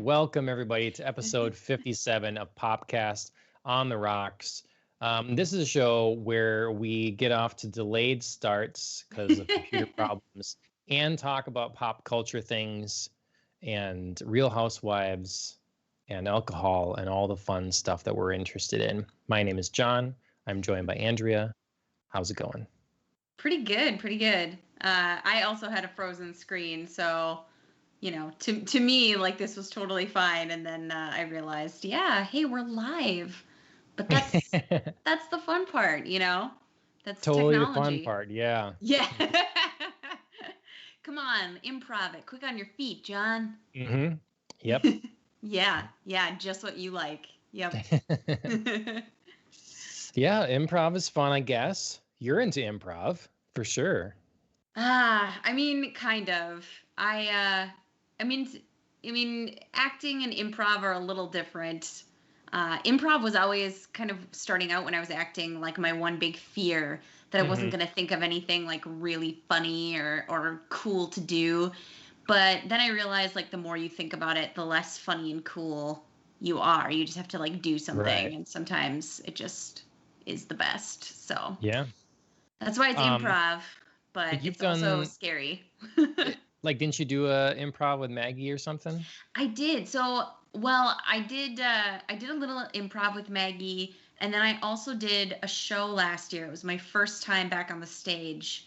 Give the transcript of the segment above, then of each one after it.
welcome everybody to episode 57 of Popcast on the Rocks. This is a show where we get off to delayed starts because of computer problems and talk about pop culture things and Real Housewives and alcohol and all the fun stuff that we're interested in. My name is John. I'm joined by Andrea. How's it going? Pretty good, pretty good. I also had a frozen screen, so to me, like, this was totally fine. And then I realized, yeah, hey, we're live. But that's the fun part, That's totally technology. The fun part, yeah. Yeah. Come on, improv it. Quick on your feet, John. Mm-hmm. Yep. Yeah, just what you like. Yep. Yeah, improv is fun, I guess. You're into improv, for sure. I mean, kind of. I mean, acting and improv are a little different. Improv was always kind of starting out when I was acting, like my one big fear that I wasn't going to think of anything like really funny or cool to do. But then I realized, like, the more you think about it, the less funny and cool you are. You just have to, like, do something. Right. And sometimes it just is the best. So yeah, that's why it's improv, but it's also scary. Like, didn't you do a improv with Maggie or something? I did. So, well, I did a little improv with Maggie, and then I also did a show last year. It was my first time back on the stage,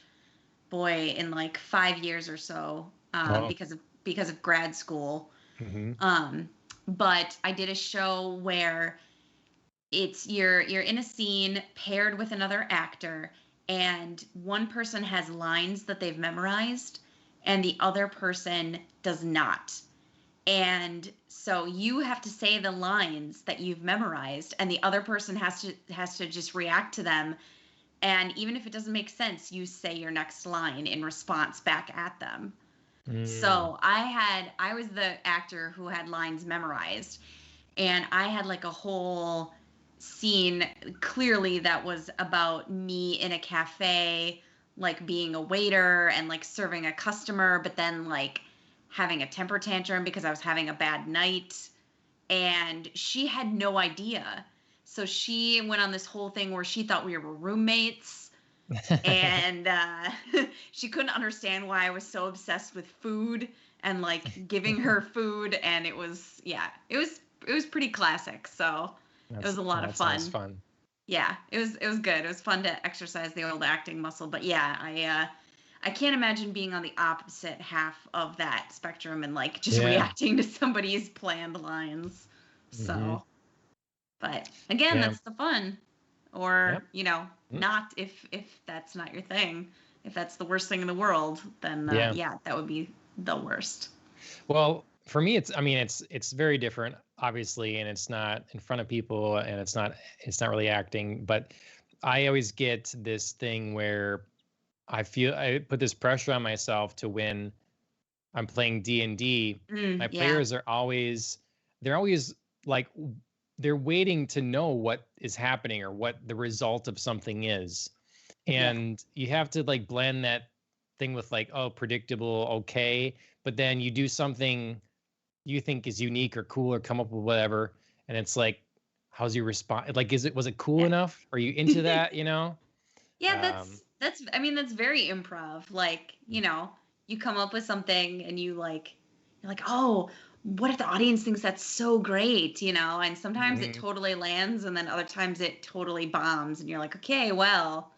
boy, in like 5 years or so, because of grad school. Mm-hmm. But I did a show where it's you're in a scene paired with another actor, and one person has lines that they've memorized and the other person does not. And so you have to say the lines that you've memorized, and the other person has to just react to them. And even if it doesn't make sense, you say your next line in response back at them. So I was the actor who had lines memorized, and I had like a whole scene clearly that was about me in a cafe, like being a waiter and like serving a customer, but then like having a temper tantrum because I was having a bad night, and she had no idea. So she went on this whole thing where she thought we were roommates, and she couldn't understand why I was so obsessed with food and like giving her food, and it was pretty classic. So it was a lot of fun. Sounds fun. Yeah, it was good. It was fun to exercise the old acting muscle. But yeah, I can't imagine being on the opposite half of that spectrum and like just reacting to somebody's planned lines. So, but again, that's the fun. Or, not if that's not your thing. If that's the worst thing in the world, then that would be the worst. Well, for me, it's very different, obviously, and it's not in front of people, and it's not really acting. But I always get this thing where I feel I put this pressure on myself to when I'm playing D&D. My players are always like they're waiting to know what is happening or what the result of something is, and you have to like blend that thing with like, oh, predictable, okay, but then you do something you think is unique or cool or come up with whatever, and it's like, how's your response? Like, was it cool enough? Are you into that? Yeah, that's very improv. Like, you come up with something and you're like, oh, what if the audience thinks that's so great? And sometimes it totally lands, and then other times it totally bombs, and you're like, okay, well,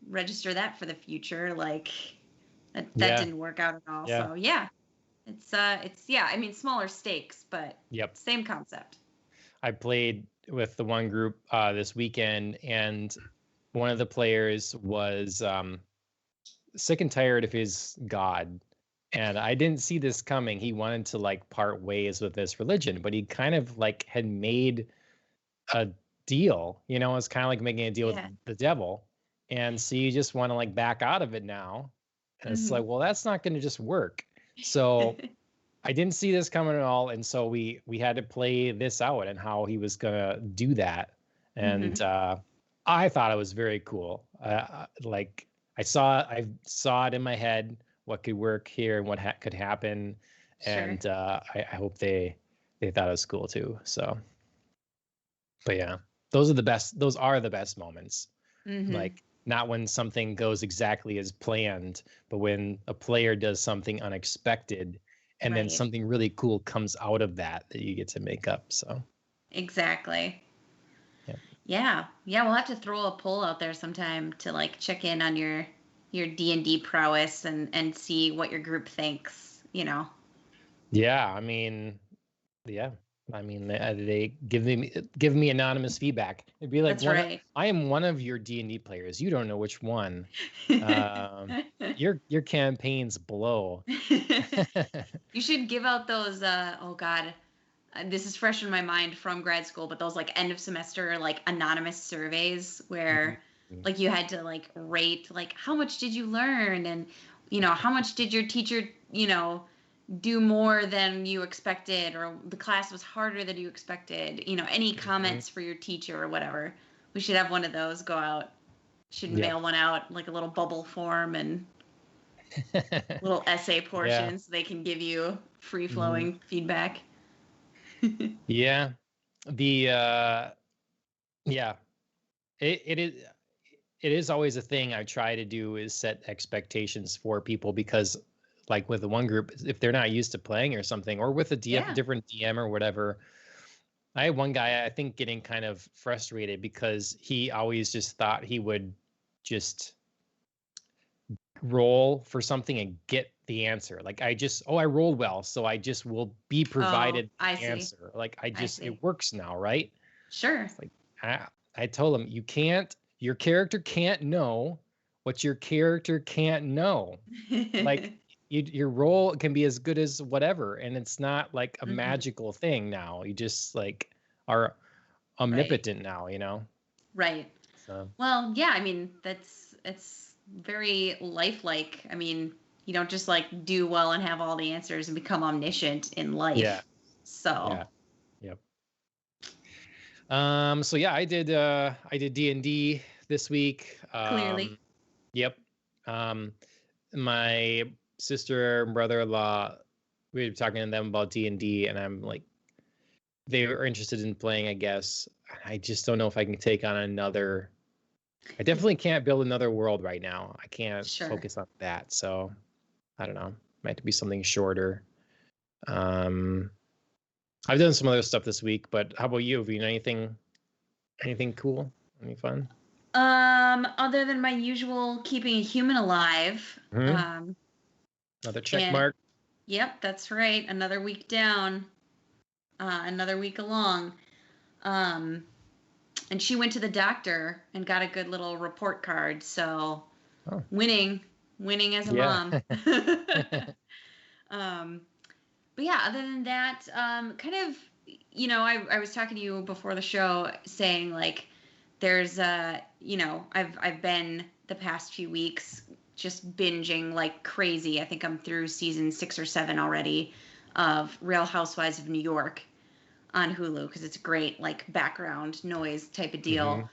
register that for the future. Like that didn't work out at all. So yeah. It's smaller stakes, but same concept. I played with the one group this weekend, and one of the players was sick and tired of his God. And I didn't see this coming. He wanted to like part ways with this religion, but he kind of like had made a deal, it's kind of like making a deal with the devil. And so you just want to like back out of it now. And it's like, well, that's not going to just work. So I didn't see this coming at all. And so we had to play this out and how he was going to do that. And I thought it was very cool. Like I saw it in my head, what could work here and what could happen. Sure. And I hope they they thought it was cool too. So, but yeah, those are the best. Those are the best moments. Like not when something goes exactly as planned, but when a player does something unexpected, and then something really cool comes out of that you get to make up. So exactly. Yeah. We'll have to throw a poll out there sometime to like check in on your D&D prowess and see what your group thinks, you know. Yeah, I mean, they give me anonymous feedback. It'd be like, that's right. I am one of your D&D players. You don't know which one. Your campaigns blow. You should give out those oh god, this is fresh in my mind from grad school, but those like end of semester like anonymous surveys where like you had to like rate like how much did you learn, and you know, how much did your teacher, you know, do more than you expected, or the class was harder than you expected, you know, any comments for your teacher or whatever. We should have one of those go out. Should mail one out, like a little bubble form and little essay portions so they can give you free flowing feedback. Yeah. It is always a thing I try to do, is set expectations for people, because like with the one group, if they're not used to playing or something, or with a different DM or whatever, I had one guy, I think, getting kind of frustrated because he always just thought he would just roll for something and get the answer. Like I rolled well, so I just will be provided the answer. Like it works now, right? Sure. It's like I told him, your character can't know what your character can't know. Like your role can be as good as whatever, and it's not like a magical thing now. You just like are omnipotent now, you know? Right. So. Well, yeah, I mean, it's very lifelike. I mean, you don't just like do well and have all the answers and become omniscient in life. Yeah. So. Yeah. Yep. So yeah, I did D&D this week. Clearly. Yep. My sister and brother-in-law, we were talking to them about D&D, and I'm like, they were interested in playing, I guess. I just don't know if I can take on another. I definitely can't build another world right now. I can't focus on that. So I don't know. Might have to be something shorter. I've done some other stuff this week, but how about you? Have you done anything cool? Any fun? Other than my usual keeping a human alive. Another check mark. Yep, that's right. Another week down. Another week along. And she went to the doctor and got a good little report card. So winning as a mom. But yeah, other than that, kind of, you know, I was talking to you before the show saying like, there's you know, I've been the past few weeks just binging like crazy. I think I'm through season 6 or 7 already of Real Housewives of New York on Hulu, because it's a great like background noise type of deal.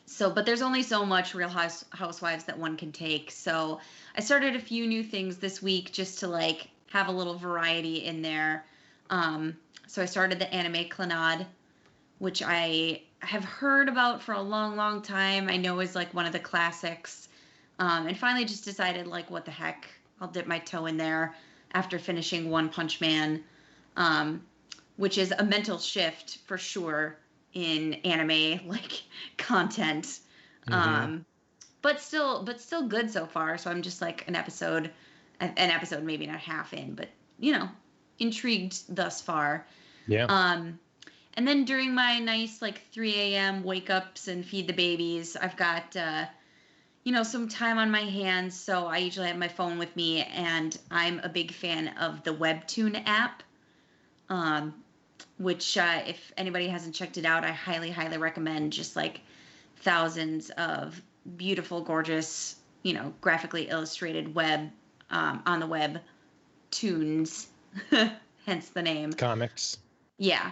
So, but there's only so much Real Housewives that one can take. So I started a few new things this week just to like have a little variety in there. So I started the anime Clannad, which I have heard about for a long, long time. I know is like one of the classics. And finally just decided like, what the heck, I'll dip my toe in there after finishing One Punch Man, which is a mental shift for sure in anime like content. But still good so far. So I'm just like an episode, maybe not half in, but you know, intrigued thus far. Yeah. And then during my nice like 3 a.m. wake ups and feed the babies, I've got you know, some time on my hands. So I usually have my phone with me, and I'm a big fan of the Webtoon app. Which if anybody hasn't checked it out, I highly, highly recommend. Just like thousands of beautiful, gorgeous, you know, graphically illustrated web on the web tunes, hence the name. Comics. Yeah.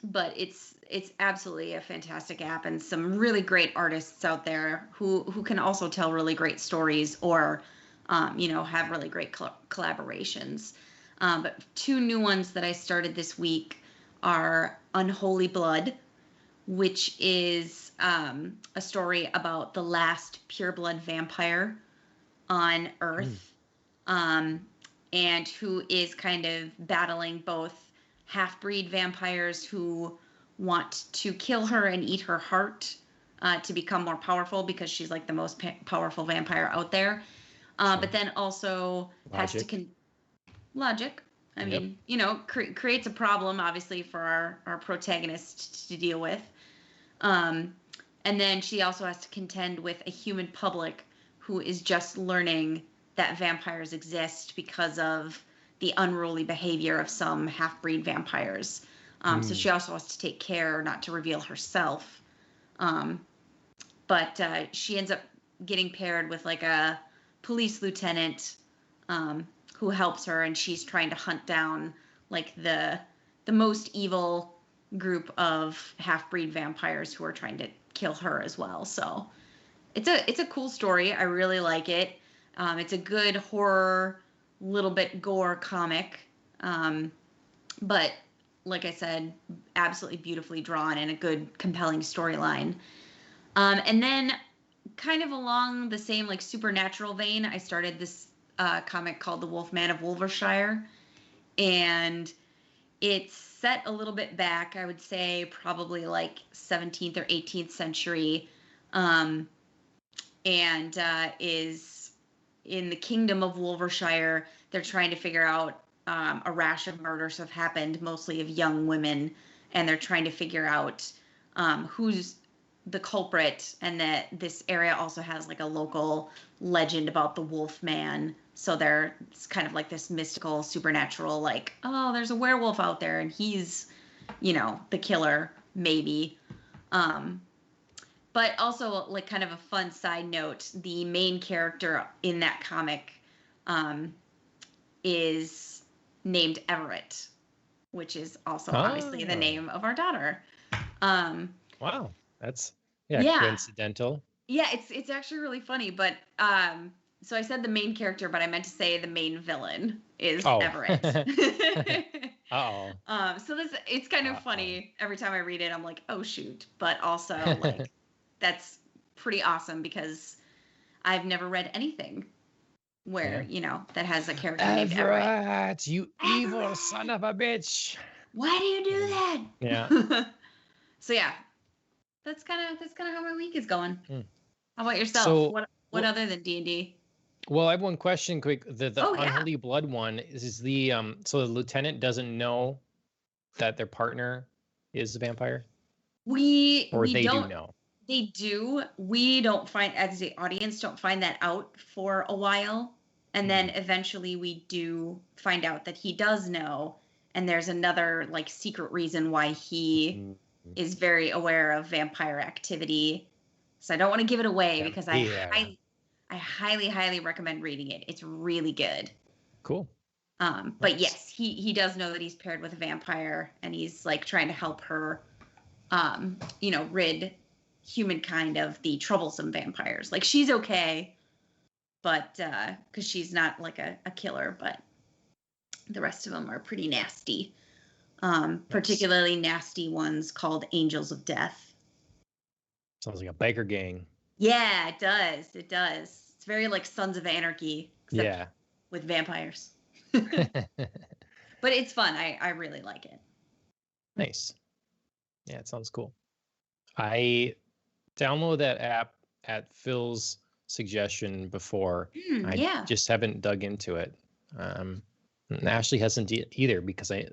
But it's absolutely a fantastic app, and some really great artists out there who can also tell really great stories, or you know, have really great collaborations. But 2 new ones that I started this week are Unholy Blood, which is a story about the last pureblood vampire on Earth, and who is kind of battling both half-breed vampires who want to kill her and eat her heart to become more powerful because she's like the most powerful vampire out there. But then also has to logic. I mean, you know, creates a problem obviously for our protagonist to deal with. And then she also has to contend with a human public who is just learning that vampires exist because of the unruly behavior of some half-breed vampires. So she also has to take care not to reveal herself. But she ends up getting paired with like a police lieutenant who helps her, and she's trying to hunt down like the most evil group of half-breed vampires who are trying to kill her as well. So it's a cool story. I really like it. It's a good horror, little bit gore comic. But like I said, absolutely beautifully drawn and a good, compelling storyline. And then kind of along the same like supernatural vein, I started this comic called The Wolfman of Wolvershire. And it's set a little bit back, I would say probably like 17th or 18th century, and is in the kingdom of Wolvershire. They're trying to figure out a rash of murders have happened, mostly of young women, and they're trying to figure out who's the culprit, and that this area also has like a local legend about the Wolfman. So it's kind of like this mystical, supernatural, like, oh, there's a werewolf out there and he's, you know, the killer, maybe. But also like kind of a fun side note, the main character in that comic is named Everett, which is also obviously the name of our daughter. Wow. That's coincidental. Yeah, it's actually really funny, but so I said the main character, but I meant to say the main villain is Everett. So it's kind of funny. Every time I read it, I'm like, oh shoot. But also like that's pretty awesome because I've never read anything where, you know, that has a character named Everett. You evil son of a bitch. Why do you do that? Yeah. So yeah. That's kind of how my week is going. How about yourself? So, what other than D&D? Well, I have one question quick. The Unholy Blood one is the so the lieutenant doesn't know that their partner is a vampire? We do know. They do. We don't find, as the audience, don't find that out for a while. And then eventually we do find out that he does know. And there's another like secret reason why he is very aware of vampire activity. So I don't want to give it away because I highly recommend reading it. It's really good. Cool. But yes, he does know that he's paired with a vampire, and he's like trying to help her, you know, rid humankind of the troublesome vampires. Like she's okay, but because she's not like a killer, but the rest of them are pretty nasty. Particularly nasty ones called Angels of Death. Sounds like a biker gang. Yeah, it does. It does. It's very like Sons of Anarchy, except with vampires. But it's fun. I really like it. Nice. Yeah, it sounds cool. I downloaded that app at Phil's suggestion before. I just haven't dug into it. And Ashley hasn't either because we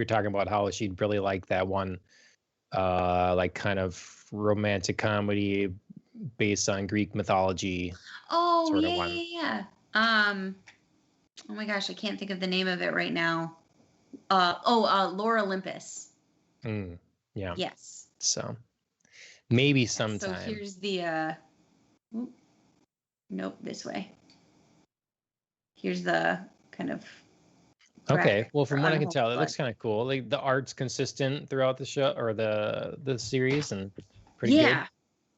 were talking about how she'd really like that one, like kind of romantic comedy based on Greek mythology. Oh, sort of one. Yeah. Oh my gosh, I can't think of the name of it right now. Lore Olympus. Yeah. Yes. So maybe sometime. So here's the. Nope, this way. Here's the kind of. Okay, well, from what I can tell, it looks kind of cool. Like the art's consistent throughout the show or the series, and pretty good.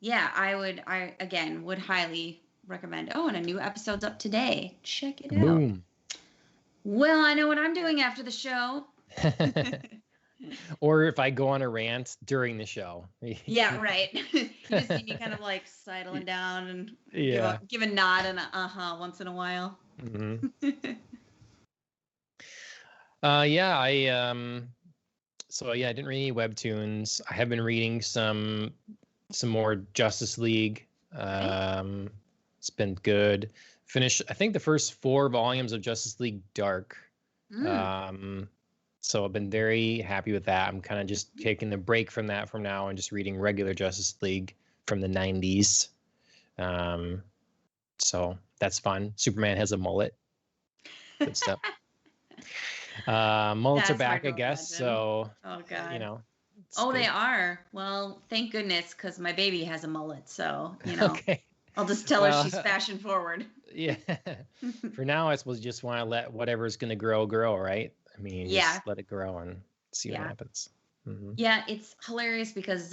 Yeah, I again would highly recommend. Oh, and a new episode's up today. Check it out. Boom. Well, I know what I'm doing after the show. Or if I go on a rant during the show. Yeah, right. You just see me kind of like sidling down and Yeah. give a nod and a once in a while. Mm-hmm. Yeah, so yeah, I didn't read any webtoons. I have been reading some more Justice League. It's been good. Finished, I think, the first 4 volumes of Justice League Dark. So I've been very happy with that. I'm kind of just taking the break from that from now and just reading regular Justice League from the 90s. So that's fun. Superman has a mullet. Good stuff. Mullets are back, I guess. So, oh god, you know. Oh, good. They are. Well, thank goodness, because my baby has a mullet. So, you know, okay. I'll just tell her she's fashion forward. Yeah. For now, I suppose you just want to let whatever's going to grow, right? I mean, just let it grow and see what happens. Mm-hmm. Yeah, it's hilarious because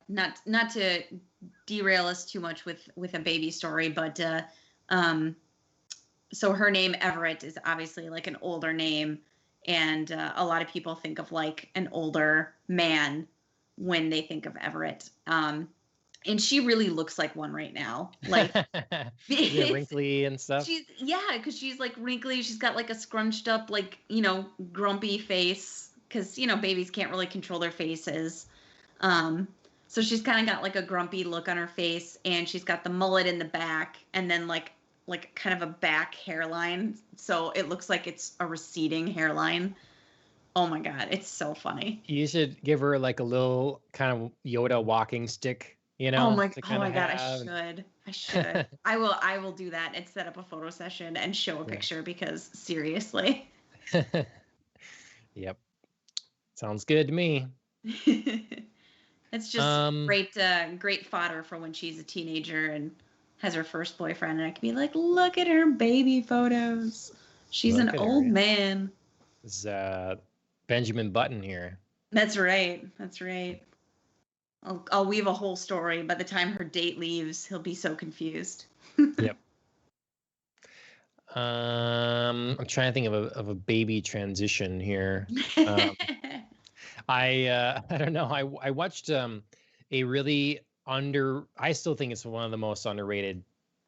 not to derail us too much with a baby story, but so her name Everett is obviously like an older name, and a lot of people think of like an older man when they think of Everett. And she really looks like one right now, like wrinkly and stuff. Because she's like wrinkly. She's got like a scrunched up, like, you know, grumpy face. Because, you know, babies can't really control their faces. So she's kind of got like a grumpy look on her face, and she's got the mullet in the back, and then like kind of a back hairline. So it looks like it's a receding hairline. Oh my God, it's so funny. You should give her like a little kind of Yoda walking stick, you know? Oh my God, I should. I will do that and set up a photo session and show a picture because seriously. Yep. Sounds good to me. It's just great fodder for when she's a teenager and has her first boyfriend, and I can be like, look at her baby photos. She's an old man. It's Benjamin Button here. That's right. I'll weave a whole story. By the time her date leaves, he'll be so confused. Yep. I'm trying to think of a baby transition here. I don't know. I watched a really I still think it's one of the most underrated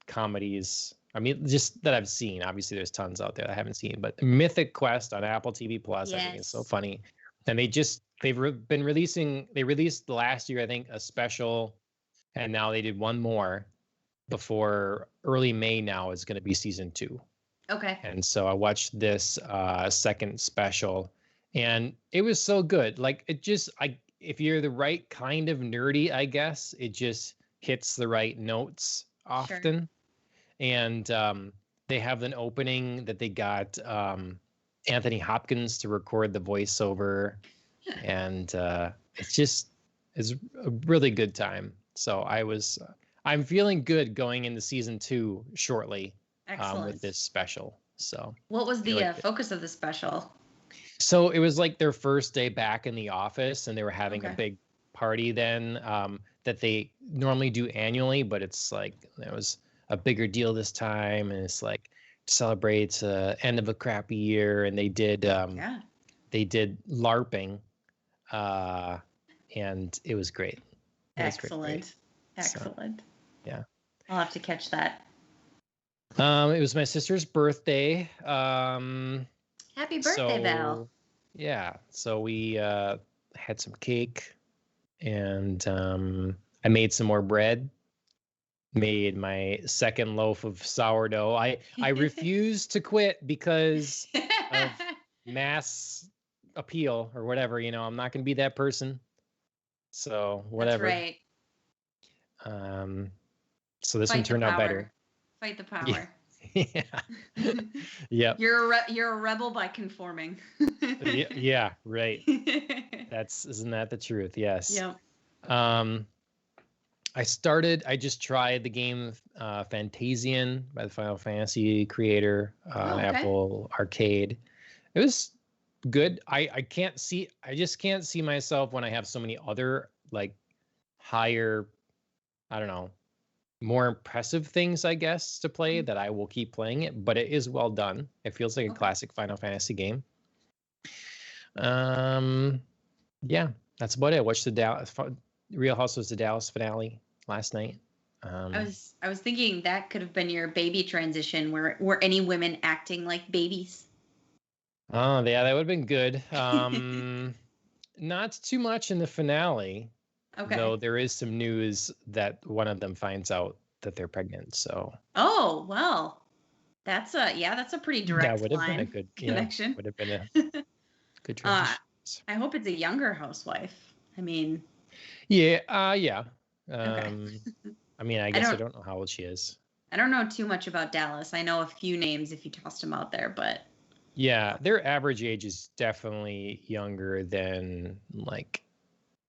comedies. I mean, just that I've seen. Obviously, there's tons out there that I haven't seen, but Mythic Quest on Apple TV Plus, I think it's so funny. And they released last year, I think, a special, and now they did one more before early May. Now is going to be season 2. Okay. And so I watched this second special, and it was so good. Like, if you're the right kind of nerdy, I guess it just hits the right notes often. Sure. And they have an opening that they got Anthony Hopkins to record the voiceover, and it's a really good time. So I'm feeling good going into season 2 shortly. With this special. So what was the focus of the special? So it was like their first day back in the office, and they were having a big party then that they normally do annually, but it's like it was a bigger deal this time, and it's like celebrates end of a crappy year, and they did LARPing, and it was great. Excellent. So, yeah, I'll have to catch that. It was my sister's birthday. Happy birthday, Val. Yeah. So we had some cake, and I made some more bread. Made my second loaf of sourdough. I refused to quit because of mass appeal or whatever. You know, I'm not going to be that person. So whatever. That's right. So this one turned out better. Fight the power. Yeah. Yep. You're a rebel by conforming. Yeah, right. Isn't that the truth? Yes. Yep. I just tried the game Fantasian by the Final Fantasy creator on Apple Arcade. It was good. I just can't see myself when I have so many other like higher, I don't know, more impressive things, I guess, to play that I will keep playing it, but it is well done. It feels like a Okay. classic Final Fantasy game. Yeah, that's about it. I watched the Real Housewives of Dallas finale last night. I was thinking that could have been your baby transition. Were any women acting like babies? Oh, yeah, that would have been good. Not too much in the finale, though. Okay. There is some news that one of them finds out that they're pregnant. So Oh, well, that's a pretty that direct would have been a line good, connection. would have been a good Uh, transition. I hope it's a younger housewife. I mean, Yeah, yeah. okay. I mean, I guess I don't know how old she is. I don't know too much about Dallas. I know a few names if you tossed them out there, but Yeah, their average age is definitely younger than like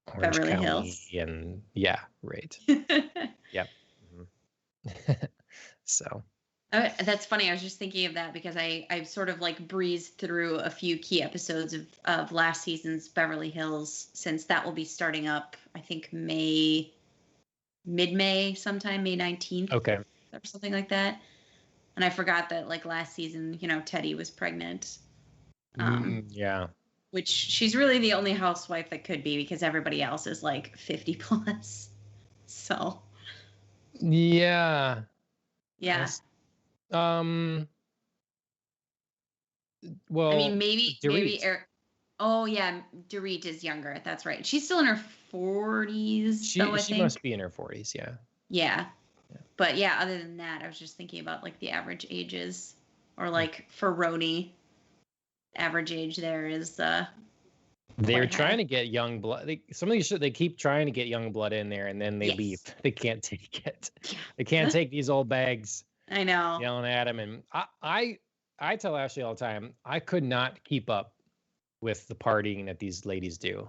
Orange Beverly County Hills. and yeah, right. Yep. So That's funny. I was just thinking of that because I sort of like breezed through a few key episodes of last season's Beverly Hills, since that will be starting up, I think mid-May sometime, May 19th okay. or something like that. And I forgot that like last season, Teddy was pregnant. Yeah. Which she's really the only housewife that could be, because everybody else is like 50 plus. So Yeah. yeah. Well, I mean, maybe Dorit. oh yeah, Dorit is younger. That's right. She's still in her 40s, though, I She think. must be in her 40s, yeah. Yeah. But yeah, other than that, I was just thinking about like the average ages, or like for Roni, average age there is They're quite trying high. to get young blood. Some of these they keep trying to get young blood in there, and then they leave. Yes. They can't take it. They can't take these old bags I know. yelling at them. And I tell Ashley all the time, I could not keep up with the partying that these ladies do.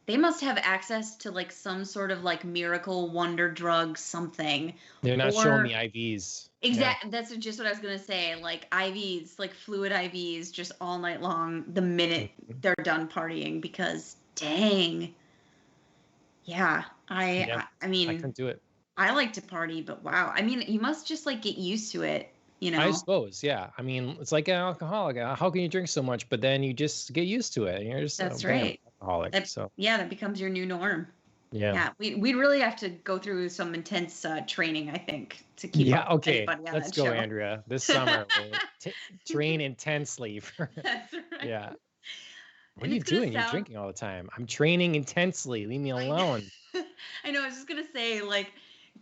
They must have access to like some sort of like miracle wonder drug something. They're not showing Or me IVs. exactly, that's just what I was gonna say. Like IVs, like fluid IVs, just all night long. The minute they're done partying, because dang, yeah. Yeah, I I mean, couldn't do it. I like to party, but wow. I mean, you must just like get used to it, you I know? suppose, yeah. I mean, it's like an alcoholic. How can you drink so much, but then you just get used to it, and you're just That's bam, right. alcoholic. That So Yeah, that becomes your new norm. yeah. Yeah, we'd really have to go through some intense training, I think, to keep Yeah, up with okay. anybody on Let's that go, show. Andrea. This summer we'll train intensely for That's right. yeah. What And are you it's gonna doing? You're sound drinking all the time. I'm training intensely. Leave me alone. I know, I was just gonna say, like,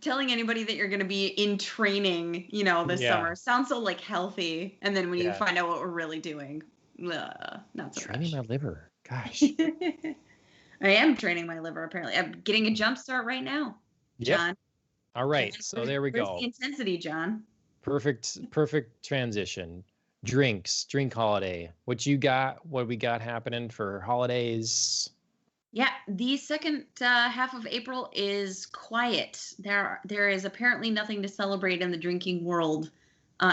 telling anybody that you're gonna be in training, this Yeah. summer sounds so like healthy, and then when you Yeah. find out what we're really doing, not so Training my much. liver. Gosh. I am training my liver, apparently. I'm getting a jump start right now, Yep. John. All right. So there we Where's go. the intensity, John? Perfect transition. Drink holiday. What you got? What we got happening for holidays? Yeah, the second half of April is quiet. There is apparently nothing to celebrate in the drinking world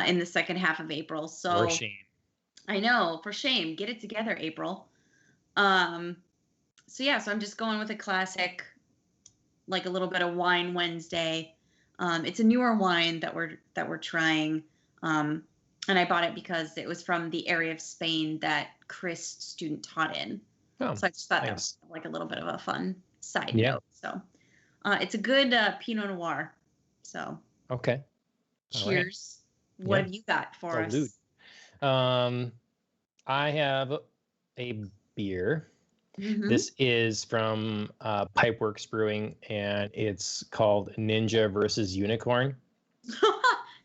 in the second half of April. For So shame. I know, for shame. Get it together, April. Um, so yeah, so I'm just going with a classic, like a little bit of Wine Wednesday. It's a newer wine that we're trying, and I bought it because it was from the area of Spain that Chris student taught in. Oh, So I just thought that nice. was like a little bit of a fun side Yeah. note. So it's a good Pinot Noir. So Okay. All right. cheers. What Yeah. have you got for Salute. us? I have a beer. Mhm. This is from Pipeworks Brewing, and it's called Ninja versus Unicorn.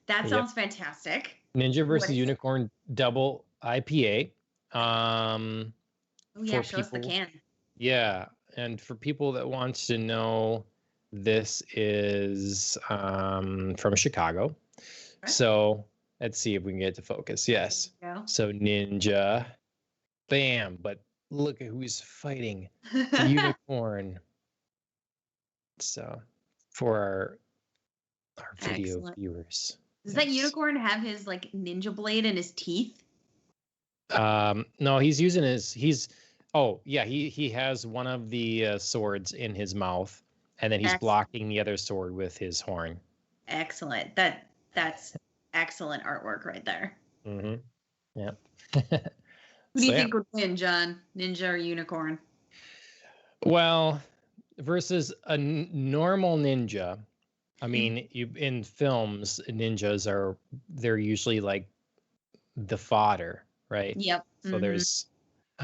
That Yep. sounds fantastic. Ninja What versus is it? Unicorn Double IPA. Oh yeah, For show us the people, can. yeah, and for people that want to know, this is from Chicago. Okay. So let's see if we can get it to focus. Yes. There you go. So Ninja, bam! But look at who's fighting. The unicorn. So for our video Excellent. viewers. Does that unicorn have his like ninja blade in his teeth? No, he's using he has one of the swords in his mouth, and then he's Excellent. blocking the other sword with his horn. Excellent. That's excellent artwork right there. Mm-hmm. Yeah. Who do you think would win, John? Ninja or unicorn? Well, versus a normal ninja. I mean, in films, ninjas they're usually like the fodder, right? Yep. So there's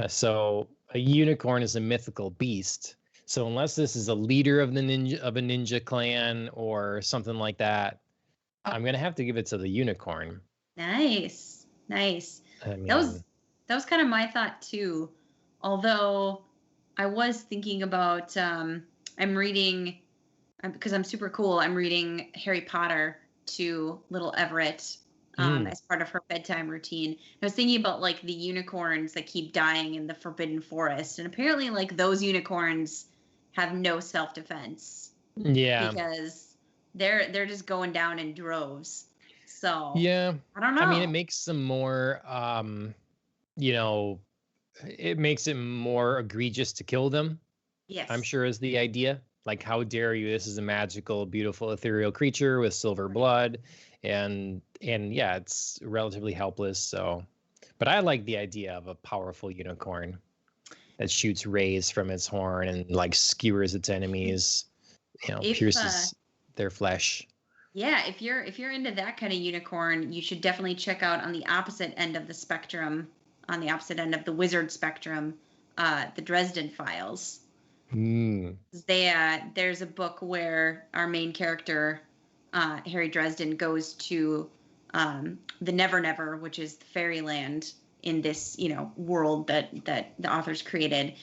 so a unicorn is a mythical beast. So unless this is a leader of a ninja clan or something like that, I'm gonna have to give it to the unicorn. Nice. I mean, that was kind of my thought too. Although I was thinking about I'm reading because I'm super cool. I'm reading Harry Potter to little Everett as part of her bedtime routine. I was thinking about like the unicorns that keep dying in the Forbidden Forest, and apparently like those unicorns have no self-defense. Yeah, because they're just going down in droves. So yeah, I don't know. I mean, it makes them more, you know, it makes it more egregious to kill them. Yes, I'm sure is the idea. Like, how dare you? This is a magical, beautiful, ethereal creature with silver blood, and yeah, it's relatively helpless. So, but I like the idea of a powerful unicorn that shoots rays from its horn and like skewers its enemies, pierces their flesh. Yeah, if you're into that kind of unicorn, you should definitely check out on the opposite end of the spectrum, on the opposite end of the wizard spectrum, the Dresden Files. There's a book where our main character, Harry Dresden, goes to the Never Never, which is the fairyland in this world that the authors created,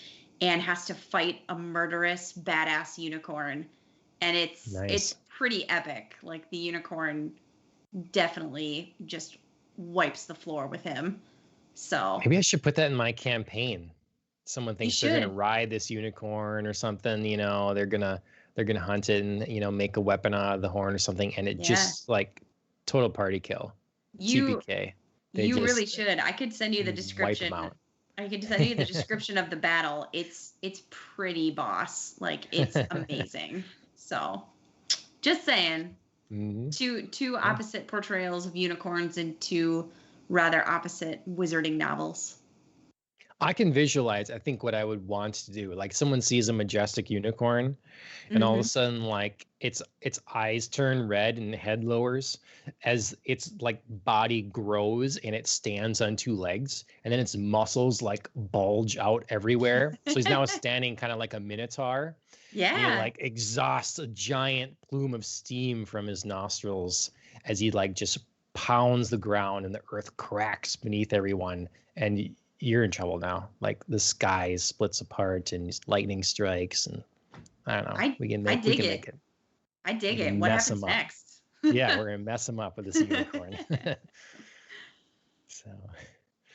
and has to fight a murderous badass unicorn, and it's pretty epic. Like, the unicorn definitely just wipes the floor with him. So maybe I should put that in my campaign. Someone thinks they're gonna ride this unicorn or something, they're gonna hunt it and make a weapon out of the horn or something, and it just like total party kill. TPK. You really should. I could send you the description. I could send you the description of the battle. It's pretty boss. Like, it's amazing. So, just saying. Two opposite portrayals of unicorns in two rather opposite wizarding novels. I can visualize, I think, what I would want to do. Like, someone sees a majestic unicorn and all of a sudden, like, its eyes turn red and head lowers as its like body grows and it stands on two legs, and then its muscles like bulge out everywhere. So he's now standing kind of like a minotaur. Yeah. And he like exhausts a giant plume of steam from his nostrils as he like just pounds the ground and the earth cracks beneath everyone, and you're in trouble now. Like, the sky splits apart and lightning strikes, and I don't know. We can make it. I dig it. What happens next? Yeah, we're gonna mess them up with this unicorn. So.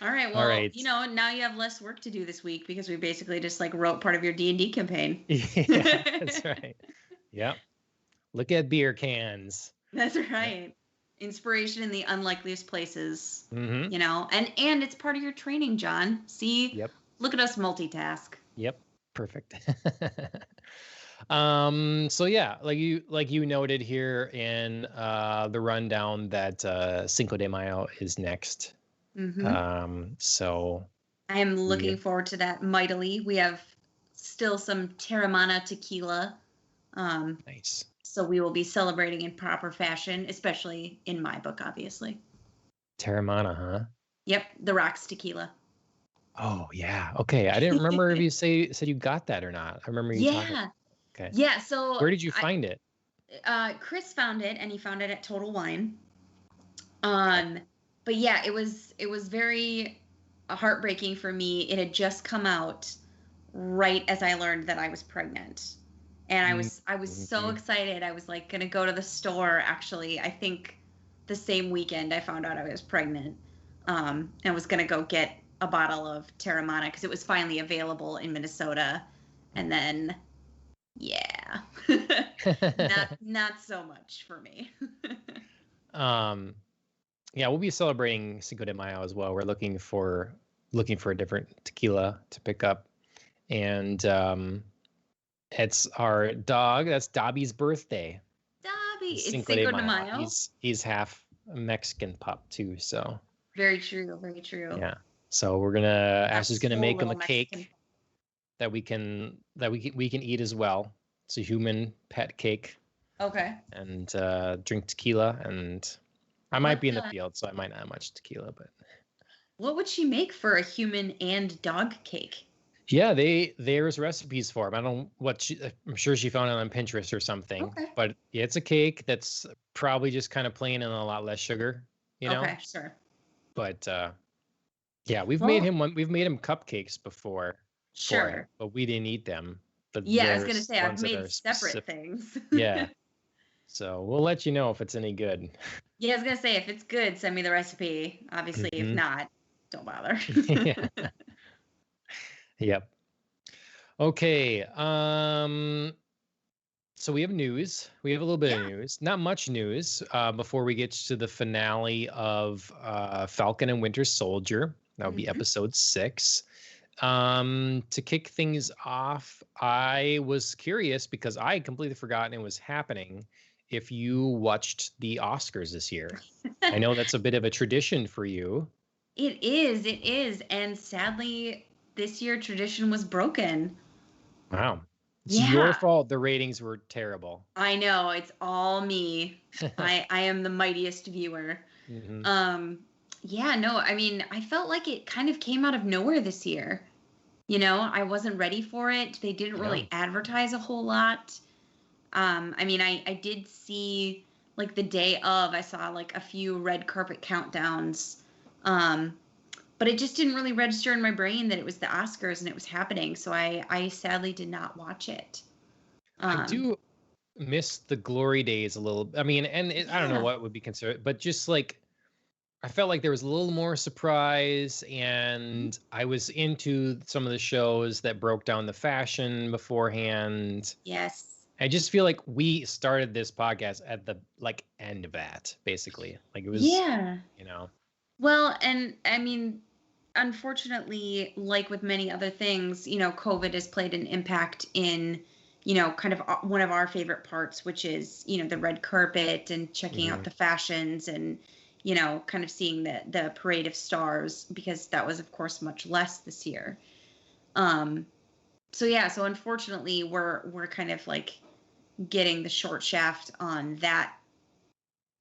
All right. Well, now you have less work to do this week because we basically just like wrote part of your D&D campaign. Yeah, that's right. Yep. Look at beer cans. That's right. Inspiration in the unlikeliest places, and it's part of your training, John. See, Look at us multitask. Yep. Perfect. So yeah, like you noted here in the rundown that Cinco de Mayo is next. So I am looking forward to that mightily. We have still some Terramana tequila. Nice. So we will be celebrating in proper fashion, especially in my book, obviously. Terramana, huh? Yep, the Rocks tequila. Oh yeah. Okay, I didn't remember if you said you got that or not. I remember you talking. Okay. Yeah. So where did you find it? Chris found it, and he found it at Total Wine. But yeah, it was very heartbreaking for me. It had just come out right as I learned that I was pregnant. And I was so excited. I was like gonna go to the store, actually, I think the same weekend I found out I was pregnant. And was gonna go get a bottle of Terramana because it was finally available in Minnesota. And then not so much for me. Yeah, we'll be celebrating Cinco de Mayo as well. We're looking for a different tequila to pick up. And It's our dog. That's Dobby's birthday. Dobby. It's Cinco de Cinco de Mayo. Mayo. He's half a Mexican pup too. So Very true. Very true. yeah. So Ashley's gonna make him a cake that we can eat as well. It's a human pet cake. Okay. And drink tequila, and I might be in the field, so I might not have much tequila, but what would she make for a human and dog cake? yeah, there's recipes for them. I don't I'm sure she found it on Pinterest or something. Okay. But yeah, it's a cake that's probably just kind of plain and a lot less sugar, you know? Okay, sure. But yeah, we've made him cupcakes before. Sure. For him, but we didn't eat them. But yeah, I was gonna say I've made separate things. Yeah. So we'll let you know if it's any good. Yeah, I was gonna say if it's good, send me the recipe. Obviously, if not, don't bother. Yeah. Yep. Okay. So we have news. We have a little bit of news. Not much news before we get to the finale of Falcon and Winter Soldier. That would be episode 6. To kick things off, I was curious because I had completely forgotten it was happening. If you watched the Oscars this year, I know that's a bit of a tradition for you. It is. And sadly, this year tradition was broken. Wow. It's your fault. The ratings were terrible. I know. It's all me. I am the mightiest viewer. Yeah, no, I mean, I felt like it kind of came out of nowhere this year. You know, I wasn't ready for it. They didn't really advertise a whole lot. I mean, I did see, like, the day of, I saw, like, a few red carpet countdowns. But it just didn't really register in my brain that it was the Oscars and it was happening. So I sadly did not watch it. I do miss the glory days a little. I mean, and I don't know what would be considered, but just like, I felt like there was a little more surprise, and I was into some of the shows that broke down the fashion beforehand. Yes. I just feel like we started this podcast at the like end of that, basically. Like it was, you know. Well, and I mean, unfortunately, like with many other things, you know, COVID has played an impact in, you know, kind of one of our favorite parts, which is, you know, the red carpet and checking out the fashions and, you know, kind of seeing the parade of stars, because that was, of course, much less this year. So yeah, so unfortunately, we're kind of like getting the short shaft on that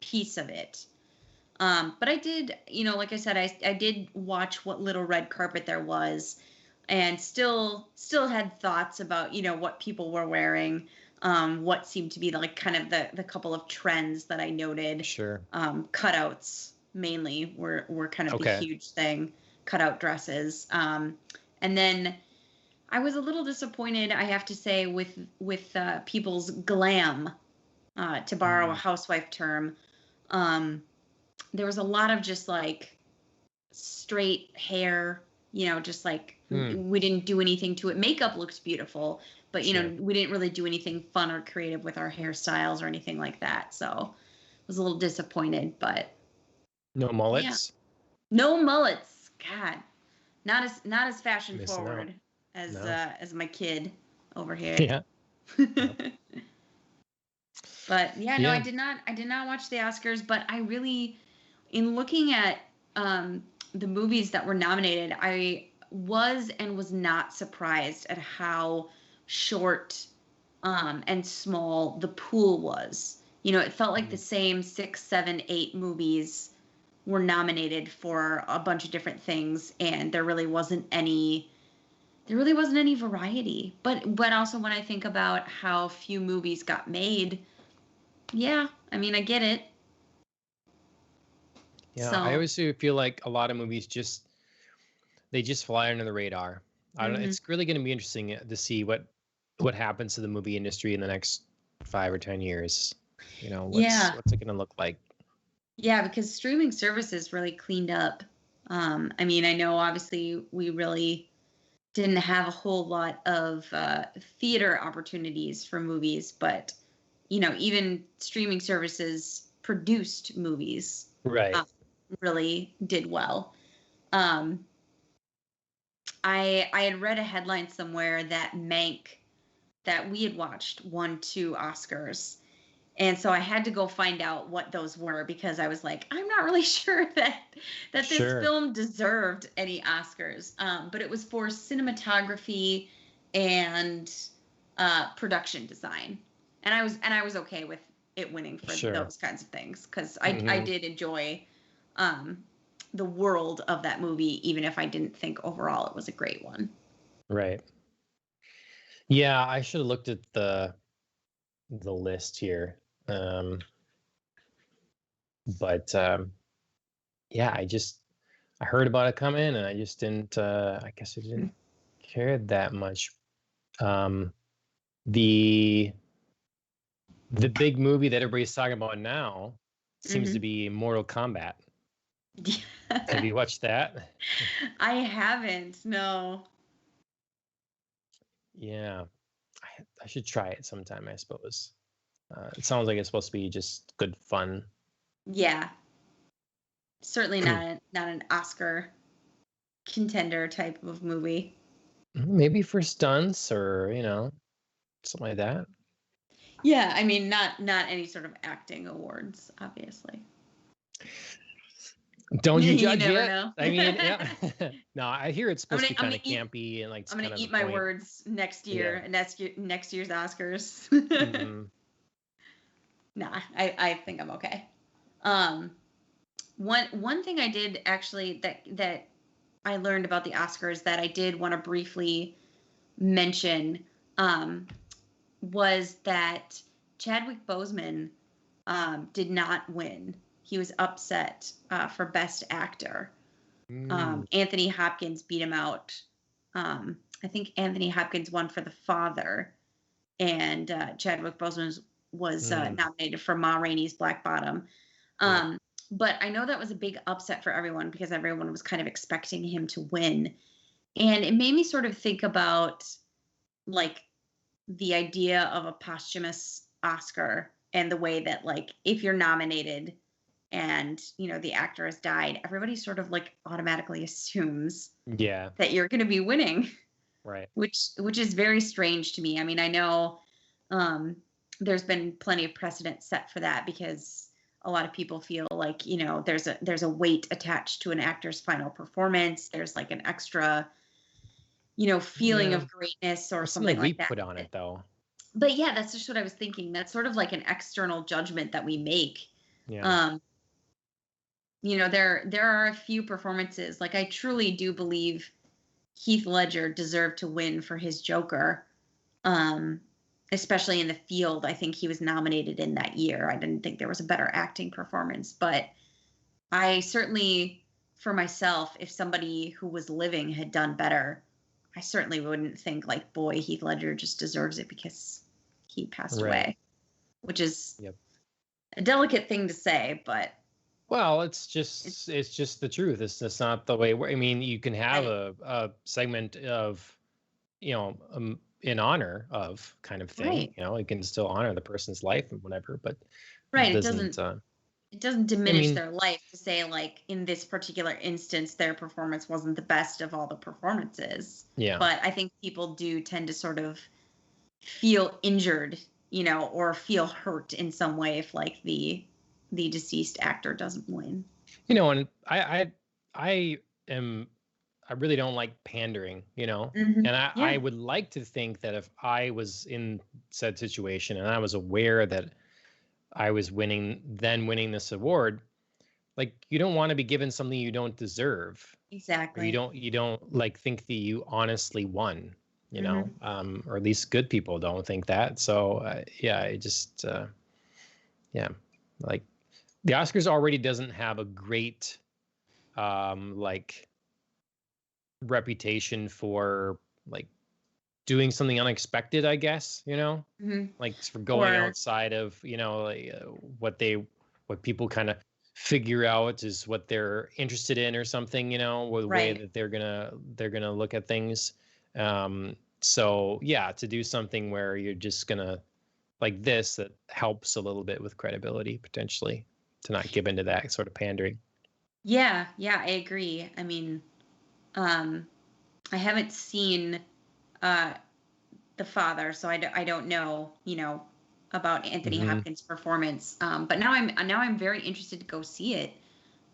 piece of it. But I did, you know, like I said, I did watch what little red carpet there was, and still had thoughts about, you know, what people were wearing, what seemed to be like kind of the couple of trends that I noted. Sure. Cutouts mainly were kind of the huge thing, cutout dresses. And then I was a little disappointed, I have to say, with people's glam, to borrow a housewife term. There was a lot of just like straight hair, you know, just like we didn't do anything to it. Makeup looked beautiful, but you know, we didn't really do anything fun or creative with our hairstyles or anything like that. So I was a little disappointed, but no mullets. No mullets. God, not as fashion forward as my kid over here. Yeah. But no, I did not watch the Oscars, but I really, in looking at the movies that were nominated, I was and was not surprised at how short and small the pool was. You know, it felt like the same 6, 7, 8 movies were nominated for a bunch of different things, and there really wasn't any variety. But also when I think about how few movies got made, yeah, I mean, I get it. Yeah, so, I always feel like a lot of movies just fly under the radar. I don't know, it's really going to be interesting to see what happens to the movie industry in the next 5 or 10 years. You know, what's it going to look like? Yeah, because streaming services really cleaned up. I mean, I know obviously we really didn't have a whole lot of theater opportunities for movies, but you know, even streaming services produced movies. Right. Really did well. I had read a headline somewhere that Mank that we had watched won 2 Oscars. And so I had to go find out what those were because I was like, I'm not really sure that this Sure. film deserved any Oscars. But it was for cinematography and production design. And I was okay with it winning for Sure. those kinds of things because I did enjoy the world of that movie, even if I didn't think overall it was a great one. Right. Yeah, I should have looked at the list here. But yeah, I heard about it coming and I just didn't I guess I didn't care that much. The big movie that everybody's talking about now seems to be Mortal Kombat. Have you watched that? I haven't, no. Yeah, I should try it sometime, I suppose. It sounds like it's supposed to be just good fun. Yeah. Certainly not an Oscar contender type of movie. Maybe for stunts or, something like that. Yeah, I mean not any sort of acting awards, obviously. Don't you judge never yet? know. I mean, yeah. No, I hear it's supposed to be kind of campy and like. I'm gonna eat my words next year. Yeah. Next year's Oscars. Nah, I think I'm okay. One thing I did actually that I learned about the Oscars that I did want to briefly mention was that Chadwick Boseman did not win. He was upset for Best Actor. Anthony Hopkins beat him out. I think Anthony Hopkins won for The Father, and Chadwick Boseman was nominated for Ma Rainey's Black Bottom. But I know that was a big upset for everyone because everyone was kind of expecting him to win. And it made me sort of think about like the idea of a posthumous Oscar and the way that like if you're nominated and the actor has died, everybody sort of like automatically assumes that you're going to be winning, right? Which is very strange to me. I mean, I know there's been plenty of precedent set for that because a lot of people feel like there's a weight attached to an actor's final performance. There's like an extra feeling of greatness or something like that. We put on it though. But yeah, that's just what I was thinking. That's sort of like an external judgment that we make. Yeah. There are a few performances. Like I truly do believe Heath Ledger deserved to win for his Joker. Especially in the field. I think he was nominated in that year. I didn't think there was a better acting performance, but I certainly, for myself, if somebody who was living had done better, I certainly wouldn't think like, boy, Heath Ledger just deserves it because he passed away, which is a delicate thing to say, but. Well, it's just the truth. It's just not the way. I mean, you can have a segment of, in honor of kind of thing. You can still honor the person's life and whatever, but it doesn't diminish their life to say like in this particular instance their performance wasn't the best of all the performances. Yeah. But I think people do tend to sort of feel injured, or feel hurt in some way if like the deceased actor doesn't win. And I really don't like pandering, and I would like to think that if I was in said situation and I was aware that I was winning this award, like you don't want to be given something you don't deserve. Exactly. Or you don't like think that you honestly won, or at least good people don't think that. So I just like the Oscars already doesn't have a great like reputation for like doing something unexpected, I guess, like for going outside of, what people kind of figure out is what they're interested in or something, or the way that they're gonna look at things. So yeah, to do something where you're just gonna like this, that helps a little bit with credibility potentially, to not give into that sort of pandering. Yeah, I agree. I mean, I haven't seen the the father, so I don't know, about Anthony Mm-hmm. Hopkins' performance. But now I'm very interested to go see it,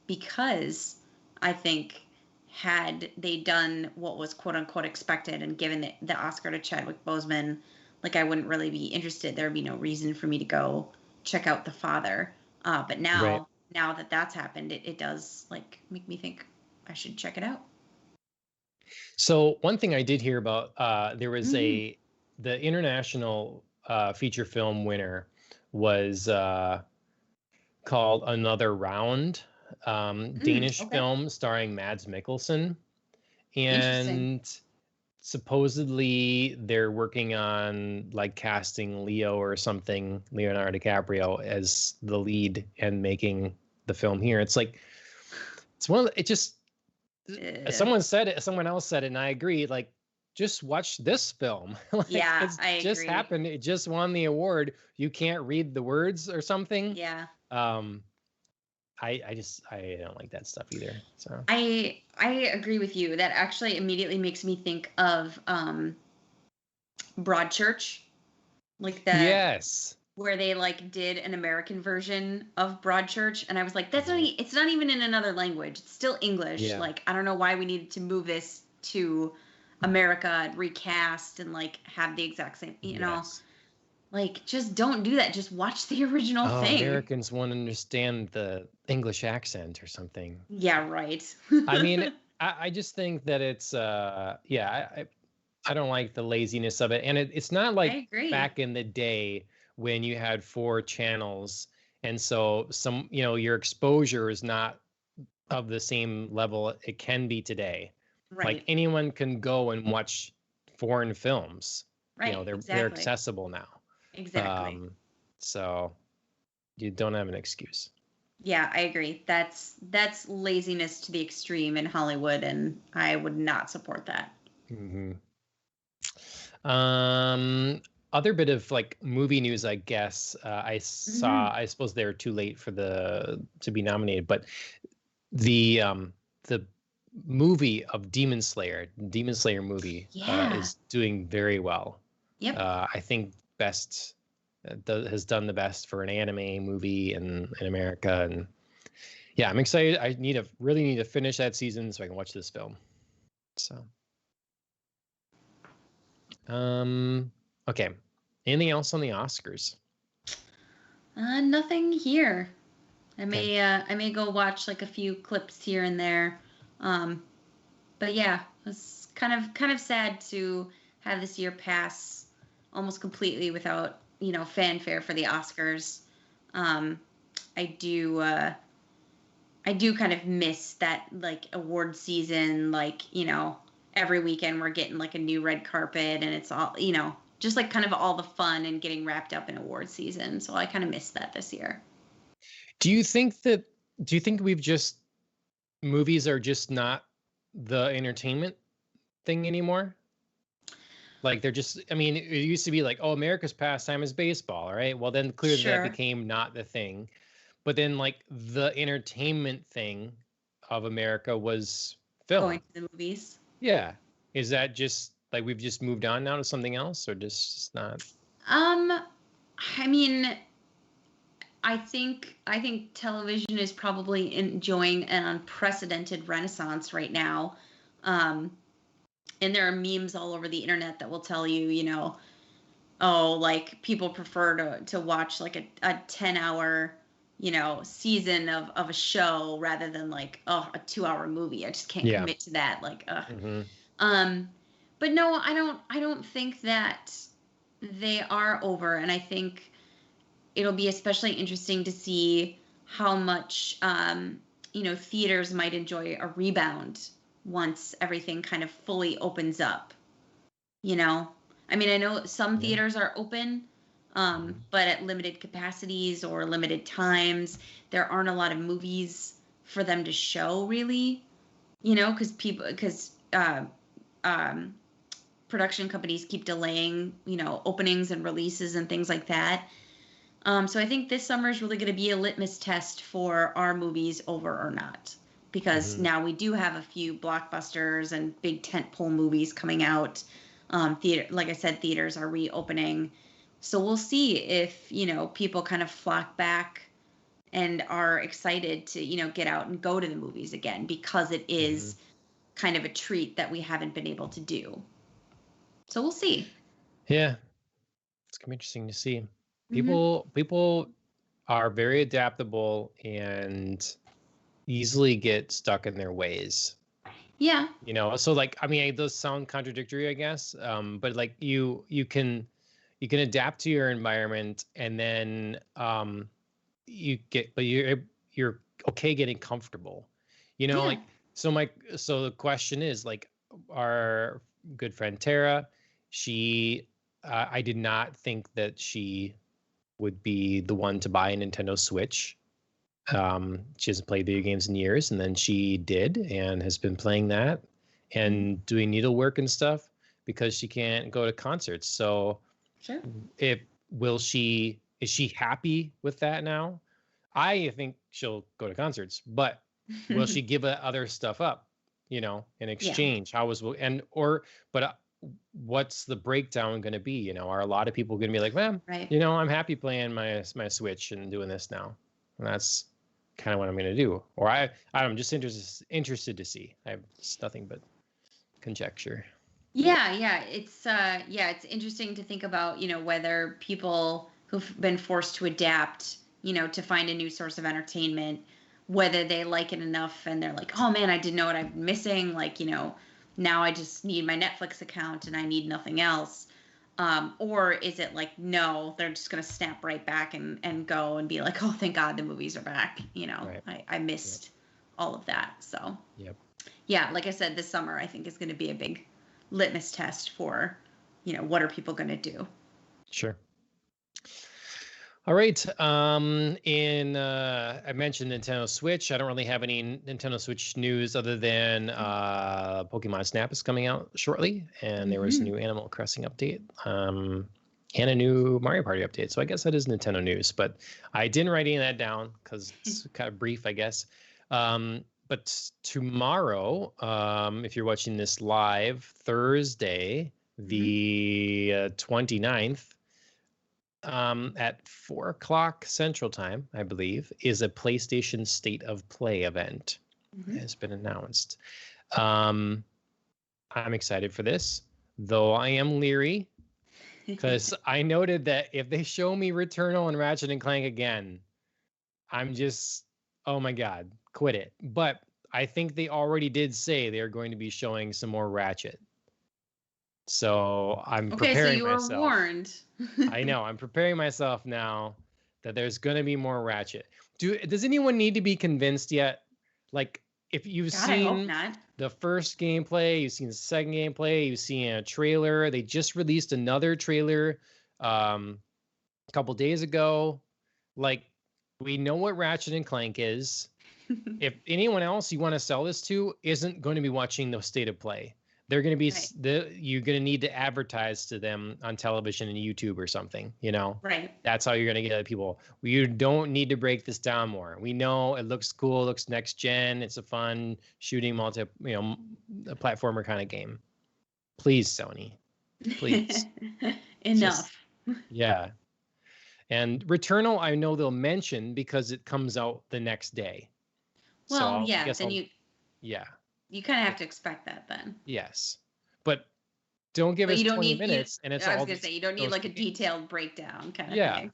because I think had they done what was quote unquote expected and given the Oscar to Chadwick Boseman, like, I wouldn't really be interested. There would be no reason for me to go check out The Father. But Right. now that that's happened, it does, like, make me think I should check it out. So one thing I did hear about, there was Mm, the international feature film winner was called Another Round, Danish okay. film starring Mads Mikkelsen, Interesting. and supposedly they're working on like casting Leo or something, Leonardo DiCaprio as the lead and making the film here. It's like it's one of the, it just Uh, someone else said it, and I agree. Like, just watch this film. Like, yeah, it's I just agree. happened. It just won the award. You can't read the words or something. Yeah. Um, I don't like that stuff either. So I agree with you. That actually immediately makes me think of Broadchurch, like the yes. where they like did an American version of Broadchurch, and I was like, that's not Mhm. it's not even in another language. It's still English. Yeah. Like, I don't know why we needed to move this to America and recast and like have the exact same. Yes. Like, just don't do that. Just watch the original Oh, thing. Americans won't understand the English accent or something. Yeah, right. I mean, I just think that it's yeah, I don't like the laziness of it. And it's not I like agree. back in the day when you had 4 channels. And so your exposure is not of the same level it can be today. Like Right. anyone can go and watch foreign films. Right. They're Exactly. accessible now. Exactly. Um, so you don't have an excuse. Yeah, I agree. That's laziness to the extreme in Hollywood, and I would not support that. Hmm. Other bit of like movie news, I guess. Hmm. I suppose they were too late for the to be nominated, but the movie of Demon Slayer movie, Yeah. is doing very well. Yep. I think has done the best for an anime movie in America, and yeah, I'm excited. I really need to finish that season so I can watch this film. So, okay. Anything else on the Oscars? Nothing here. Okay. I may go watch like a few clips here and there. Um, but yeah, it's kind of sad to have this year pass almost completely without, fanfare for the Oscars. Um, I do I do kind of miss that, like, award season, like, every weekend we're getting like a new red carpet, and it's all, just like kind of all the fun and getting wrapped up in award season. So I kind of miss that this year. Do you think that do you think we've just movies are just not the entertainment thing anymore? Like they're just I mean, it used to be like, oh, America's pastime is baseball, all right? Well, then clearly that Sure. became not the thing. But then like the entertainment thing of America was Going film. to the movies. Yeah. Is that just like we've just moved on now to something else or just not? Um, I mean, I think television is probably enjoying an unprecedented renaissance right now. Um, and there are memes all over the internet that will tell you, oh, like, people prefer to watch like a 10-hour, season of a show rather than like, oh, a 2-hour movie. I just can't Yeah. commit to that. Like, ugh. Hmm. Um, but no, I don't think that they are over, and I think it'll be especially interesting to see how much theaters might enjoy a rebound once everything kind of fully opens up. You know, I mean, I know some Yeah. theaters are open, Mhm. but at limited capacities or limited times. There aren't a lot of movies for them to show, really. Because um, production companies keep delaying, openings and releases and things like that. So I think this summer is really going to be a litmus test for our movies over or not, because Mhm. now we do have a few blockbusters and big tentpole movies coming out. Theater, like I said, theaters are reopening. So we'll see if, people kind of flock back and are excited to, get out and go to the movies again, because it is kind of a treat that we haven't been able to do. So we'll see. Yeah. It's gonna be interesting to see. People are very adaptable and easily get stuck in their ways. Yeah. So like, I mean, those sound contradictory, I guess. But like you can adapt to your environment, and then you're okay getting comfortable. Like, so the question is, like, our good friend Tara, I did not think that she would be the one to buy a Nintendo Switch. She hasn't played video games in years, and then she did, and has been playing that and doing needlework and stuff because she can't go to concerts. So, sure. Is she happy with that now? I think she'll go to concerts, but will she give other stuff up, in exchange? What's the breakdown going to be? Are a lot of people going to be like, man, right. I'm happy playing my Switch and doing this now. And that's kind of what I'm going to do. Or I'm just interested to see. It's nothing but conjecture. Yeah. It's interesting to think about, whether people who've been forced to adapt, to find a new source of entertainment, whether they like it enough and they're like, oh man, I didn't know what I'm missing. Like, now I just need my Netflix account and I need nothing else. Or is it like, no, they're just going to snap right back and go and be like, oh, thank God the movies are back. Right. I missed all of that. So, yeah, like I said, this summer, I think is going to be a big litmus test for, what are people going to do? Sure. All right. I mentioned Nintendo Switch. I don't really have any Nintendo Switch news other than Pokemon Snap is coming out shortly, and there was a new Animal Crossing update, and a new Mario Party update. So I guess that is Nintendo news, but I didn't write any of that down because it's kind of brief, I guess. But tomorrow, if you're watching this live, Thursday, the 29th, at 4:00 Central Time, I believe, is a PlayStation State of Play event. It has been announced. I'm excited for this, though I am leery, because I noted that if they show me Returnal and Ratchet and Clank again, I'm just, oh my God, quit it. But I think they already did say they're going to be showing some more Ratchet. So I'm preparing myself. Okay, so you were warned. I know. I'm preparing myself now that there's going to be more Ratchet. Does anyone need to be convinced yet? Like, if you've seen the first gameplay, you've seen the second gameplay, you've seen a trailer. They just released another trailer a couple days ago. Like, we know what Ratchet and Clank is. If anyone else you want to sell this to isn't going to be watching the State of Play, they're going to be you're going to need to advertise to them on television and YouTube or something, Right. That's how you're going to get people. You don't need to break this down more. We know it looks cool, it looks next gen. It's a fun shooting a platformer kind of game. Please, Sony. Please. Enough. Yeah. And Returnal, I know they'll mention because it comes out the next day. Well, then yeah. You kind of have to expect that then. Yes. But don't give us 20 minutes and it's all... I was going to say, you don't need like a detailed breakdown kind of thing.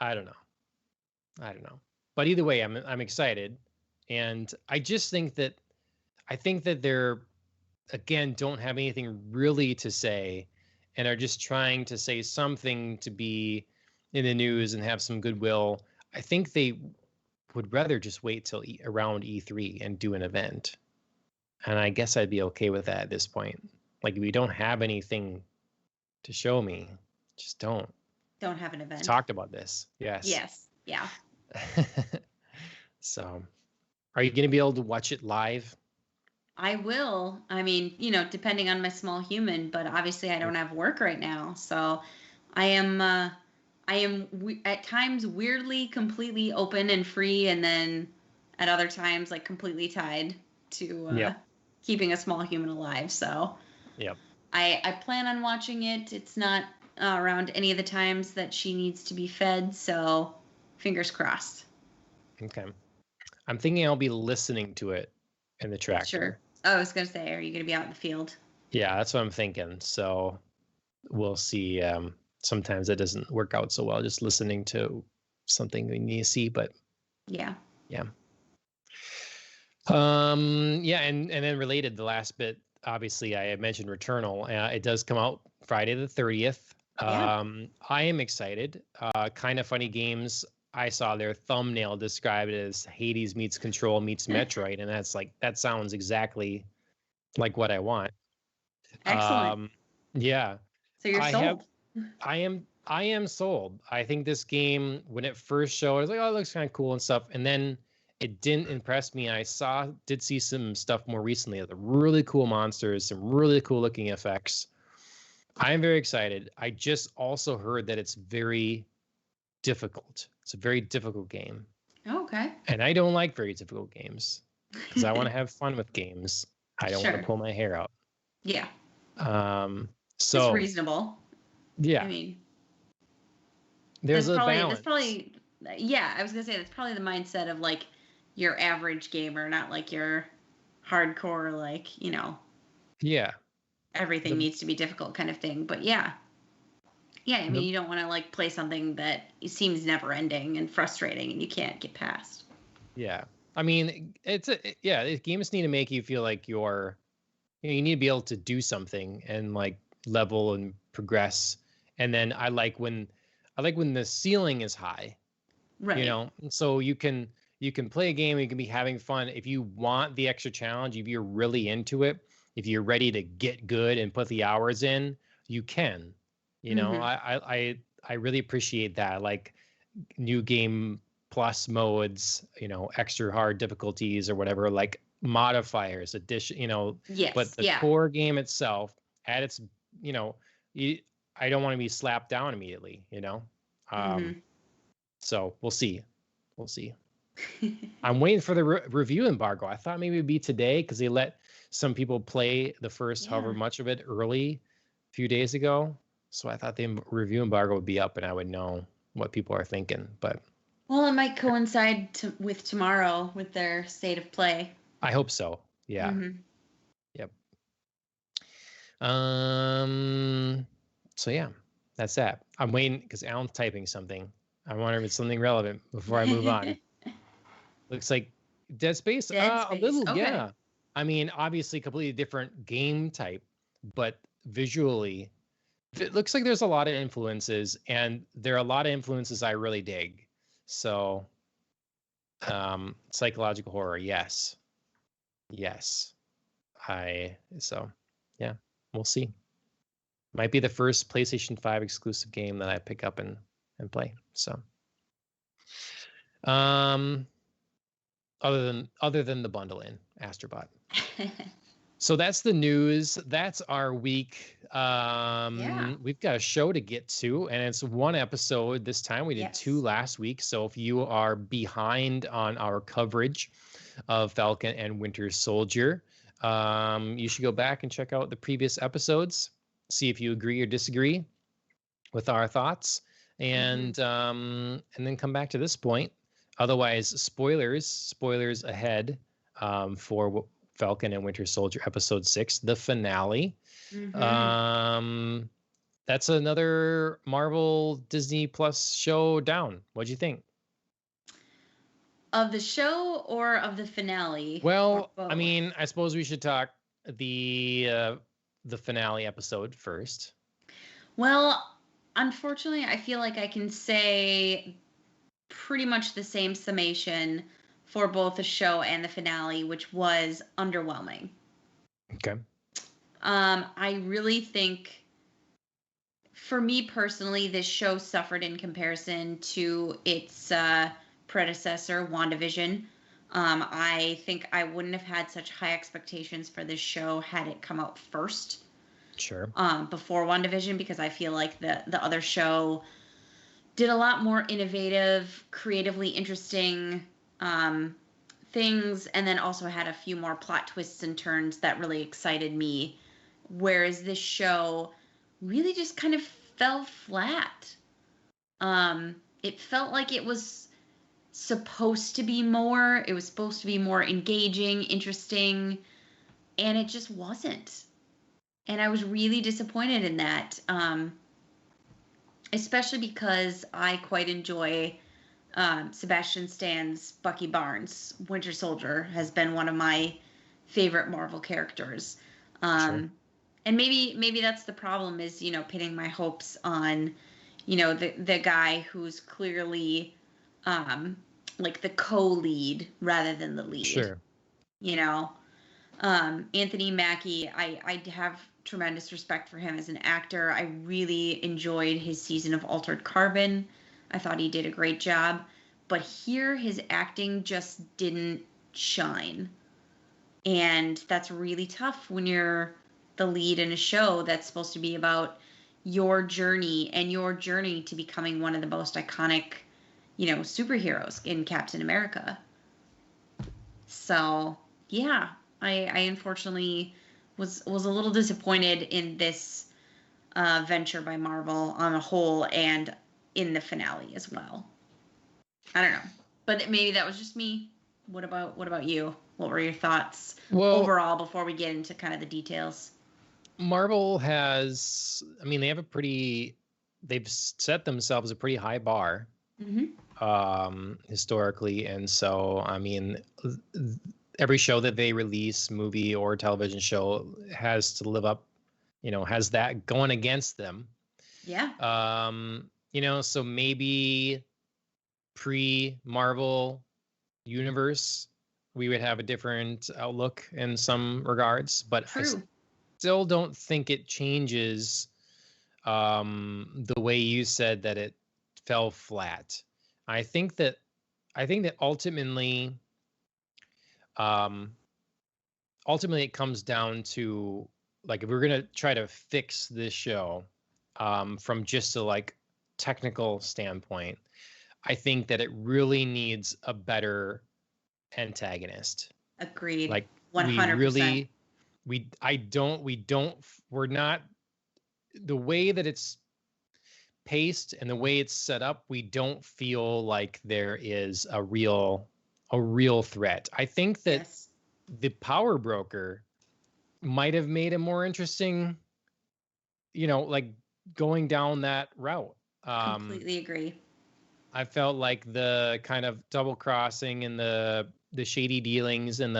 I don't know. But either way, I'm excited. And I just think that they're, again, don't have anything really to say and are just trying to say something to be in the news and have some goodwill. I think they would rather just wait till around E3 and do an event. And I guess I'd be okay with that at this point. Like, if you don't have anything to show me, just don't have an event. Talked about this. Yes. Yeah. So, are you going to be able to watch it live? I will. I mean, depending on my small human, but obviously I don't have work right now. So I am at times weirdly completely open and free, and then at other times like completely tied to keeping a small human alive. So Yep. I plan on watching it. It's not around any of the times that she needs to be fed, so fingers crossed. Okay. I'm thinking I'll be listening to it in the tractor. Sure. Oh, I was gonna say, are you gonna be out in the field? Yeah, that's what I'm thinking. So we'll see. Sometimes it doesn't work out so well just listening to something we need to see, but Yeah. yeah. Yeah, and then related, the last bit, obviously I had mentioned Returnal. It does come out Friday the 30th. Yeah. I am excited. Kind of Funny Games, I saw their thumbnail describe it as Hades meets Control meets Metroid, and that's like, that sounds exactly like what I want. Excellent. Yeah. So you're sold. I am sold. I think this game, when it first showed, I was like, oh, it looks kind of cool and stuff. And then it didn't impress me. I did see some stuff more recently of the really cool monsters, some really cool looking effects. I am very excited. I just also heard that it's very difficult. It's a very difficult game. Oh, okay. And I don't like very difficult games because I want to have fun with games. I don't want Sure. to pull my hair out. Yeah. So it's reasonable. yeah, I mean, there's a balance. That's probably, yeah, I was gonna say that's probably the mindset of like your average gamer, not like your hardcore, like, you know, Yeah. everything needs to be difficult kind of thing. But yeah. Yeah, I mean, you don't want to like play something that seems never ending and frustrating and you can't get past. Yeah. I mean, games need to make you feel like you need to be able to do something and like level and progress. And then I like when the ceiling is high. Right. You know, so you can play a game, you can be having fun. If you want the extra challenge, if you're really into it, if you're ready to get good and put the hours in, you can. You know, I really appreciate that. Like new game plus modes, you know, extra hard difficulties or whatever, like modifiers, addition, you know. Yes. But the core game itself, at its, you know, I don't want to be slapped down immediately, you know. So we'll see. We'll see. I'm waiting for the review embargo. I thought maybe it'd be today because they let some people play the first however much of it early a few days ago. So I thought the review embargo would be up and I would know what people are thinking. But well, it might coincide with tomorrow with their state of play. I hope so. Yeah. Yep. So yeah, that's that. I'm waiting because Alan's typing something. I wonder if it's something relevant before I move on. Looks like Dead Space. A little, okay. Yeah. I mean, obviously, completely different game type, but visually, it looks like there's a lot of influences, and there are a lot of influences I really dig. So, psychological horror, yes. So, yeah, we'll see. Might be the first PlayStation 5 exclusive game that I pick up and play. So, other than the bundle in Astrobot. So that's the news. That's our week. We've got a show to get to, and it's one episode this time. We did two last week. So if you are behind on our coverage of Falcon and Winter Soldier, you should go back and check out the previous episodes, see if you agree or disagree with our thoughts, and then come back to this point. Otherwise, spoilers ahead for Falcon and Winter Soldier episode 6, the finale. That's another Marvel Disney Plus show down. What'd you think? Of the show or of the finale? Well, I mean, I suppose we should talk the finale episode first. Well, unfortunately, I feel like I can say pretty much the same summation for both the show and the finale, which was underwhelming. Okay. I really think, for me personally, this show suffered in comparison to its predecessor, WandaVision. I think I wouldn't have had such high expectations for this show had it come out first. Sure. Before WandaVision, because I feel like the other show did a lot more innovative, creatively interesting things, and then also had a few more plot twists and turns that really excited me whereas this show really just kind of fell flat. It felt like it was supposed to be more. It was supposed to be more engaging, interesting, and it just wasn't. And I was really disappointed in that, especially because I quite enjoy Sebastian Stan's Bucky Barnes. Winter Soldier has been one of my favorite Marvel characters. Sure. And maybe that's the problem, is, pinning my hopes on, the guy who's clearly like the co-lead rather than the lead. Sure. Anthony Mackie, I have tremendous respect for him as an actor. I really enjoyed his season of Altered Carbon. I thought he did a great job. But here, his acting just didn't shine. And that's really tough when you're the lead in a show that's supposed to be about your journey and your journey to becoming one of the most iconic, superheroes in Captain America. So, yeah, I unfortunately was a little disappointed in this venture by Marvel on a whole, and in the finale as well. I don't know, but maybe that was just me. What about you? What were your thoughts overall before we get into kind of the details? Marvel has, they have they've set themselves a pretty high bar, historically. And so, every show that they release, movie or television show, has to live up, has that going against them. Yeah. So maybe pre-Marvel universe, we would have a different outlook in some regards, but True. I still don't think it changes the way you said that it fell flat. I think that ultimately it comes down to, like, if we're gonna try to fix this show from just a technical standpoint, I think that it really needs a better antagonist. Agreed. Like 100%. We're not, the way that it's paced and the way it's set up, we don't feel like there is a real threat. I think that the Power Broker might have made it more interesting, going down that route. Completely agree. I felt like the kind of double crossing and the shady dealings and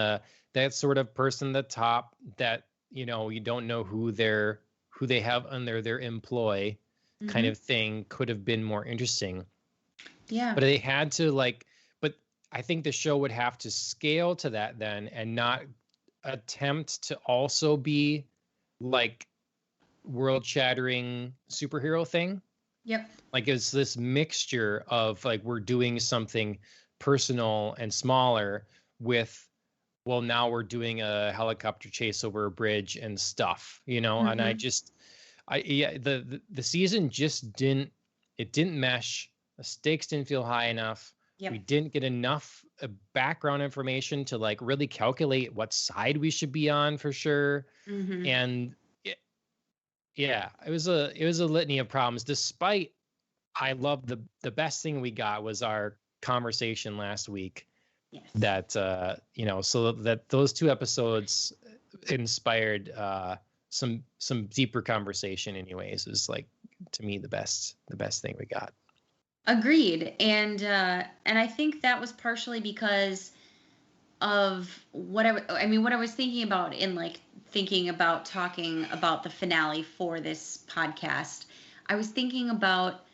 that sort of person at the top that, you don't know who they have under their employ, kind of thing, could have been more interesting. Yeah. But they had to but I think the show would have to scale to that then, and not attempt to also be like world shattering superhero thing. Yep. Like, it's this mixture of we're doing something personal and smaller with, well, now we're doing a helicopter chase over a bridge and stuff, and the season just didn't mesh. The stakes didn't feel high enough. Yep. We didn't get enough background information to really calculate what side we should be on for sure. And it was a litany of problems. Despite, I love the best thing we got was our conversation last week. Yes. That so that those two episodes inspired some deeper conversation. Anyways, is to me the best thing we got. Agreed. And I think that was partially because of what I was thinking about in thinking about talking about the finale for this podcast. I was thinking about,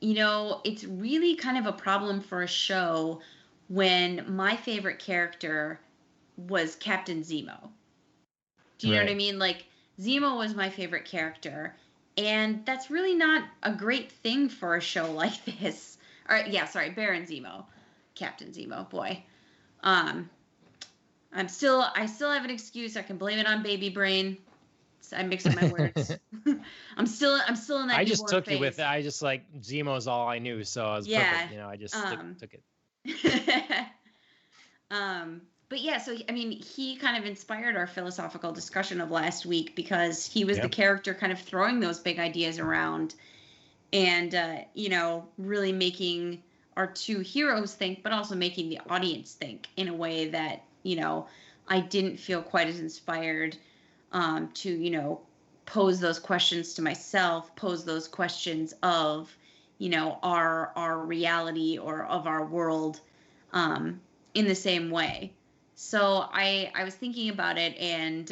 it's really kind of a problem for a show when my favorite character was Captain Zemo. Do you know what I mean? Zemo was my favorite character, and that's really not a great thing for a show like this. All right, yeah, sorry, Baron Zemo, Captain Zemo, boy. I still have an excuse. I can blame it on baby brain. I mix up my words. I'm still in that. I just took you with it. I just Zemo's all I knew, so I was perfect. I just took it. But yeah, so I mean, he kind of inspired our philosophical discussion of last week because he was the Yeah. character kind of throwing those big ideas around and really making our two heroes think, but also making the audience think in a way that I didn't feel quite as inspired to pose those questions to myself, pose those questions of our reality or of our world in the same way. So I was thinking about it, and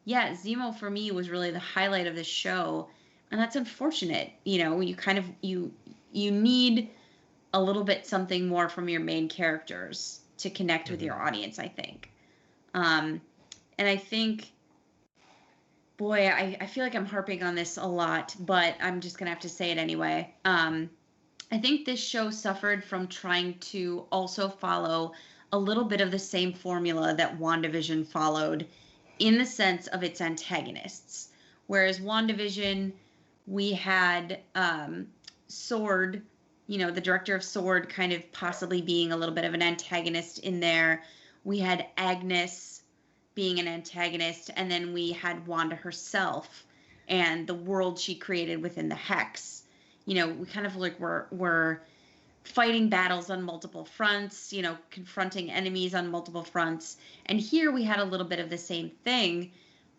yeah, Zemo for me was really the highlight of the show, and that's unfortunate. You kind of you need a little bit something more from your main characters to connect with your audience, I think. And I think, boy, I feel like I'm harping on this a lot, but I'm just gonna have to say it anyway. I think this show suffered from trying to also follow a little bit of the same formula that WandaVision followed in the sense of its antagonists. Whereas WandaVision, we had Sword, the director of Sword kind of possibly being a little bit of an antagonist in there. We had Agnes being an antagonist, and then we had Wanda herself and the world she created within the Hex. We kind of like were fighting battles on multiple fronts, confronting enemies on multiple fronts. And here we had a little bit of the same thing,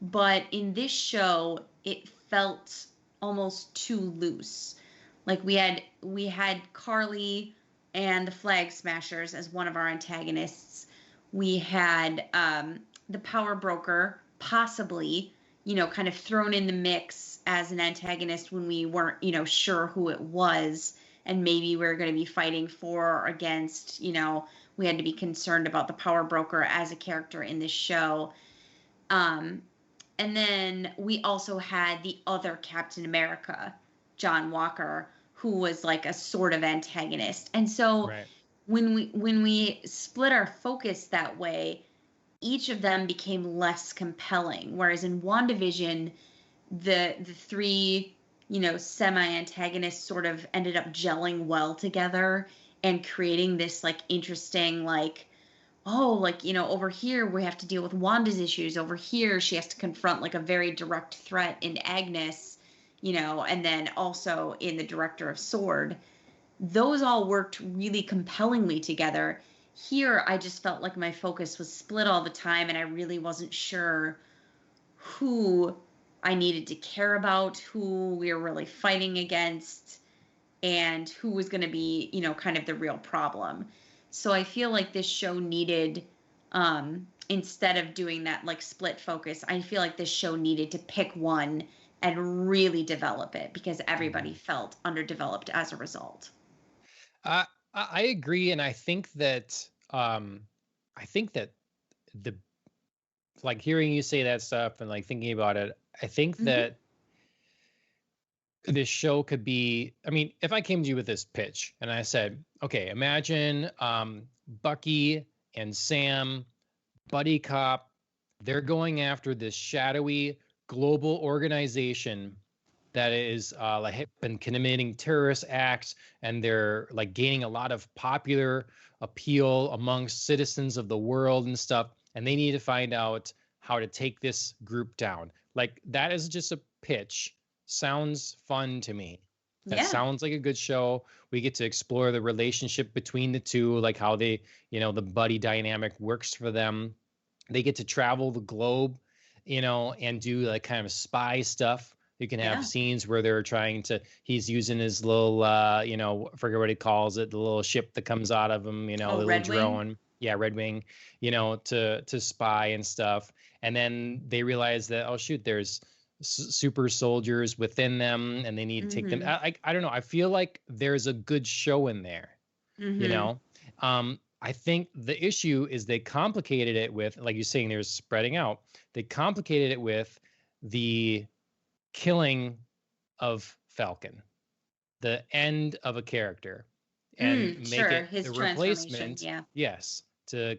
but in this show it felt almost too loose. Like we had Carly and the Flag Smashers as one of our antagonists. We had the Power Broker possibly kind of thrown in the mix as an antagonist when we weren't, sure who it was, and maybe we are going to be fighting for or against, we had to be concerned about the Power Broker as a character in this show. And then we also had the other Captain America, John Walker, who was like a sort of antagonist. And so Right. when we split our focus that way, each of them became less compelling. Whereas in WandaVision, the three, semi-antagonists sort of ended up gelling well together and creating this like interesting, like, oh, like, over here we have to deal with Wanda's issues. Over here she has to confront like a very direct threat in Agnes, and then also in the director of Sword. Those all worked really compellingly together. Here, I just felt like my focus was split all the time, and I really wasn't sure who I needed to care about, who we were really fighting against, and who was going to be, kind of the real problem. So I feel like this show needed, instead of doing that like split focus, I feel like this show needed to pick one and really develop it because everybody felt underdeveloped as a result. I agree, and I think that the like hearing you say that stuff and like thinking about it, I think Mm-hmm. that this show could be. I mean, if I came to you with this pitch and I said, okay, imagine Bucky and Sam, buddy cop, they're going after this shadowy global organization that is like been committing terrorist acts, and they're like gaining a lot of popular appeal amongst citizens of the world and stuff, and they need to find out how to take this group down. Like that is just a pitch. Sounds fun to me. That Yeah. sounds like a good show. We get to explore the relationship between the two, like how they, the buddy dynamic works for them. They get to travel the globe, and do like kind of spy stuff. You can have Yeah. scenes where they're trying to, he's using his little, I forget what he calls it, the little ship that comes out of him, the Oh, little Red Wing. drone. Yeah, Red Wing, to spy and stuff. And then they realize that, oh, shoot, there's super soldiers within them and they need to take them. Mm-hmm. I don't know. I feel like there's a good show in there, you Mm-hmm. know? I think the issue is they complicated it with, like you're saying, there's spreading out. They complicated it with the killing of Falcon, the end of a character, and make Sure. it His the transformation. replacement. Yeah. Yes, to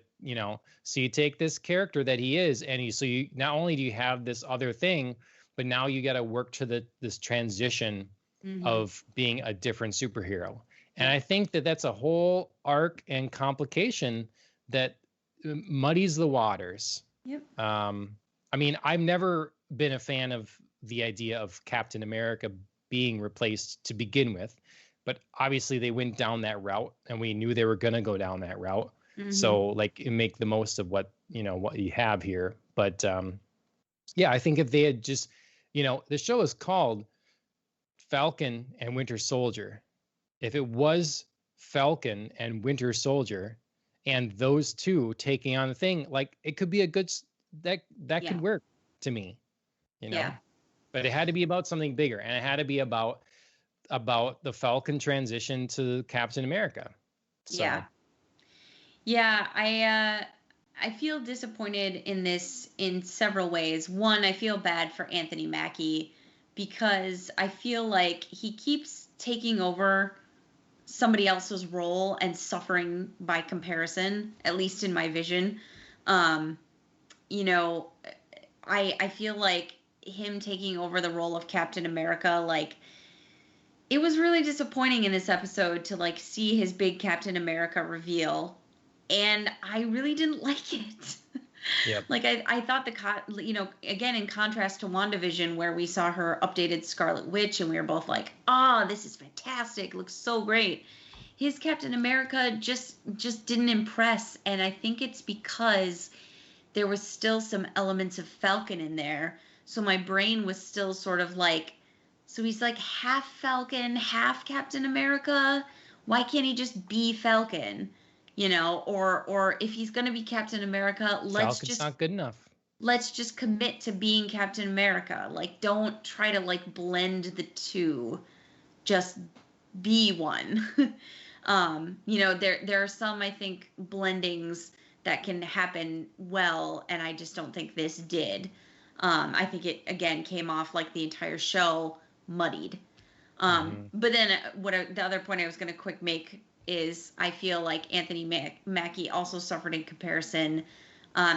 so you take this character that he is, and you not only do you have this other thing, but now you got to work to this transition Mm-hmm. of being a different superhero. And Yeah. I think that that's a whole arc and complication that muddies the waters. Yep. I mean, I've never been a fan of the idea of Captain America being replaced to begin with, but obviously they went down that route, and we knew they were going to go down that route. So like, make the most of what you have here. But yeah, I think if they had just, the show is called Falcon and Winter Soldier. If it was Falcon and Winter Soldier, and those two taking on the thing, like, it could be a good that could work to me, Yeah. But it had to be about something bigger, and it had to be about the Falcon transition to Captain America. So. Yeah, I feel disappointed in this in several ways. One, I feel bad for Anthony Mackie because I feel like he keeps taking over somebody else's role and suffering by comparison, at least in my vision. I feel like him taking over the role of Captain America, like, it was really disappointing in this episode to like see his big Captain America reveal, and I really didn't like it. Yep. Like, I thought again, in contrast to WandaVision, where we saw her updated Scarlet Witch and we were both like, this is fantastic, looks so great. His Captain America just didn't impress, and I think it's because there was still some elements of Falcon in there. So my brain was still sort of like, so he's like half Falcon, half Captain America. Why can't he just be Falcon? Or if he's going to be Captain America, Falcon's not good enough. Let's just commit to being Captain America. Like, don't try to like blend the two. Just be one. There are some, I think, blendings that can happen well, and I just don't think this did. I think it, again, came off like the entire show muddied. But then the other point I was going to quick make is I feel like Anthony Mackie also suffered in comparison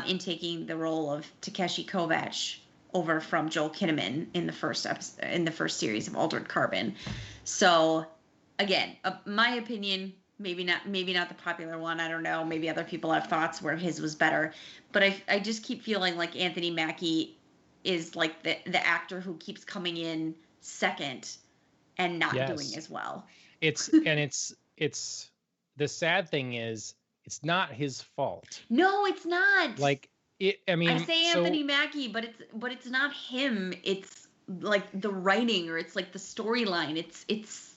in taking the role of Takeshi Kovacs over from Joel Kinnaman in the first series of Altered Carbon. So again, my opinion, maybe not the popular one. I don't know. Maybe other people have thoughts where his was better, but I just keep feeling like Anthony Mackie is like the actor who keeps coming in second and not doing as well. It's the sad thing is it's not his fault. No, it's not. Like, I say Anthony Mackie, but it's not him. It's like the writing, or it's like the storyline. It's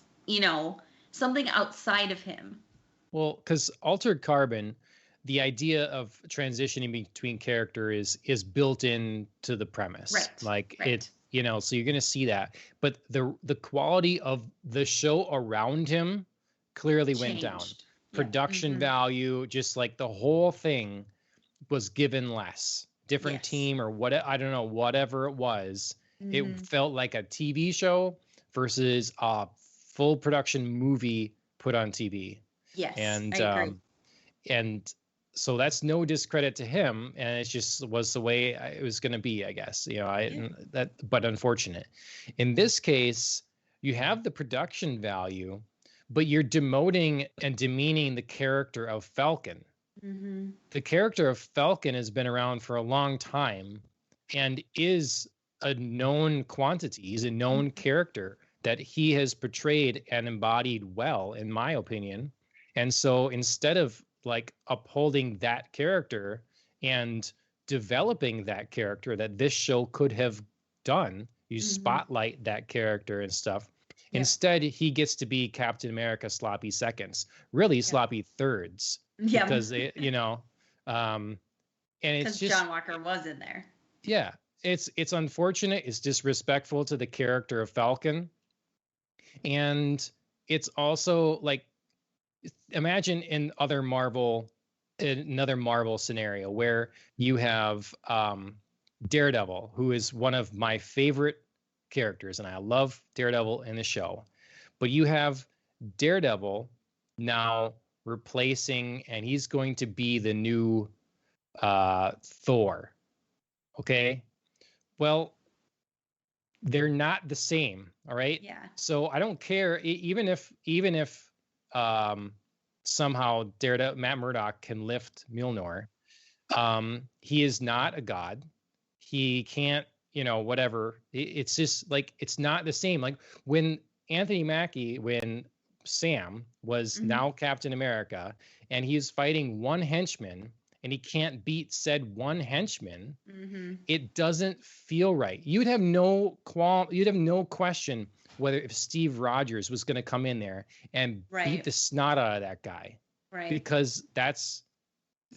something outside of him. Well, because Altered Carbon, the idea of transitioning between character is built into the premise. Right. It, so you're going to see that. But the quality of the show around him clearly went down. Production value, just like the whole thing was given less. Different team or what, I don't know, whatever it was. It felt like a TV show versus a full production movie put on TV. Yes, and I agree. And so that's no discredit to him, and it just was the way it was going to be, I guess. But unfortunate. In this case, you have the production value, but you're demoting and demeaning the character of Falcon. The character of Falcon has been around for a long time and is a known quantity. He's a known character that he has portrayed and embodied well, in my opinion. And so instead of like upholding that character and developing that character that this show could have done, you spotlight that character and stuff. Instead, he gets to be Captain America sloppy seconds, really sloppy thirds. Yeah. Because, and it's just, John Walker was in there. Yeah. It's unfortunate. It's disrespectful to the character of Falcon. And it's also like, imagine another Marvel scenario where you have Daredevil, who is one of my favorite characters, and I love Daredevil in the show. But you have Daredevil now replacing, and he's going to be the new Thor. Okay? Well, they're not the same, all right? Yeah. So I don't care, even if somehow Matt Murdock can lift Mjolnir, He is not a god. He can't, whatever. It's just like it's not the same. Like when when Sam was Mhm. now Captain America, and he's fighting one henchman, and he can't beat said one henchman, Mhm. it doesn't feel right. You'd have no question whether if Steve Rogers was going to come in there and beat Right. the snot out of that guy, Right. because that's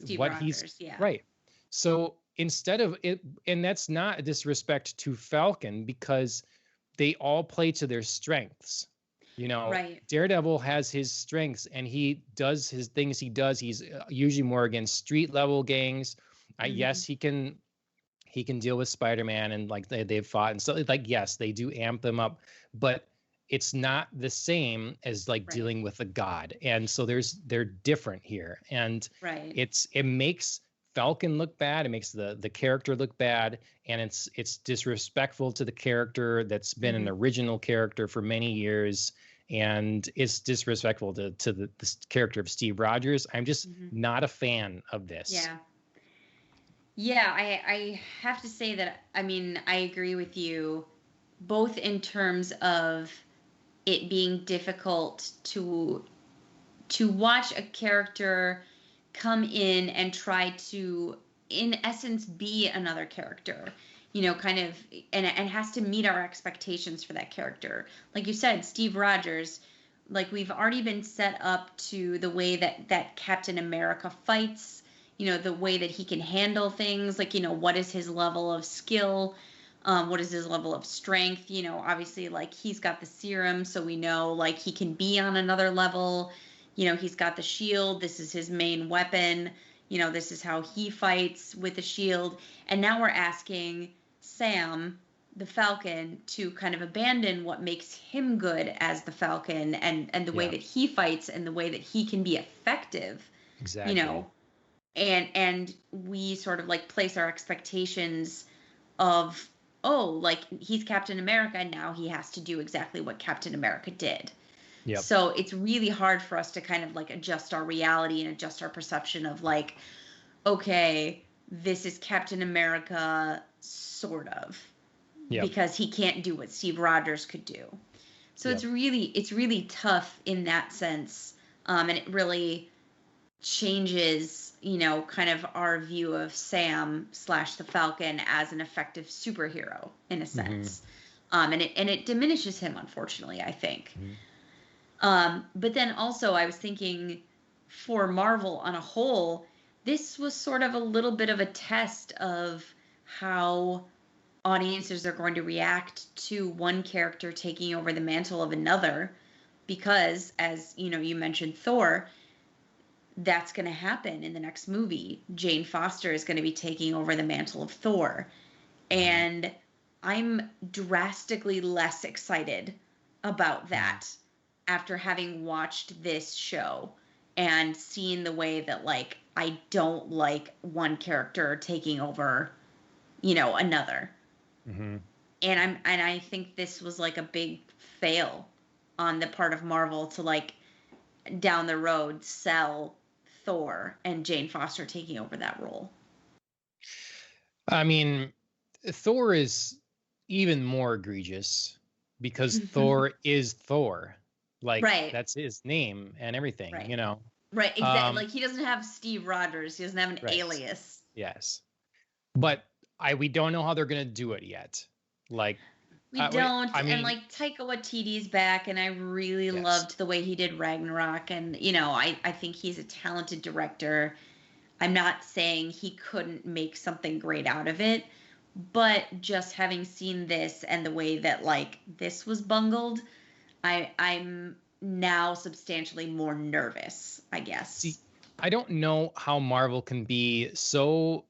Steve what he's Rogers, yeah. right. So instead of it, and that's not a disrespect to Falcon, because they all play to their strengths. Right. Daredevil has his strengths, and he does his things. He's usually more against street level gangs. Yes, Mhm. he can deal with Spider-Man, and like they've fought, and so like yes, they do amp them up, but it's not the same as like Right. dealing with a god. And so they're different here, and Right. it makes Falcon look bad. It makes the character look bad, and it's disrespectful to the character that's been an Mhm. original character for many years, and it's disrespectful to the character of Steve Rogers. I'm just Mhm. not a fan of this. Yeah. Yeah, I have to say that I mean, I agree with you both in terms of it being difficult to watch a character come in and try to in essence be another character, kind of, and has to meet our expectations for that character. Like you said, Steve Rogers, like we've already been set up to the way that Captain America fights, the way that he can handle things, like, what is his level of skill, what is his level of strength, obviously, like he's got the serum, so we know like he can be on another level. He's got the shield. This is his main weapon. This is how he fights with the shield. And now we're asking Sam, the Falcon, to kind of abandon what makes him good as the Falcon, and the way Yeah, that he fights and the way that he can be effective, you exactly. know. And we sort of like place our expectations of, oh, like he's Captain America, and now he has to do exactly what Captain America did. Yep. So it's really hard for us to kind of like adjust our reality and adjust our perception of like, okay, this is Captain America, sort of, Yep. because he can't do what Steve Rogers could do. So Yep. it's really tough in that sense, and it really changes, kind of our view of Sam slash the Falcon as an effective superhero in a Hmm. sense, and it diminishes him, unfortunately, I think. Hmm. But then also, I was thinking for Marvel on a whole, this was sort of a little bit of a test of how audiences are going to react to one character taking over the mantle of another. Because, as you mentioned Thor, that's going to happen in the next movie. Jane Foster is going to be taking over the mantle of Thor. Hmm. And I'm drastically less excited about Hmm. that after having watched this show and seen the way that like I don't like one character taking over, another. Hmm. And I think this was like a big fail on the part of Marvel to like down the road sell Thor and Jane Foster taking over that role. I mean, Thor is even more egregious because Thor is Thor. Like Right. that's his name and everything, Right. you know. Right, exactly. Um, Like he doesn't have Steve Rogers. He doesn't have an right. alias. Yes. But we don't know how they're gonna do it yet. Like, We don't. I And mean, like Taika Waititi's back, and I really yes. loved the way he did Ragnarok. And I think he's a talented director. I'm not saying he couldn't make something great out of it, but just having seen this and the way that like this was bungled, I'm now substantially more nervous, I See, guess. I don't know how Marvel can be so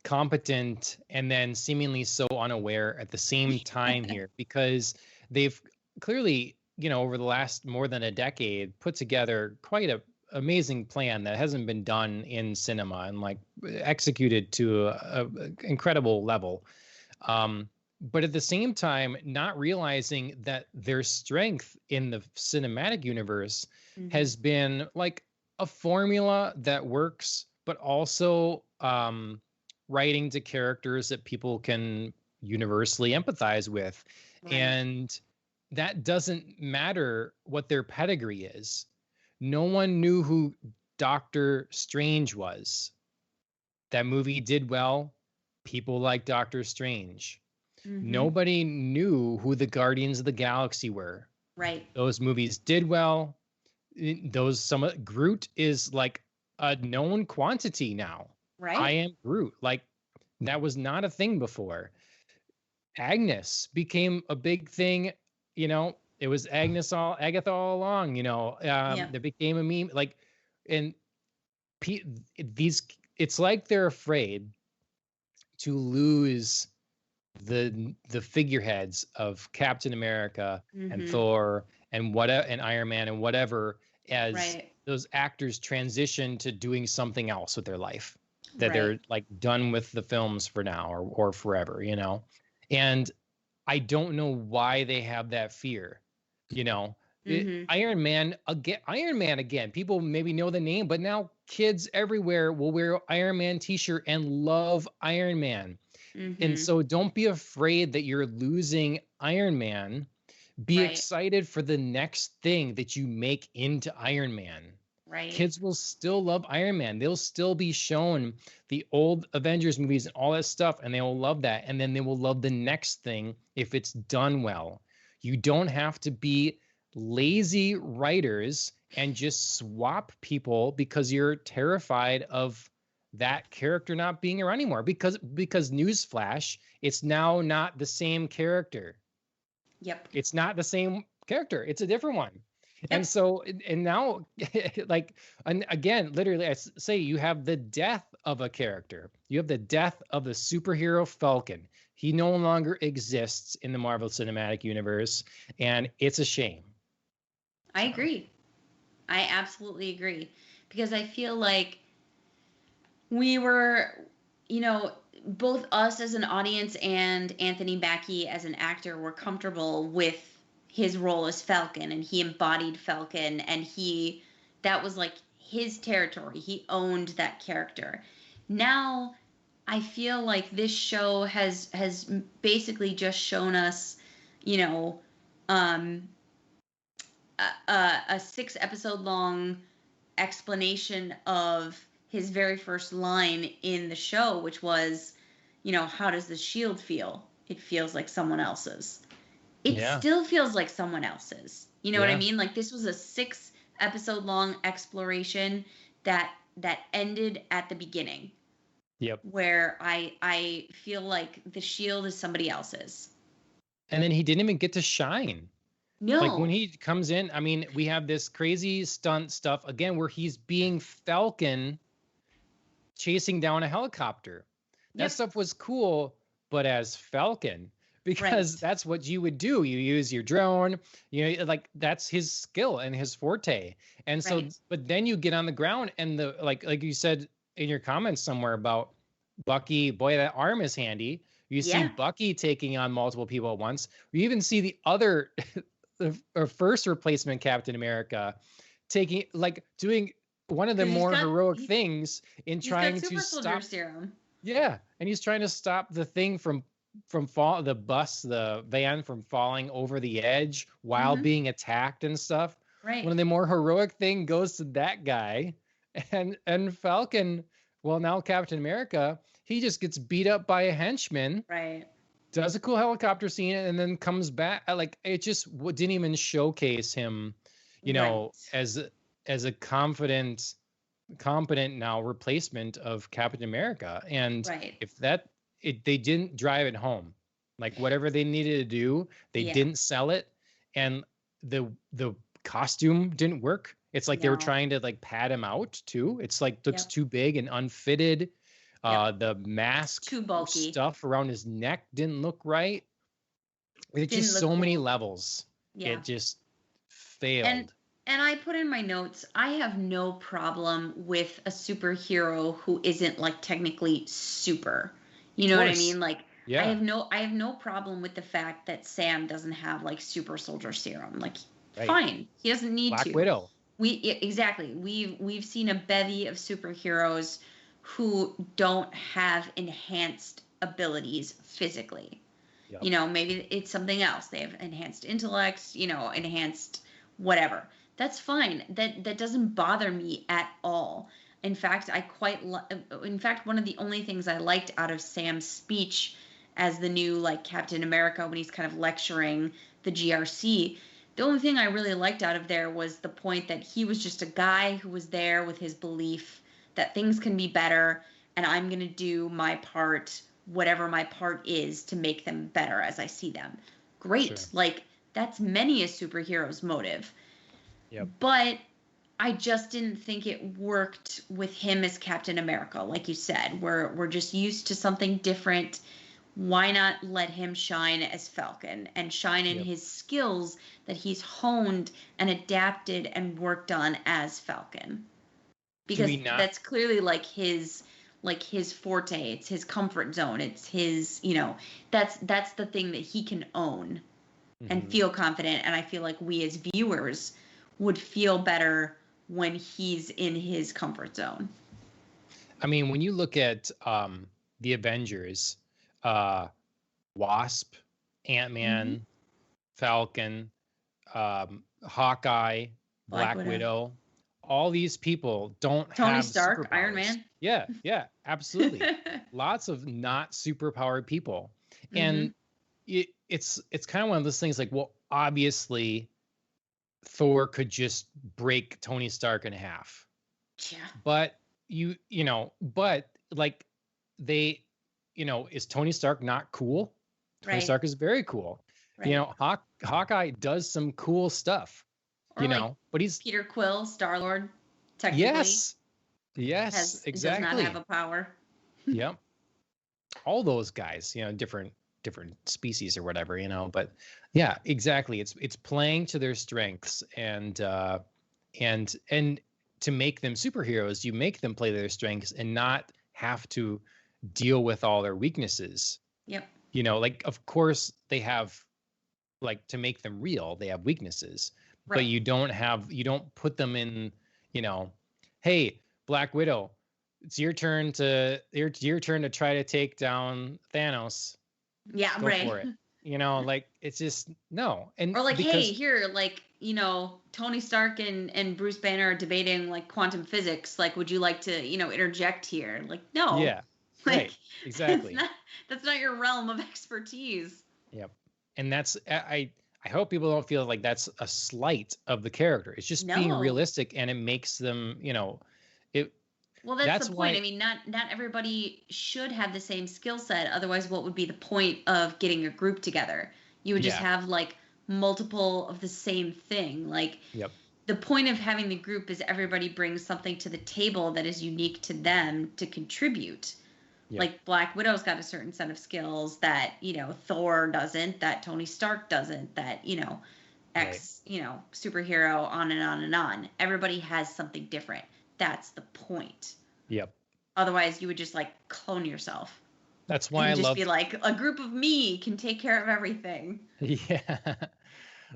competent and then seemingly so unaware at the same time here, because they've clearly, over the last more than a decade, put together quite a amazing plan that hasn't been done in cinema, and like executed to a incredible level. But at the same time, not realizing that their strength in the cinematic universe Hmm. has been like a formula that works, but also writing to characters that people can universally empathize with. Right. And that doesn't matter what their pedigree is. No one knew who Doctor Strange was. That movie did well. People like Doctor Strange. Nobody knew who the Guardians of the Galaxy were. Right. Those movies did well. Groot is like a known quantity now. Right. I am Groot. Like, that was not a thing before. Agnes became a big thing. It was Agatha all along. That became a meme. Like, and it's like they're afraid to lose the figureheads of Captain America and Thor and Iron Man and whatever, as those actors transition to doing something else with their life, that they're like done with the films for now or forever, and I don't know why they have that fear. Iron Man again, people maybe know the name, but now kids everywhere will wear Iron Man t-shirt and love Iron Man. And so don't be afraid that you're losing Iron Man. Be excited for the next thing that you make into Iron Man. Right. Kids will still love Iron Man. They'll still be shown the old Avengers movies and all that stuff, and they will love that. And then they will love the next thing if it's done well. You don't have to be lazy writers and just swap people because you're terrified of that character not being around anymore, because newsflash, it's now not the same character. Yep. It's not the same character. It's a different one. Yep. And so, and now, and again, literally, I say you have the death of a character. You have the death of the superhero Falcon. He no longer exists in the Marvel Cinematic Universe, and it's a shame. I agree. I absolutely agree, because I feel like we were, both us as an audience and Anthony Mackie as an actor were comfortable with his role as Falcon, and he embodied Falcon, and that was like his territory. He owned that character. Now I feel like this show has basically just shown us, a 6-episode long explanation of his very first line in the show, which was, how does the shield feel? It feels like someone else's. It still feels like someone else's. You know what I mean? Like, this was a 6-episode long exploration that ended at the beginning. Yep. Where I feel like the shield is somebody else's. And then he didn't even get to shine. No. Like, when he comes in, I mean, we have this crazy stunt stuff again where he's being Falcon chasing down a helicopter. That stuff was cool, but as Falcon, because that's what you would do. You use your drone, like, that's his skill and his forte. And so, but then you get on the ground and like you said in your comments somewhere about Bucky, boy, that arm is handy. You see Bucky taking on multiple people at once. You even see the other, the first replacement Captain America doing one of the more heroic things in trying to stop serum. Yeah, and he's trying to stop the thing the van from falling over the edge while being attacked and stuff. Right. One of the more heroic thing goes to that guy, and Falcon, well, now Captain America, he just gets beat up by a henchman. Right. Does a cool helicopter scene and then comes back. Like, it just didn't even showcase him, as a competent now replacement of Captain America. And if they didn't drive it home, like, whatever they needed to do, they didn't sell it, and the costume didn't work. It's like they were trying to like pad him out too. It's like looks too big and unfitted. The mask, too bulky stuff around his neck didn't look right. It's just so many levels. It just failed. And I put in my notes, I have no problem with a superhero who isn't like technically super. You know what I mean? Like, I have no problem with the fact that Sam doesn't have like super soldier serum. Like, fine, he doesn't need Black to. Widow. Exactly. We've seen a bevy of superheroes who don't have enhanced abilities physically. Yep. You know, maybe it's something else. They have enhanced intellect, enhanced whatever. That's fine. That doesn't bother me at all. In fact, in fact, one of the only things I liked out of Sam's speech as the new like Captain America when he's kind of lecturing the GRC, the only thing I really liked out of there was the point that he was just a guy who was there with his belief that things can be better, and I'm going to do my part, whatever my part is, to make them better as I see them. Great. Sure. Like, that's many a superhero's motive. Yep. But I just didn't think it worked with him as Captain America. Like you said, we're just used to something different. Why not let him shine as Falcon and shine in his skills that he's honed and adapted and worked on as Falcon? Because that's clearly like his forte. It's his comfort zone. It's his, that's the thing that he can own and feel confident. And I feel like we as viewers would feel better when he's in his comfort zone. I mean, when you look at the Avengers, Wasp, Ant-Man, Falcon, Hawkeye, Black Widow, all these people don't Tony have Stark, superpowers. Iron Man. Yeah, absolutely. Lots of not superpowered people. And it's kind of one of those things like, well, obviously Thor could just break Tony Stark in half. Yeah. But but like they, is Tony Stark not cool? Tony Stark is very cool. Right. Hawkeye does some cool stuff. Or but he's Peter Quill, Star-Lord, technically. Yes, exactly. Does not have a power. Yep. All those guys, different species or whatever, but yeah, exactly. It's playing to their strengths and to make them superheroes, you make them play their strengths and not have to deal with all their weaknesses. Yep. Like, of course they have, like, to make them real, they have weaknesses, but you don't put them in, hey, Black Widow, it's your turn to try to take down Thanos. Yeah, Go for it. Like, it's just no. And or like, hey, here, like, Tony Stark and Bruce Banner are debating like quantum physics. Like, would you like to, interject here? Like, no. Yeah. Like, right. Exactly. That's not your realm of expertise. Yep. And that's I hope people don't feel like that's a slight of the character. It's just being realistic, and it makes them, Well, that's the point. I mean, not everybody should have the same skill set. Otherwise, what would be the point of getting a group together? You would just have like multiple of the same thing. Like, the point of having the group is everybody brings something to the table that is unique to them to contribute. Yep. Like, Black Widow's got a certain set of skills that, Thor doesn't, that Tony Stark doesn't, that, X, superhero, on and on and on. Everybody has something different. That's the point. Yep. Otherwise, you would just like clone yourself. That's why I love. Just be like, a group of me can take care of everything. Yeah.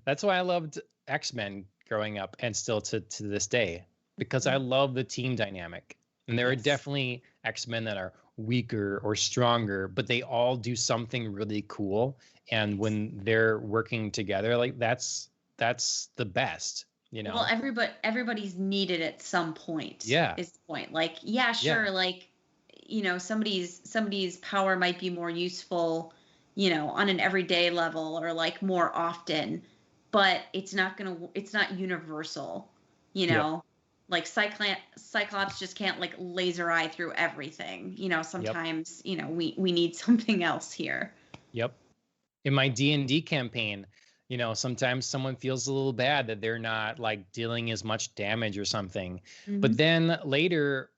That's why I loved X-Men growing up, and still to this day, because I love the team dynamic. And there are definitely X-Men that are weaker or stronger, but they all do something really cool. And when they're working together, like, that's the best. Well, everybody's needed at some point. Yeah. Is the point. Like, yeah, sure. Yeah. Like, somebody's power might be more useful, on an everyday level or like more often, but it's not universal, like Cyclops just can't like laser eye through everything. Sometimes, we need something else here. Yep. In my D&D campaign, sometimes someone feels a little bad that they're not like dealing as much damage or something. But then later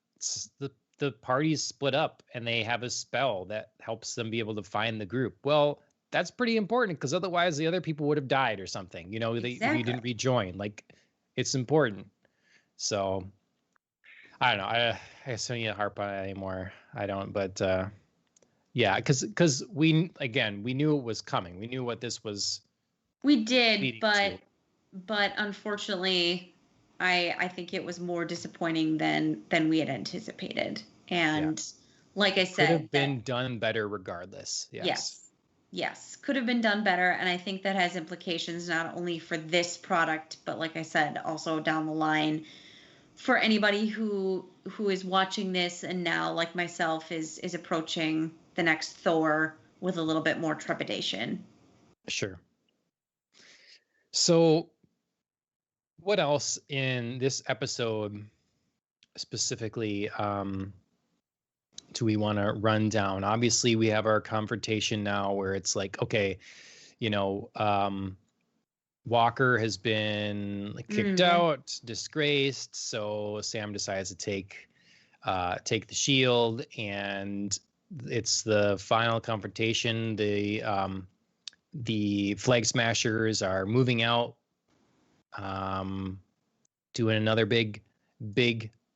the parties split up and they have a spell that helps them be able to find the group. Well, that's pretty important, because otherwise the other people would have died or something. We didn't rejoin. Like, it's important. So I don't know. I guess I don't need to harp on it anymore. I don't, but yeah, because we knew it was coming. We knew what this was. We did, but unfortunately, I think it was more disappointing than we had anticipated. And like I Could said, have been done better regardless. yes, could have been done better. And I think that has implications not only for this product, but like I said, also down the line for anybody who is watching this and now, like myself, is approaching the next Thor with a little bit more trepidation. Sure. So what else in this episode specifically do we want to run down? Obviously, we have our confrontation now where it's like, okay, Walker has been kicked out, disgraced. So Sam decides to take the shield, and it's the final confrontation. The Flag Smashers are moving out, doing another big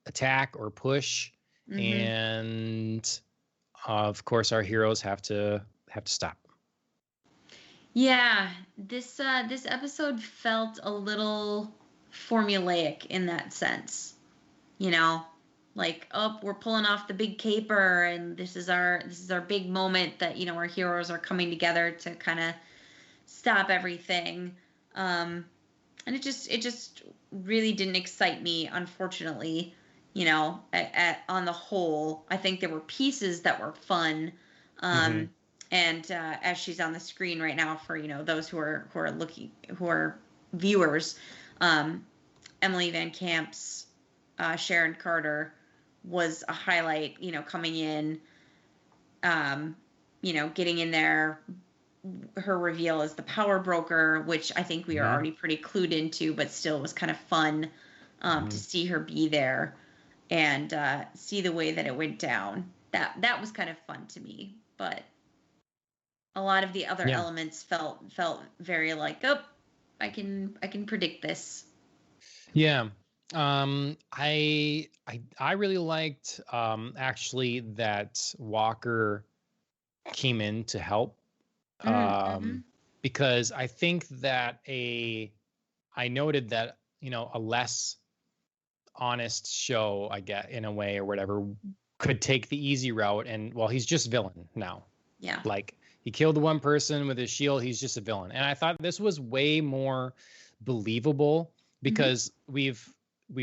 attack or push, and of course our heroes have to stop. Yeah, this episode felt a little formulaic in that sense. Like, oh, we're pulling off the big caper, and this is our big moment that our heroes are coming together to kind of stop everything. And it just really didn't excite me, unfortunately. On the whole, I think there were pieces that were fun. And as she's on the screen right now for those who are viewers, Emily Van Camp's Sharon Carter was a highlight. Coming in, getting in there. Her reveal as the power broker, which I think we are already pretty clued into, but still was kind of fun to see her be there and see the way that it went down. That was kind of fun to me, but a lot of the other elements felt very like, oh, I can predict this. Yeah. I really liked actually that Walker came in to help. Because I think that I noted that, a less honest show, I get in a way or whatever, could take the easy route. And well, he's just villain now. Yeah. Like he killed the one person with his shield. He's just a villain. And I thought this was way more believable because we've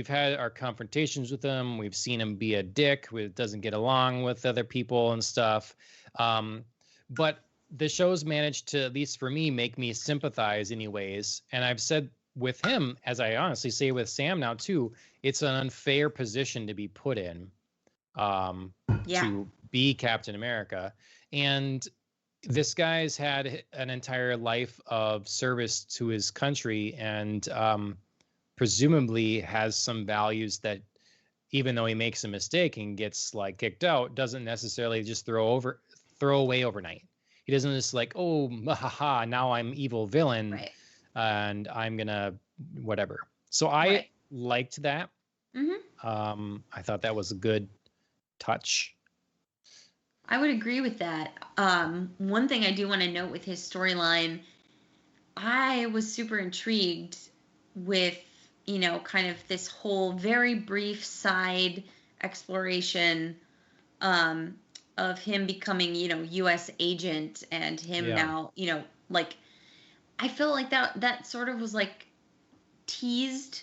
had our confrontations with him. We've seen him be a dick who doesn't get along with other people and stuff. But the show's managed to, at least for me, make me sympathize anyways. And I've said with him, as I honestly say with Sam now too, it's an unfair position to be put in to be Captain America. And this guy's had an entire life of service to his country and presumably has some values that even though he makes a mistake and gets kicked out, doesn't necessarily just throw away overnight. He doesn't just oh, now I'm evil villain and I'm gonna whatever. So I liked that. I thought that was a good touch. I would agree with that. One thing I do want to note with his storyline, I was super intrigued with, kind of this whole very brief side exploration of him becoming, U.S. agent and him now, I feel like that sort of was teased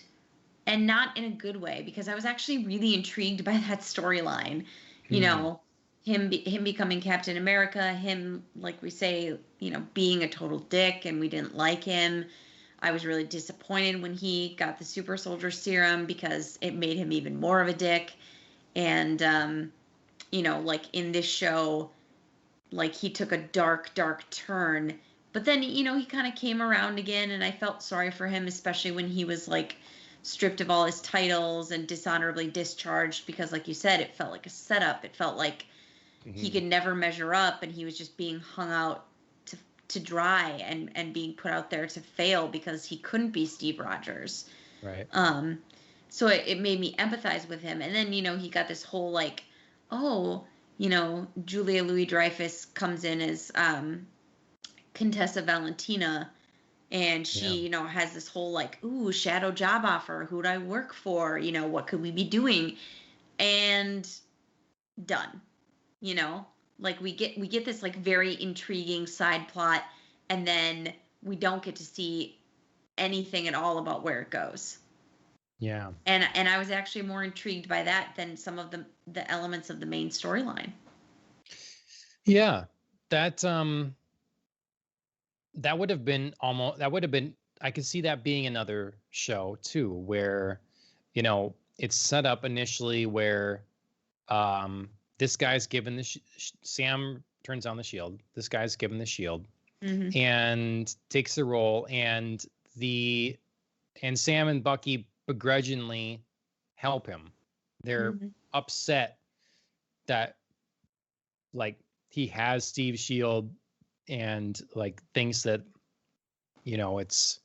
and not in a good way because I was actually really intrigued by that storyline, him becoming Captain America, him, like we say, being a total dick and we didn't like him. I was really disappointed when he got the super soldier serum because it made him even more of a dick. And, in this show, he took a dark turn. But then, he kind of came around again and I felt sorry for him, especially when he was stripped of all his titles and dishonorably discharged because, like you said, it felt like a setup. It felt like he could never measure up and he was just being hung out to dry and being put out there to fail because he couldn't be Steve Rogers. Right. So it made me empathize with him. And then, he got this whole Julia Louis-Dreyfus comes in as Contessa Valentina. And she, has this whole ooh, shadow job offer. Who'd I work for? What could we be doing? And done. You know, like we get this like very intriguing side plot, and then we don't get to see anything at all about where it goes. Yeah. And I was actually more intrigued by that than some of the elements of the main storyline. Yeah. That that would have been almost that would have been I could see that being another show too, where, it's set up initially where this guy's given Sam turns on the shield. This guy's given the shield Mm-hmm. and takes the role, and Sam and Bucky begrudgingly help him. They're Mm-hmm. upset that like he has Steve's shield and like thinks that it's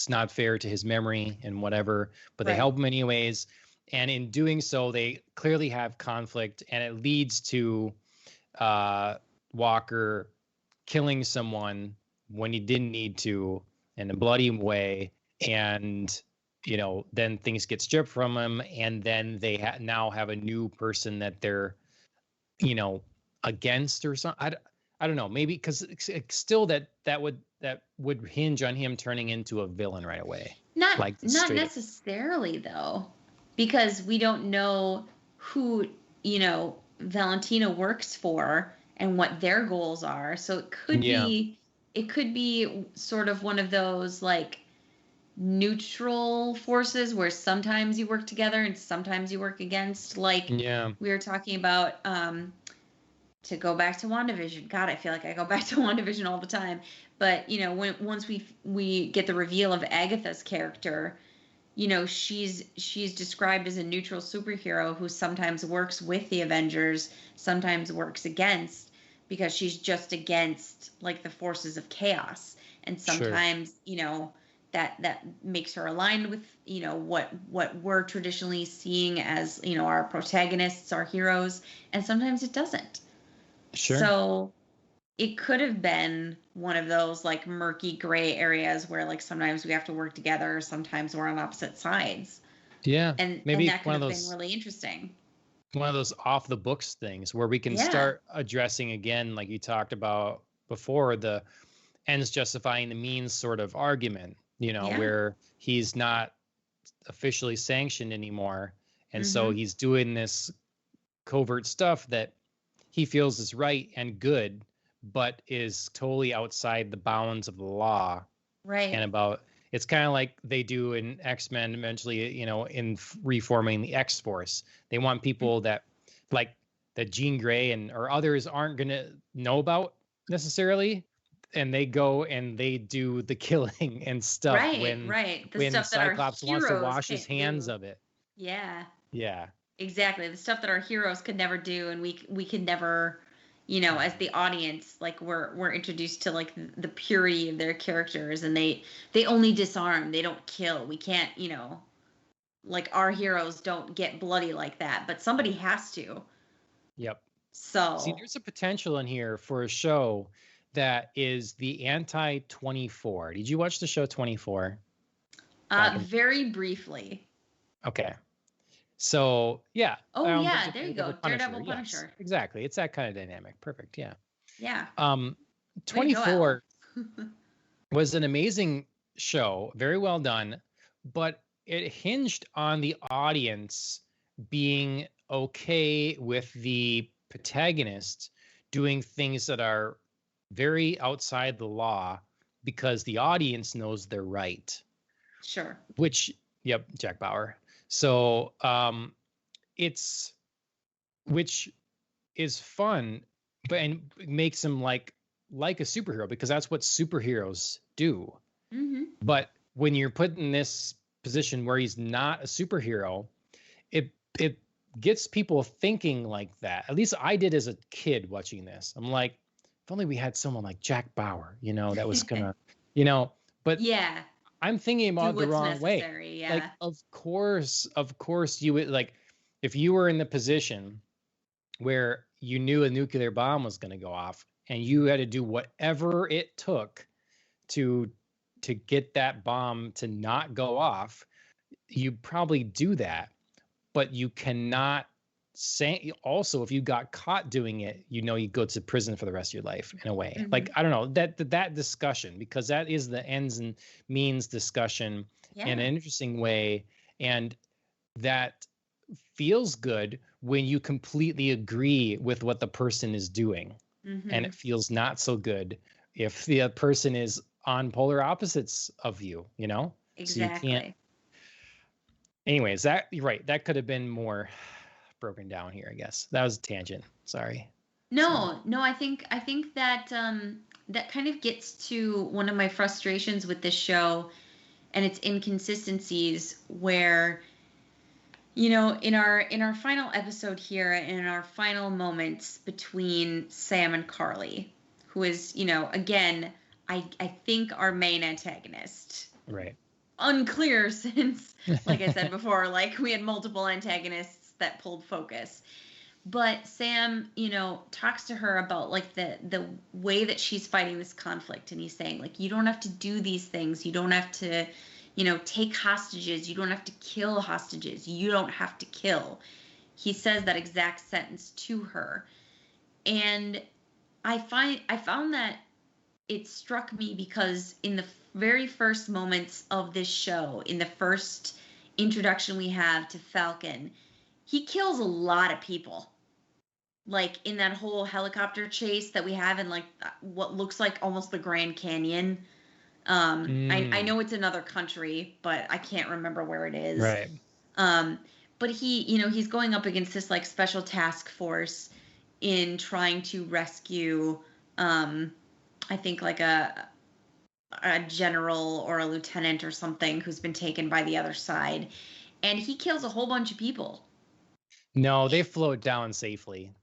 not fair to his memory and whatever, but they Right. help him anyways. And in doing so, they clearly have conflict, and it leads to Walker killing someone when he didn't need to in a bloody way. And, then things get stripped from him. And then they now have a new person that they're, against or something. I don't know, maybe because still that would hinge on him turning into a villain right away. Not Straight up. necessarily though, because we don't know who, Valentina works for and what their goals are. So it could be sort of one of those like neutral forces where sometimes you work together and sometimes you work against, like Yeah. we were talking about, to go back to WandaVision. God, I feel like I go back to WandaVision all the time. But, once we get the reveal of Agatha's character, she's described as a neutral superhero who sometimes works with the Avengers, sometimes works against, because she's just against like the forces of chaos. And sometimes, that makes her aligned with, what we're traditionally seeing as, our protagonists, our heroes, and sometimes it doesn't. Sure. So it could have been one of those like murky gray areas where like sometimes we have to work together, sometimes we're on opposite sides. Yeah. And maybe that could have been really interesting. One of those off the books things where we can start addressing again, like you talked about before, the ends justifying the means sort of argument, where he's not officially sanctioned anymore. And so he's doing this covert stuff that he feels is right and good, but is totally outside the bounds of the law. Right. And it's kind of like they do in X-Men eventually, in reforming the X-Force. They want people that Jean Grey or others aren't going to know about necessarily. And they go and they do the killing and stuff when stuff Cyclops that wants to wash his hands do. of it. Yeah. Yeah. Exactly. The stuff that our heroes could never do, and we could never, as the audience, like we're introduced to like the purity of their characters, and they only disarm, they don't kill. We can't, like our heroes don't get bloody like that, but somebody has to. Yep. So see, there's a potential in here for a show that is the anti-24. Did you watch the show 24? Very briefly. Okay. So, yeah. Oh, yeah, there you go. Daredevil Punisher. Yes, exactly. It's that kind of dynamic. Perfect. Yeah. Yeah. 24 was an amazing show. Very well done. But it hinged on the audience being okay with the protagonist doing things that are very outside the law because the audience knows they're right. Sure. Jack Bauer. So which is fun, and makes him like a superhero because that's what superheroes do. Mm-hmm. But when you're put in this position where he's not a superhero, it gets people thinking like that. At least I did as a kid watching this. I'm like, if only we had someone like Jack Bauer, that was gonna, but yeah. I'm thinking about the wrong way. Yeah. Like, of course, you would like, if you were in the position where you knew a nuclear bomb was going to go off and you had to do whatever it took to get that bomb to not go off, you probably do that, but you cannot also, if you got caught doing it, you know, you go to prison for the rest of your life in a way. Mhm. Like, I don't know, that discussion, because that is the ends and means discussion in an Yeah. interesting way. And that feels good when you completely agree with what the person is doing. And Mhm. it feels not so good if the person is on polar opposites of you, you know? So you can't. Exactly. Anyways, that you're right. That could have been more broken down here, I guess. That was a tangent. Sorry. So No, I think that that kind of gets to one of my frustrations with this show and its inconsistencies where in our final episode here, in our final moments between Sam and Carly, who is, again, I think our main antagonist. right. Unclear since, like I said before, like we had multiple antagonists that pulled focus. But Sam, talks to her about like the way that she's fighting this conflict, and he's saying like you don't have to do these things. You don't have to, take hostages. You don't have to kill hostages. You don't have to kill. He says that exact sentence to her. And I found that it struck me because in the very first moments of this show, in the first introduction we have to Falcon, he kills a lot of people. Like in that whole helicopter chase that we have in like what looks like almost the Grand Canyon. I know it's another country, but I can't remember where it is. Right. Um, but he's going up against this like special task force in trying to rescue, I think like a general or a lieutenant or something who's been taken by the other side, and he kills a whole bunch of people. No, they float down safely.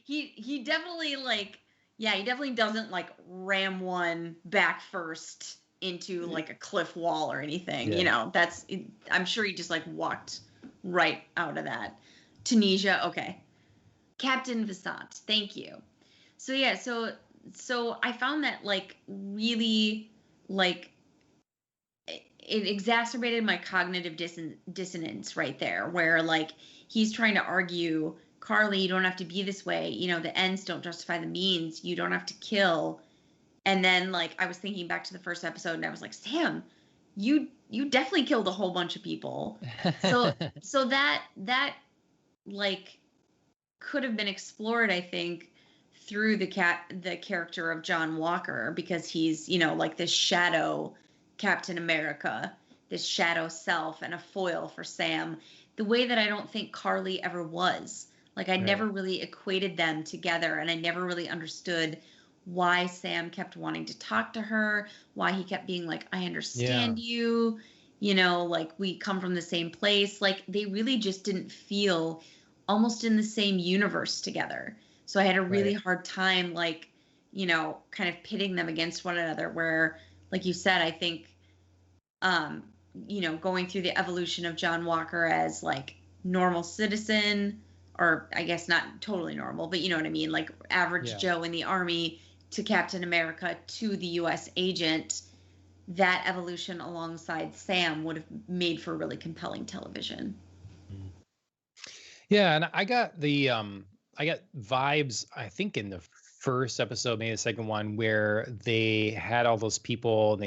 he definitely he definitely doesn't like ram one back first into like a cliff wall or anything. Yeah. I'm sure he just like walked right out of that. Tunisia, okay. Captain Vasant, thank you. So yeah, so I found that like really like it exacerbated my cognitive dissonance right there, where like he's trying to argue, Carly, you don't have to be this way. The ends don't justify the means. You don't have to kill. And then like I was thinking back to the first episode, and I was like, Sam, you definitely killed a whole bunch of people. So that like could have been explored, I think, through the character of John Walker, because he's like this shadow Captain America, this shadow self, and a foil for Sam, the way that I don't think Carly ever was. Like I Right. never really equated them together, and I never really understood why Sam kept wanting to talk to her, why he kept being like, I understand you, like we come from the same place. Like they really just didn't feel almost in the same universe together. So I had a really Right. hard time, like, kind of pitting them against one another, where, like you said, I think, going through the evolution of John Walker as like normal citizen, or I guess not totally normal, but you know what I mean? Like average Yeah. Joe in the army, to Captain America, to the US agent, that evolution alongside Sam would have made for really compelling television. Yeah, and I got vibes, I think, in the first episode, maybe the second one, where they had all those people and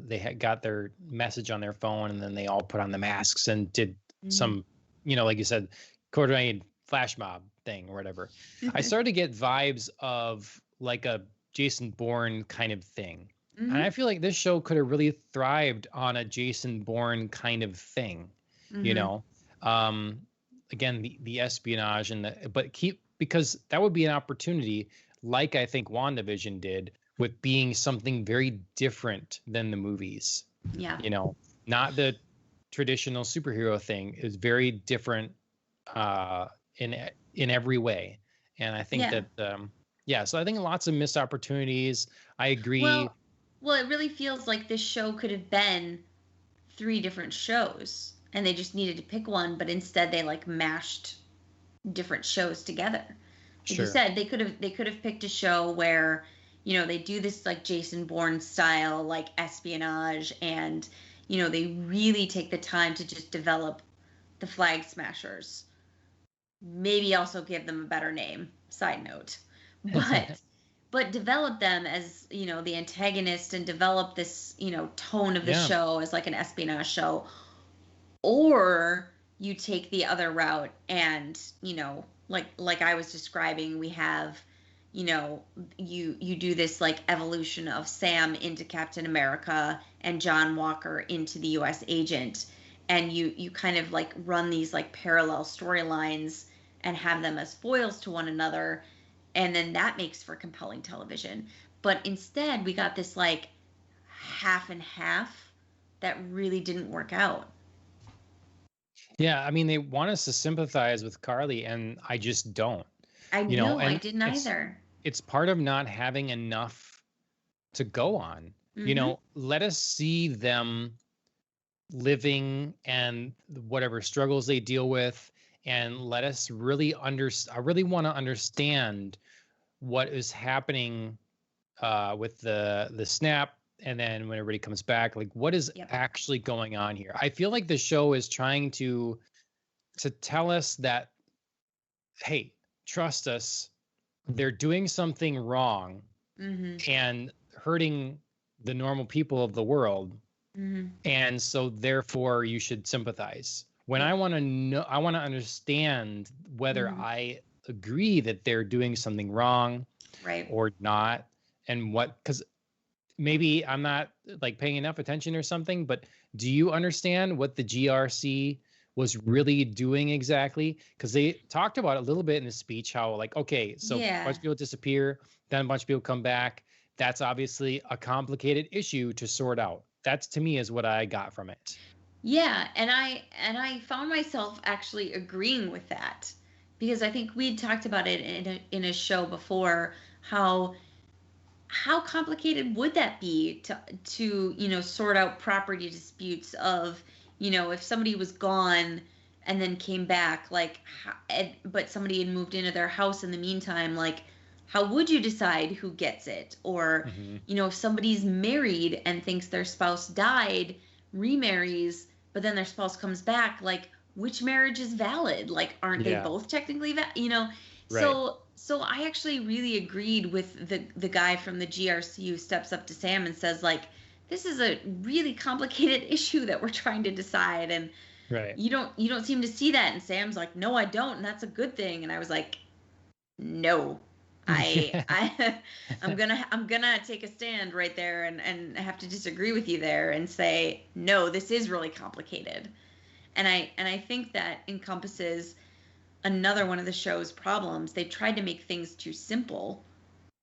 they had got their message on their phone, and then they all put on the masks and did some, like you said, coordinated flash mob thing or whatever. I started to get vibes of like a Jason Bourne kind of thing. And I feel like this show could have really thrived on a Jason Bourne kind of thing, you know? Again, the espionage because that would be an opportunity, like I think WandaVision did, with being something very different than the movies. Yeah. Not the traditional superhero thing. Is very different in every way. And I think that so I think lots of missed opportunities. I agree. Well, it really feels like this show could have been 3 different shows, and they just needed to pick one, but instead they like mashed different shows together. Like you said, they could have picked a show where they do this like Jason Bourne style like espionage, and they really take the time to just develop the Flag Smashers. Maybe also give them a better name, side note. But develop them as, the antagonist and develop this, tone of the Yeah. show as like an espionage show. Or you take the other route and, like I was describing, we have, you do this like evolution of Sam into Captain America and John Walker into the US agent, and you kind of like run these like parallel storylines and have them as foils to one another, and then that makes for compelling television. But instead we got this like half and half that really didn't work out. Yeah, I mean, they want us to sympathize with Carly, and I just don't. I You know, know, I and didn't either. it's part of not having enough to go on. Mm-hmm. Let us see them living and whatever struggles they deal with, and let us really I really want to understand what is happening with the snap, and then when everybody comes back, like what is Yep. actually going on here. I feel like the show is trying to tell us that, hey, trust us, they're doing something wrong Mm-hmm. and hurting the normal people of the world. Mm-hmm. And so therefore you should sympathize. When I want to know, I want to understand whether I agree that they're doing something wrong, right, or not, and what, because maybe I'm not like paying enough attention or something, but do you understand what the GRC was really doing exactly? Because they talked about it a little bit in the speech, how like, okay, so a bunch of people disappear, then a bunch of people come back. That's obviously a complicated issue to sort out. That's, to me, is what I got from it. Yeah, and I found myself actually agreeing with that, because I think we'd talked about it in a show before, how complicated would that be to sort out property disputes of, if somebody was gone and then came back, like but somebody had moved into their house in the meantime, like how would you decide who gets it? Or if somebody's married and thinks their spouse died, remarries, but then their spouse comes back, like which marriage is valid? Like aren't they both technically Right. So I actually really agreed with the guy from the GRC who steps up to Sam and says, like, this is a really complicated issue that we're trying to decide, and you don't seem to see that. And Sam's like, no, I don't, and that's a good thing. And I was like, no, I'm gonna take a stand right there and have to disagree with you there and say, no, this is really complicated. And I think that encompasses another one of the show's problems. They tried to make things too simple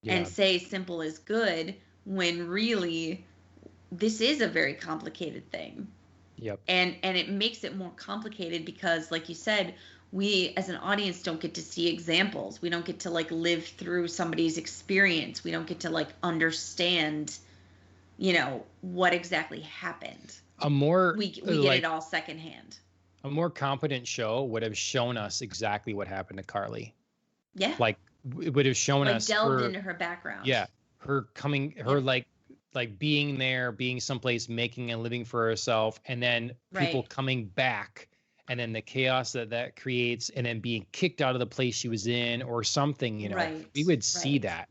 and say simple is good, when really this is a very complicated thing. Yep. And it makes it more complicated because, like you said, we as an audience don't get to see examples. We don't get to like live through somebody's experience. We don't get to like understand, what exactly happened. We get it all secondhand. A more competent show would have shown us exactly what happened to Carly. Yeah. Like it would have shown us delved into her background. Yeah. Her like being there, being someplace, making a living for herself, and then people coming back, and then the chaos that creates, and then being kicked out of the place she was in or something, we would see that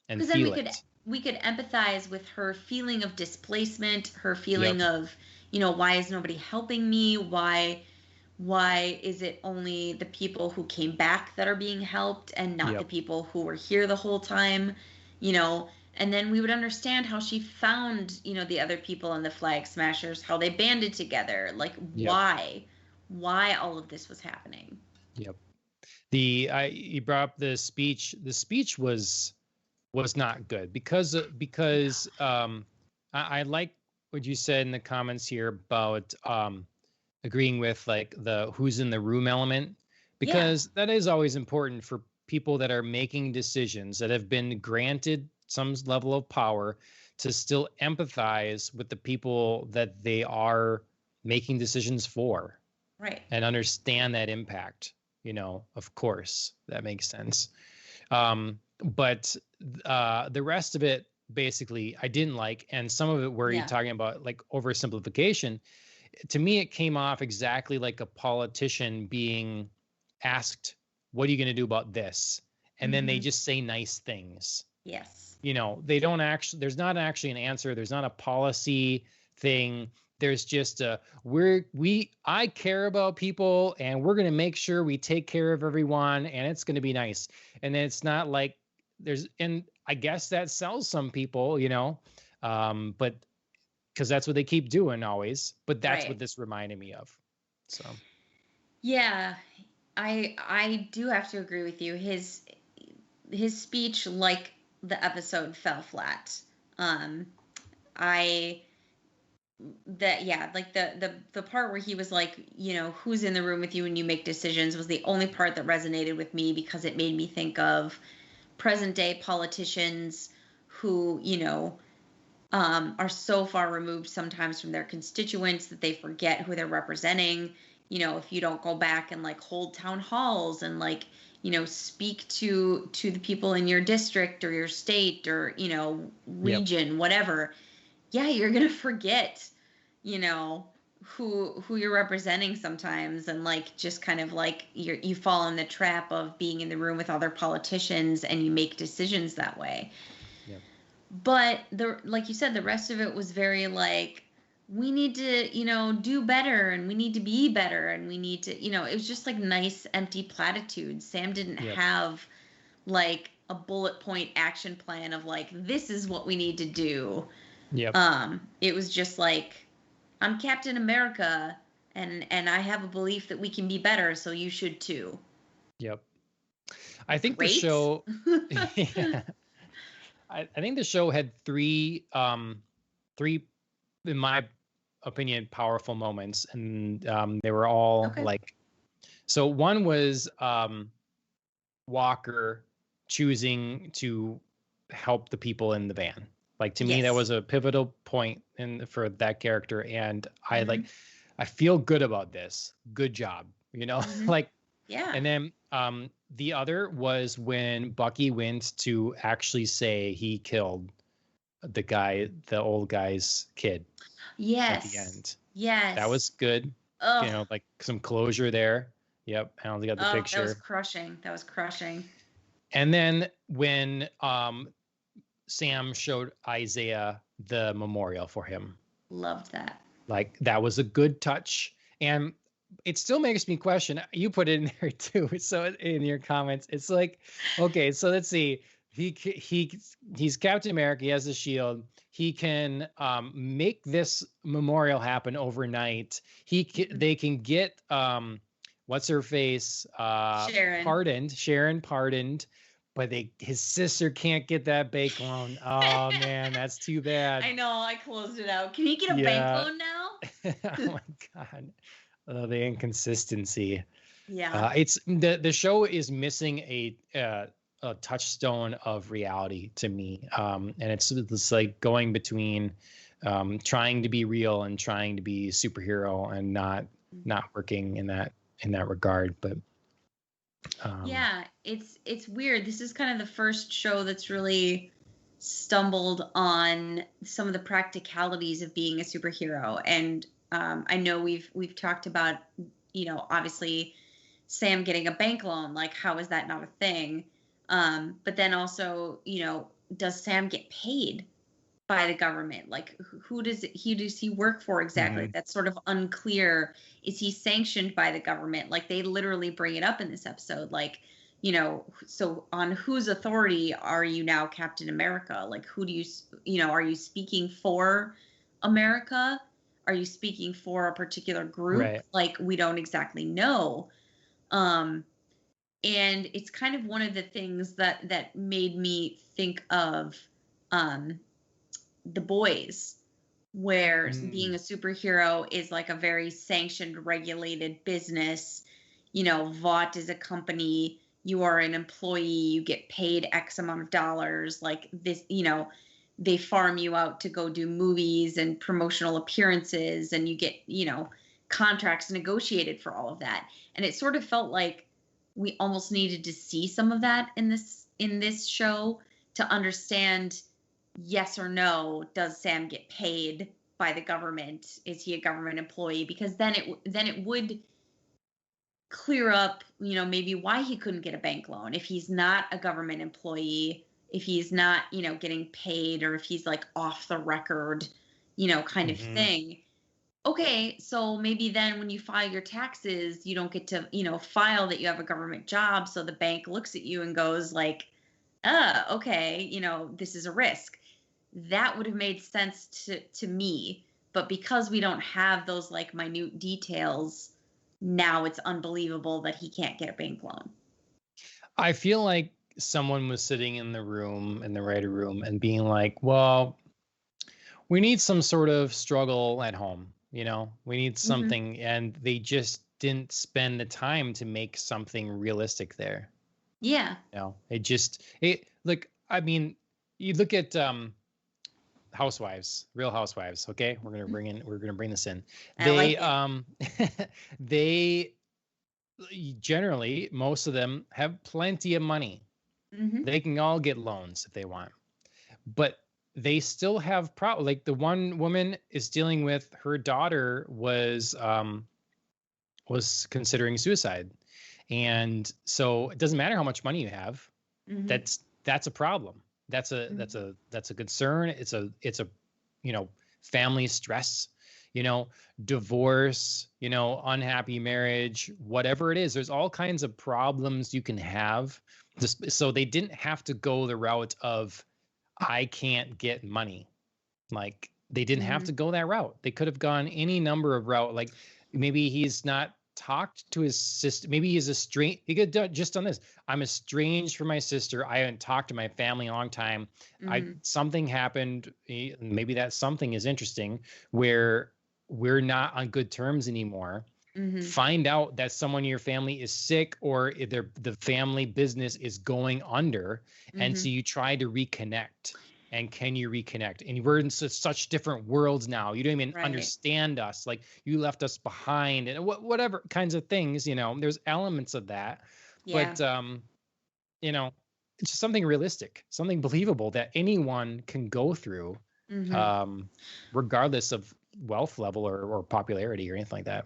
and feel it. We could empathize with her feeling of displacement, her feeling of, why is nobody helping me? Why is it only the people who came back that are being helped and not the people who were here the whole time? And then we would understand how she found, the other people in the Flag Smashers, how they banded together, like why all of this was happening. Yep. You brought up the speech. The speech was not good because I like what you said in the comments here about agreeing with like the who's in the room element, because that is always important for people that are making decisions that have been granted some level of power, to still empathize with the people that they are making decisions for. Right. And understand that impact, of course, that makes sense. But the rest of it, basically, I didn't like. And some of it where you're talking about like oversimplification, to me, it came off exactly like a politician being asked, what are you going to do about this? And then they just say nice things. Yes. You know, they don't actually, there's not actually an answer. There's not a policy thing. There's just I care about people and we're going to make sure we take care of everyone and it's going to be nice. And then it's not like and I guess that sells some people, you know, but because that's what they keep doing always. But that's what this reminded me of. So. Yeah, I do have to agree with you. His speech, like the episode, fell flat. Like the part where he was like, you know, who's in the room with you when you make decisions was the only part that resonated with me, because it made me think of present day politicians who, you know, are so far removed sometimes from their constituents that they forget who they're representing. You know, if you don't go back and like hold town halls and like, you know, speak to the people in your district or your state or, you know, region, whatever, yeah, you're gonna forget, you know, who you're representing sometimes, and like just kind of like you fall in the trap of being in the room with other politicians and you make decisions that way. But like you said, the rest of it was very like, we need to, you know, do better and we need to be better and we need to, you know, it was just like nice empty platitudes. Sam didn't have like a bullet point action plan of like, this is what we need to do. It was just like, I'm Captain America and I have a belief that we can be better, so you should too. I think the show I think the show had three, in my opinion, powerful moments, and they were all like. So one was Walker choosing to help the people in the van. Like, to me, that was a pivotal point for that character, and I feel good about this. Good job, you know, like. And then the other was when Bucky went to actually say he killed the old guy's kid. At the end. That was good. Ugh. You know, like some closure there. Yep. I only got the picture. That was crushing. And then when Sam showed Isaiah the memorial for him. Loved that. Like, that was a good touch. And it still makes me question. You put it in there too. So in your comments, it's like, okay, so let's see. He's Captain America. He has a shield. He can make this memorial happen overnight. They can get what's her face Sharon pardoned, but his sister can't get that bank loan. Oh man, that's too bad. I know. I closed it out. Can he get a bank loan now? Oh my god. The inconsistency. It's the show is missing a touchstone of reality to me, and it's like going between trying to be real and trying to be superhero, and not working in that regard. But it's weird. This is kind of the first show that's really stumbled on some of the practicalities of being a superhero. And I know we've talked about, you know, obviously Sam getting a bank loan, like how is that not a thing? But then also, you know, does Sam get paid by the government? Like, who does he work for exactly? That's sort of unclear. Is he sanctioned by the government? Like, they literally bring it up in this episode. Like, you know, so on whose authority are you now Captain America? Like, who do you know, are you speaking for America? Are you speaking for a particular group? Right. Like, we don't exactly know. And it's kind of one of the things that made me think of The Boys, where being a superhero is like a very sanctioned, regulated business. You know, Vought is a company. You are an employee. You get paid X amount of dollars. Like this, you know, they farm you out to go do movies and promotional appearances, and you get, you know, contracts negotiated for all of that. And it sort of felt like we almost needed to see some of that in this show to understand, yes or no, does Sam get paid by the government? Is he a government employee? Because then it would clear up, maybe why he couldn't get a bank loan. If he's not a government employee, if he's not, getting paid, or if he's like off the record, kind of thing. Okay, so maybe then when you file your taxes, you don't get to, file that you have a government job. So the bank looks at you and goes like, okay, this is a risk. That would have made sense to me. But because we don't have those like minute details, now it's unbelievable that he can't get a bank loan. I feel like someone was sitting in the writer room and being like, well, we need some sort of struggle at home. We need something. And they just didn't spend the time to make something realistic there. Yeah. Look, I mean, you look at Housewives, Real Housewives. Okay. We're going to bring this in. They generally, most of them have plenty of money. They can all get loans if they want, but they still have problems. Like the one woman is dealing with, her daughter was considering suicide. And so it doesn't matter how much money you have. That's a problem. That's a concern. It's a family stress, divorce, unhappy marriage, whatever it is. There's all kinds of problems you can have. So they didn't have to go the route of, I can't get money. Like they didn't have to go that route. They could have gone any number of route. Like maybe he's not talked to his sister. Maybe he's estranged. He could have just done this. I'm estranged from my sister. I haven't talked to my family in a long time. Something happened. Maybe that something is interesting where we're not on good terms anymore. Find out that someone in your family is sick, or the family business is going under. And so you try to reconnect. And can you reconnect? And we're in such different worlds now. You don't even understand us. Like you left us behind, and whatever kinds of things, there's elements of that. Yeah. But, it's just something realistic, something believable that anyone can go through, regardless of wealth level or popularity or anything like that.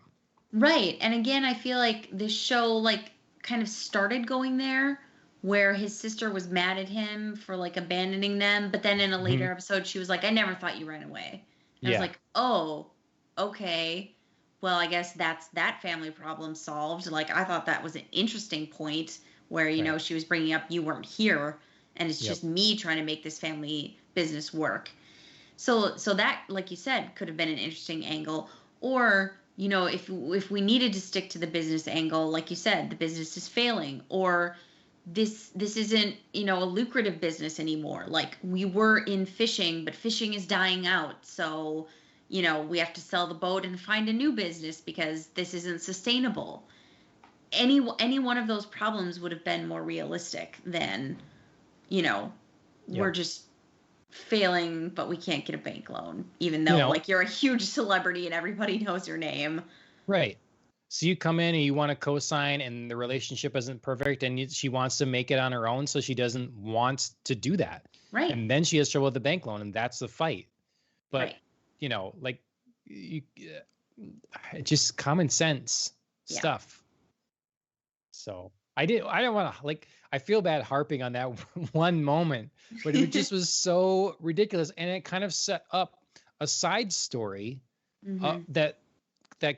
Right. And again, I feel like this show like kind of started going there, where his sister was mad at him for like abandoning them. But then in a later episode, she was like, I never thought you ran away. And I was like, oh, okay. Well, I guess that's that family problem solved. Like, I thought that was an interesting point where, she was bringing up, you weren't here. And it's just me trying to make this family business work. So that, like you said, could have been an interesting angle. Or, if we needed to stick to the business angle, like you said, the business is failing, or this isn't, a lucrative business anymore. Like we were in fishing, but fishing is dying out. So, we have to sell the boat and find a new business because this isn't sustainable. Any one of those problems would have been more realistic than, we're just failing, but we can't get a bank loan, even though like you're a huge celebrity and everybody knows your name. Right. So you come in and you want to co-sign, and the relationship isn't perfect, and she wants to make it on her own, so she doesn't want to do that. Right. And then she has trouble with the bank loan, and that's the fight. But just common sense stuff. So I don't want to I feel bad harping on that one moment, but it just was so ridiculous. And it kind of set up a side story that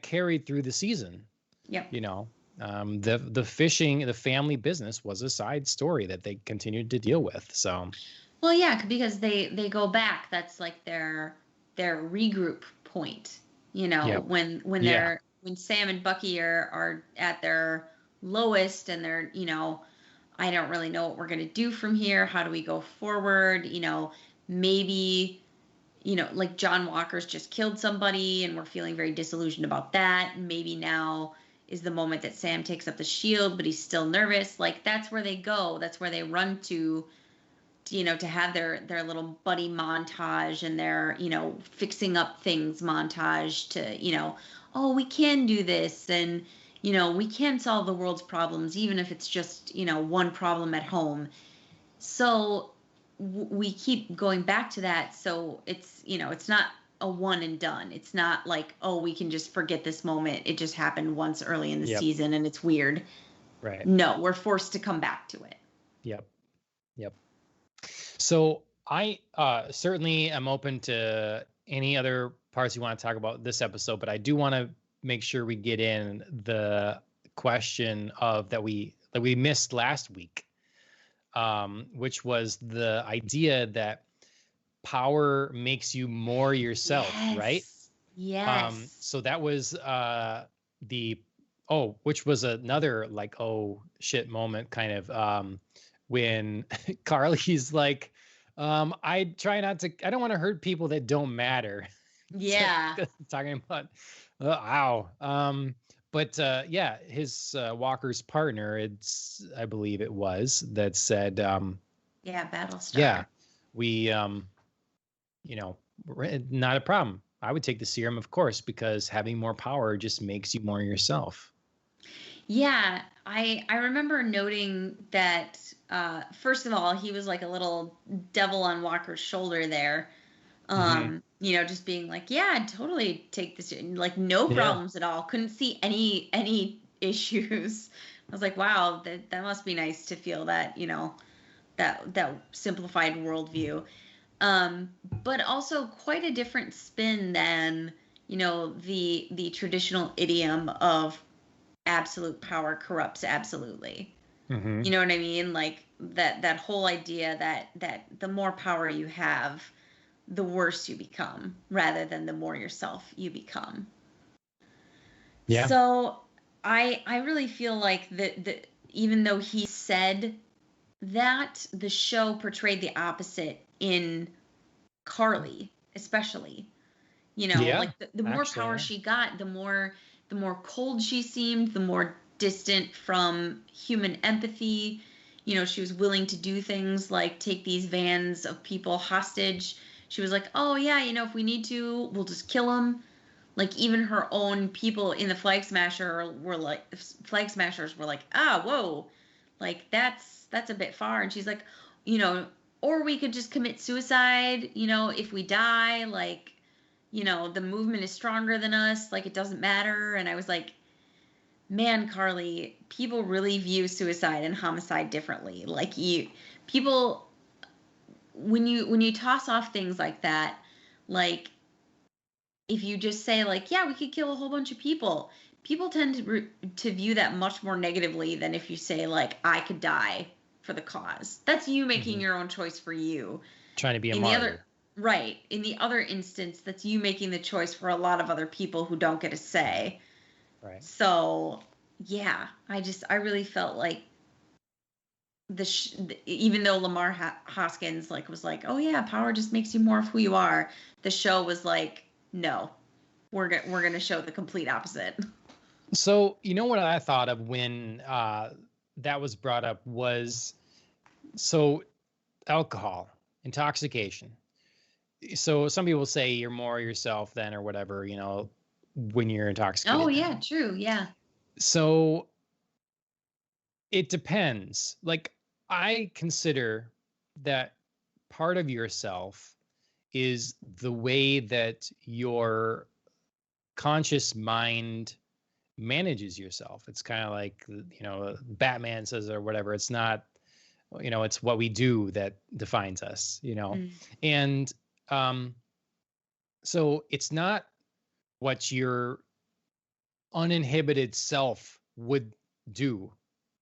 carried through the season. Yeah. The fishing, the family business was a side story that they continued to deal with. So, well, yeah, because they go back. That's like their regroup point, when Sam and Bucky are at their lowest, and they're, I don't really know what we're going to do from here. How do we go forward? Maybe, like John Walker's just killed somebody and we're feeling very disillusioned about that. Maybe now is the moment that Sam takes up the shield, but he's still nervous. Like that's where they go. That's where they run to have their little buddy montage and their, fixing up things montage to, oh, we can do this. And, we can solve the world's problems, even if it's just, one problem at home. So we keep going back to that. So it's, it's not a one and done. It's not like, oh, we can just forget this moment. It just happened once early in the Yep. season and it's weird. Right. No, we're forced to come back to it. Yep. Yep. So I certainly am open to any other parts you want to talk about this episode, but I do want to make sure we get in the question of that we missed last week, which was the idea that power makes you more yourself, right? Yes. So that was which was another like, oh shit moment kind of when Carly's like, I don't want to hurt people that don't matter. Yeah. Talking about ow. But yeah, his Walker's partner, I believe it was, that said yeah, Battlestar. Yeah, we not a problem. I would take the serum, of course, because having more power just makes you more yourself. Yeah, I remember noting that first of all, he was like a little devil on Walker's shoulder there. Just being like, yeah, I'd totally take this, like no problems at all. Couldn't see any issues. I was like, wow, that must be nice to feel that, that simplified worldview. But also quite a different spin than, the traditional idiom of absolute power corrupts absolutely. Mm-hmm. You know what I mean? Like that whole idea that the more power you have, the worse you become, rather than the more yourself you become. Yeah. So I really feel like that even though he said that, the show portrayed the opposite in Carly, especially. Like the more power she got, the more cold she seemed, the more distant from human empathy. She was willing to do things like take these vans of people hostage. She was like, oh yeah, if we need to, we'll just kill them. Like even her own people in the Flag Smashers were like, ah, whoa, like that's a bit far. And she's like, or we could just commit suicide, if we die, like, the movement is stronger than us, like it doesn't matter. And I was like, man, Carly, people really view suicide and homicide differently. Like people, when you toss off things like that, like if you just say like, yeah, we could kill a whole bunch of people tend to view that much more negatively than if you say like, I could die for the cause. That's you making your own choice for you. Trying to be a martyr. Right. In the other instance, that's you making the choice for a lot of other people who don't get a say. Right. So, yeah, I really felt like even though Lamar Hoskins was like, oh yeah, power just makes you more of who you are. The show was like, no, we're going to show the complete opposite. So, what I thought of when that was brought up was, so alcohol, intoxication. So some people say you're more yourself then, or whatever, when you're intoxicated. Oh yeah, true. Yeah. So it depends. Like I consider that part of yourself is the way that your conscious mind manages yourself. It's kind of like, Batman says or whatever. It's not, it's what we do that defines us, and so it's not what your uninhibited self would do,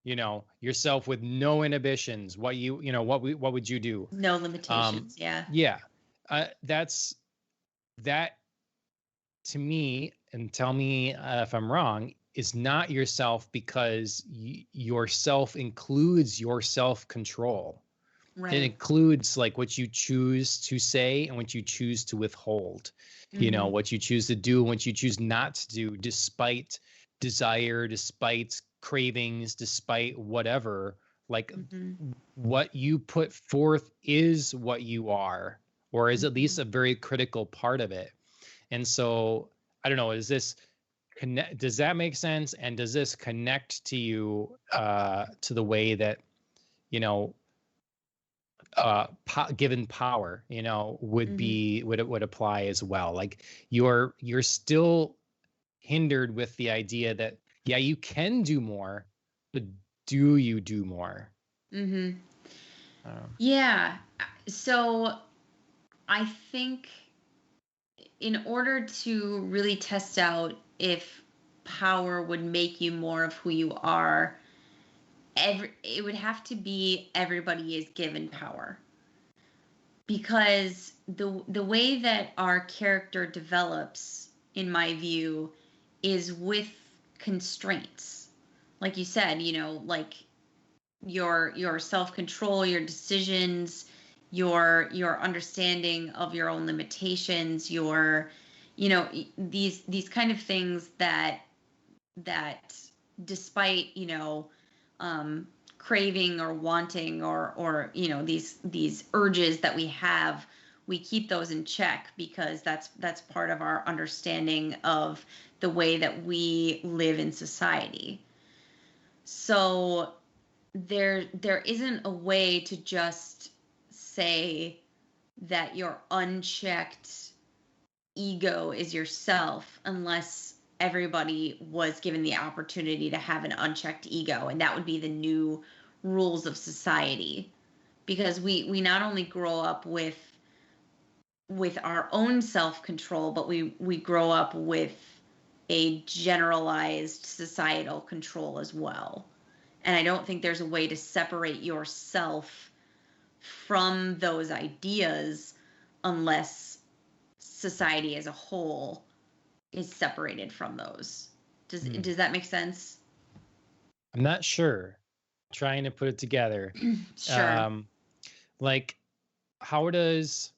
yourself with no inhibitions, what would you do? No limitations. Yeah. That to me, and tell me if I'm wrong, is not yourself, because yourself includes your self-control. Right. It includes like what you choose to say and what you choose to withhold, what you choose to do and what you choose not to do, despite desire, despite cravings, despite whatever. Like what you put forth is what you are, or is at least a very critical part of it. And so I don't know, does that make sense? And does this connect to you to the way that, given power, would Mm-hmm. be would apply as well. Like you're still hindered with the idea that yeah, you can do more, but do you do more? Mm-hmm. Um, Yeah. So I think in order to really test out if power would make you more of who you are, it would have to be everybody is given power. Because the way that our character develops, in my view, is with constraints. Like you said, like your self-control, your decisions, your understanding of your own limitations, these kind of things that despite um, craving or wanting or these urges that we have, we keep those in check because that's part of our understanding of the way that we live in society. So there isn't a way to just say that your unchecked ego is yourself unless everybody was given the opportunity to have an unchecked ego, and that would be the new rules of society. Because we not only grow up with our own self-control, but we grow up with a generalized societal control as well. And I don't think there's a way to separate yourself from those ideas unless society as a whole is separated from those. Does that make sense? I'm not sure. Trying to put it together. Sure. Like, how does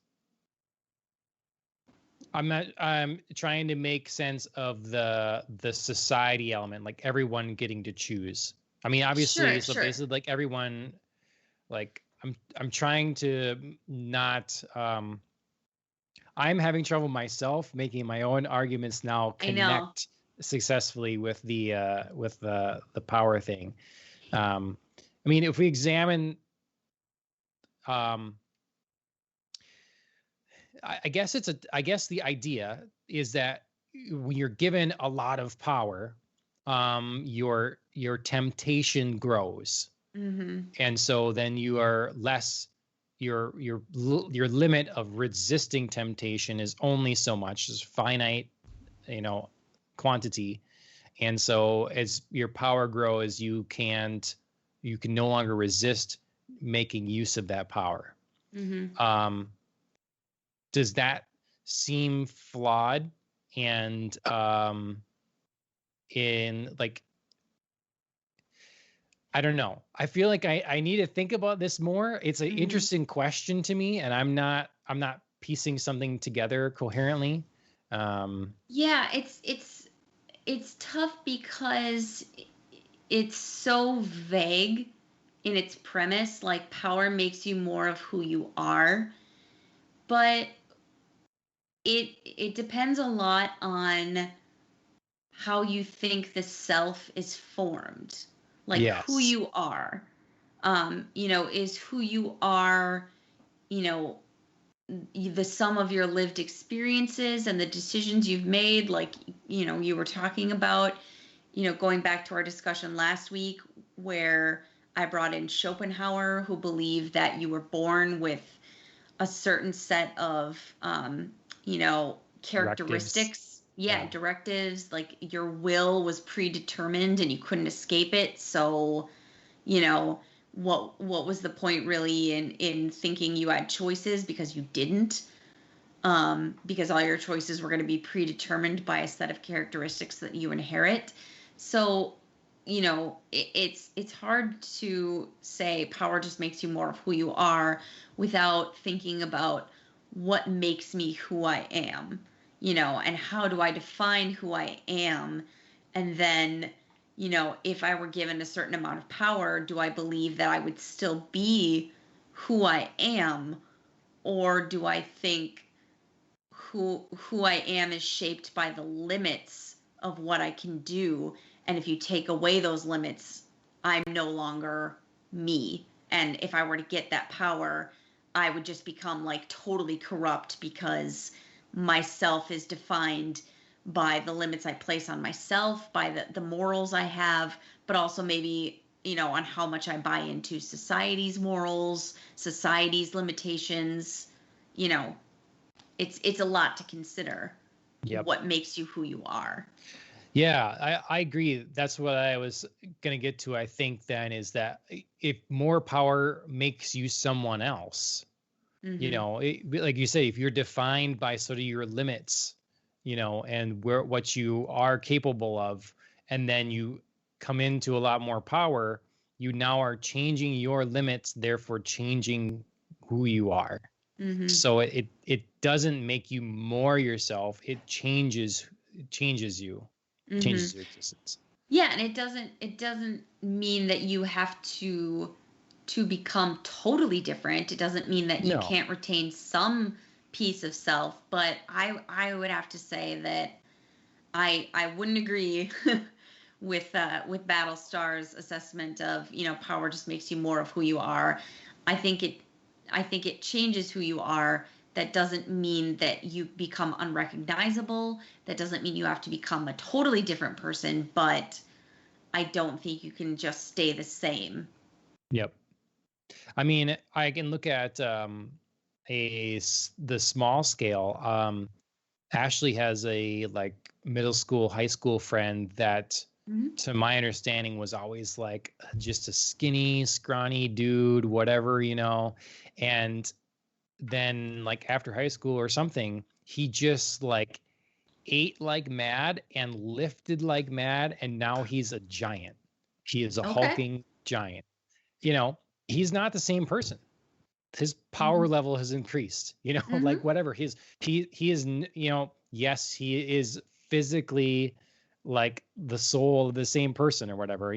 I'm trying to make sense of the society element, like everyone getting to choose. I mean, obviously, Sure, so sure. basically, like everyone, like I'm trying to not. I'm having trouble myself making my own arguments now I know. connect successfully with the power thing. I mean, if we examine, um, I guess I guess the idea is that when you're given a lot of power, your temptation grows, Mhm. and so then you are less. Your limit of resisting temptation is only so much, is finite, you know, quantity, and so as your power grows, you can no longer resist making use of that power. Mhm. Um, does that seem flawed? And in like, I don't know, I feel like I need to think about this more. It's an Mhm. interesting question to me, and I'm not piecing something together coherently. Yeah, it's tough because it's so vague in its premise, like power makes you more of who you are, but it depends a lot on how you think the self is formed, like who Yes. you are. Is who you are, you know, the sum of your lived experiences and the decisions you've made, like, you were talking about, going back to our discussion last week where I brought in Schopenhauer, who believed that you were born with a certain set of, Directives. characteristics. Yeah, Yeah. directives, like your will was predetermined and you couldn't escape it. So, you know, what was the point really in thinking you had choices because you didn't? Because all your choices were going to be predetermined by a set of characteristics that you inherit. So, it's hard to say power just makes you more of who you are without thinking about what makes me who I am, and how do I define who I am, and then, if I were given a certain amount of power, do I believe that I would still be who I am, or do I think who I am is shaped by the limits of what I can do. And if you take away those limits, I'm no longer me. And if I were to get that power, I would just become like totally corrupt because myself is defined by the limits I place on myself, by the morals I have, but also maybe, on how much I buy into society's morals, society's limitations. You know, it's a lot to consider Yep. what makes you who you are. Yeah, I agree. That's what I was going to get to. I think then is that if more power makes you someone else, like you say, if you're defined by sort of your limits, and what you are capable of, and then you come into a lot more power, you now are changing your limits, therefore changing who you are. So it doesn't make you more yourself. It changes you, changes your existence. Yeah, and it doesn't mean that you have to become totally different. It doesn't mean that you can't retain some piece of self, but I would have to say that I wouldn't agree with Battlestar's assessment of, power just makes you more of who you are. I think it changes who you are. That doesn't mean that you become unrecognizable. That doesn't mean you have to become a totally different person, but I don't think you can just stay the same. Yep. I mean, I can look at the small scale. Ashley has a like middle school, high school friend that, to my understanding, was always like just a skinny, scrawny dude, whatever, and then like after high school or something, he just like ate like mad and lifted like mad, and now he's a giant. He is a hulking giant. He's not the same person. His power level has increased, like whatever. He is, yes, he is physically like the soul of the same person or whatever,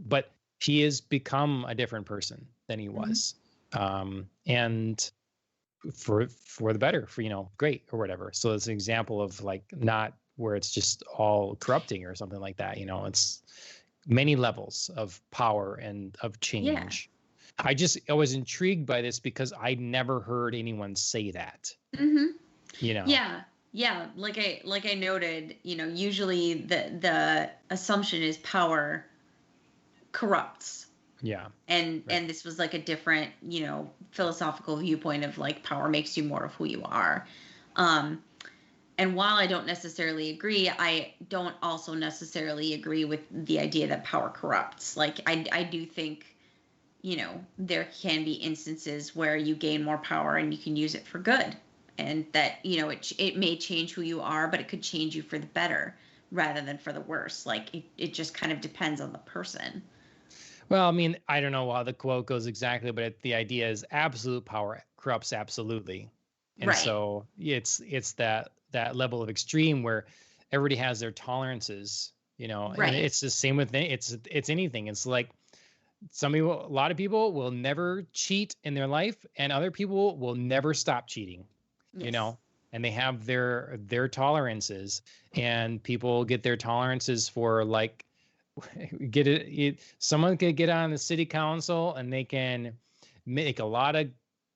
but he has become a different person than he was. And for the better, for great or whatever. So it's an example of like not where it's just all corrupting or something like that. It's many levels of power and of change. I was intrigued by this because I never heard anyone say that. Yeah, like I noted, usually the assumption is power corrupts. Yeah. And this was like a different, philosophical viewpoint of like power makes you more of who you are. And while I don't necessarily agree, I don't also necessarily agree with the idea that power corrupts. Like I do think, there can be instances where you gain more power and you can use it for good. And that, it may change who you are, but it could change you for the better rather than for the worse. Like it just kind of depends on the person. Well, I mean, I don't know how the quote goes exactly, but the idea is absolute power corrupts absolutely. And so it's that level of extreme where everybody has their tolerances, and it's the same with it's anything. It's like a lot of people will never cheat in their life, and other people will never stop cheating, and they have their tolerances, and people get their tolerances for like, someone could get on the city council and they can make a lot of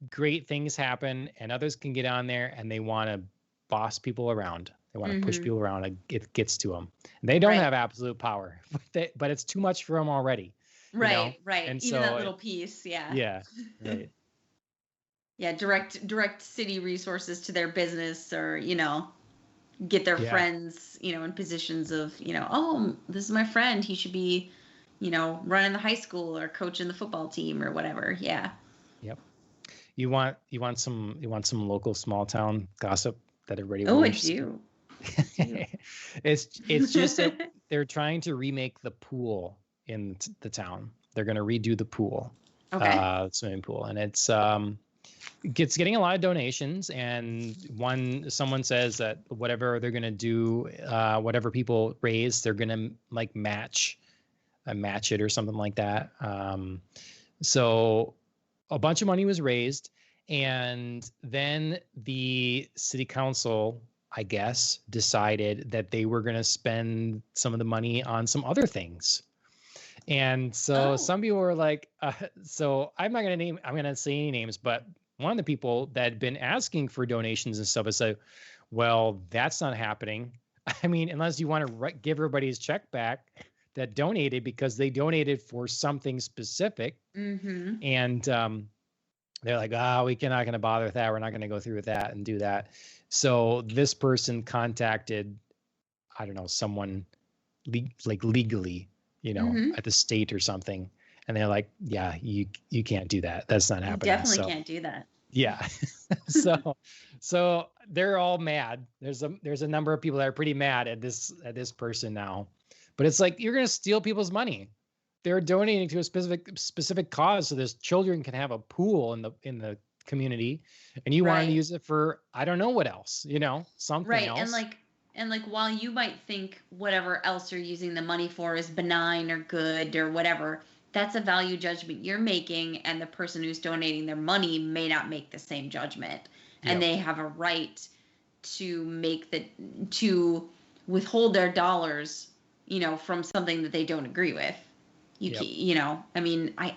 great things happen, and others can get on there and they want to boss people around. They want to push people around. It gets to them. They don't have absolute power, but it's too much for them already. Right. And even that little piece. Yeah. Right. Yeah. Direct city resources to their business, or, get their friends, in positions of, oh, this is my friend. He should be, running the high school or coaching the football team or whatever. Yeah. Yep. You want some local small town gossip that everybody will. Oh, I do. It's just that they're trying to remake the pool in the town. They're going to redo the pool, swimming pool, and it's getting a lot of donations. And someone says that whatever they're going to do, whatever people raise, they're going to like match it or something like that. So a bunch of money was raised, and then the city council, I guess, decided that they were going to spend some of the money on some other things. And so some people were like, so I'm going to say any names, but one of the people that had been asking for donations and stuff, I said, well, that's not happening. I mean, unless you want to give everybody's check back that donated because they donated for something specific. Mm-hmm. And they're like, we're not going to bother with that. We're not going to go through with that and do that. So this person contacted, I don't know, someone legally, at the state or something. And they're like, yeah, you can't do that. That's not happening. You definitely can't do that. Yeah. so they're all mad. There's a number of people that are pretty mad at this person now. But it's like, you're going to steal people's money. They're donating to a specific cause so this children can have a pool in the community, and you want to use it for I don't know what else, something else. And like while you might think whatever else you're using the money for is benign or good or whatever, that's a value judgment you're making, and the person who's donating their money may not make the same judgment. And they have a right to withhold their dollars, from something that they don't agree with. I mean, I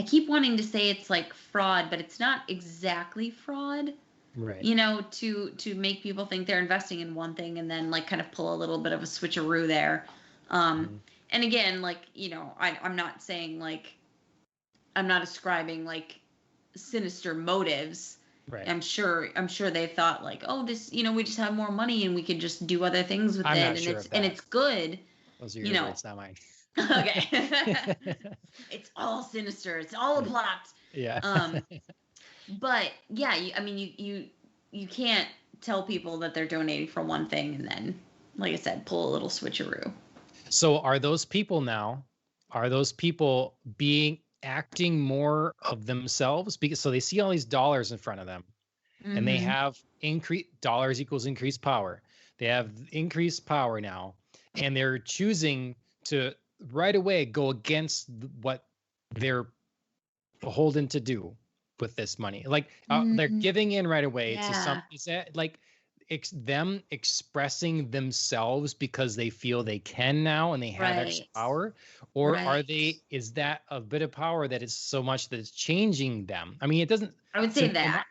keep wanting to say it's like fraud, but it's not exactly fraud. Right. To make people think they're investing in one thing and then like kind of pull a little bit of a switcheroo there. And again, like, I'm not saying like, I'm not ascribing like sinister motives. Right. I'm sure they thought like, oh, this, we just have more money and we can just do other things with it. And it's good. Those are your words, not mine. Okay. It's all sinister. It's all a plot. Yeah. But yeah, you can't tell people that they're donating for one thing and then, like I said, pull a little switcheroo. So are those people acting more of themselves? Because so they see all these dollars in front of them, and they have dollars equals increased power. They have increased power now, and they're choosing to right away go against what they're beholden to do with this money. Like they're giving in right away to some. Is that like them expressing themselves because they feel they can now and they have extra power, or is that a bit of power that is so much that it's changing them? I mean, it doesn't. I would say that.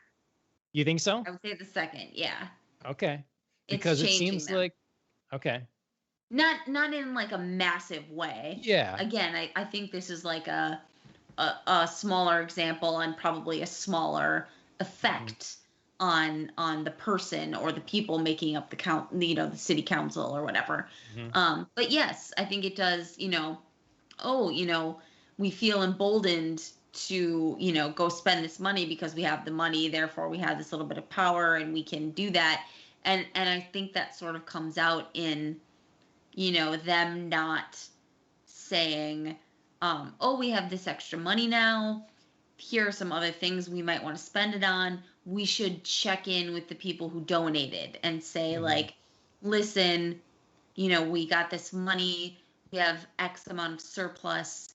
You think so? I would say the second. Yeah. Okay. Because it seems them. Like, okay. Not in like a massive way. Yeah. Again, I think this is like a smaller example and probably a smaller effect on the person or the people making up the city council or whatever. But yes, I think it does, we feel emboldened to, go spend this money because we have the money, therefore we have this little bit of power and we can do that. And I think that sort of comes out in, them not saying, we have this extra money now. Here are some other things we might want to spend it on. We should check in with the people who donated and say like, listen, we got this money. We have X amount of surplus.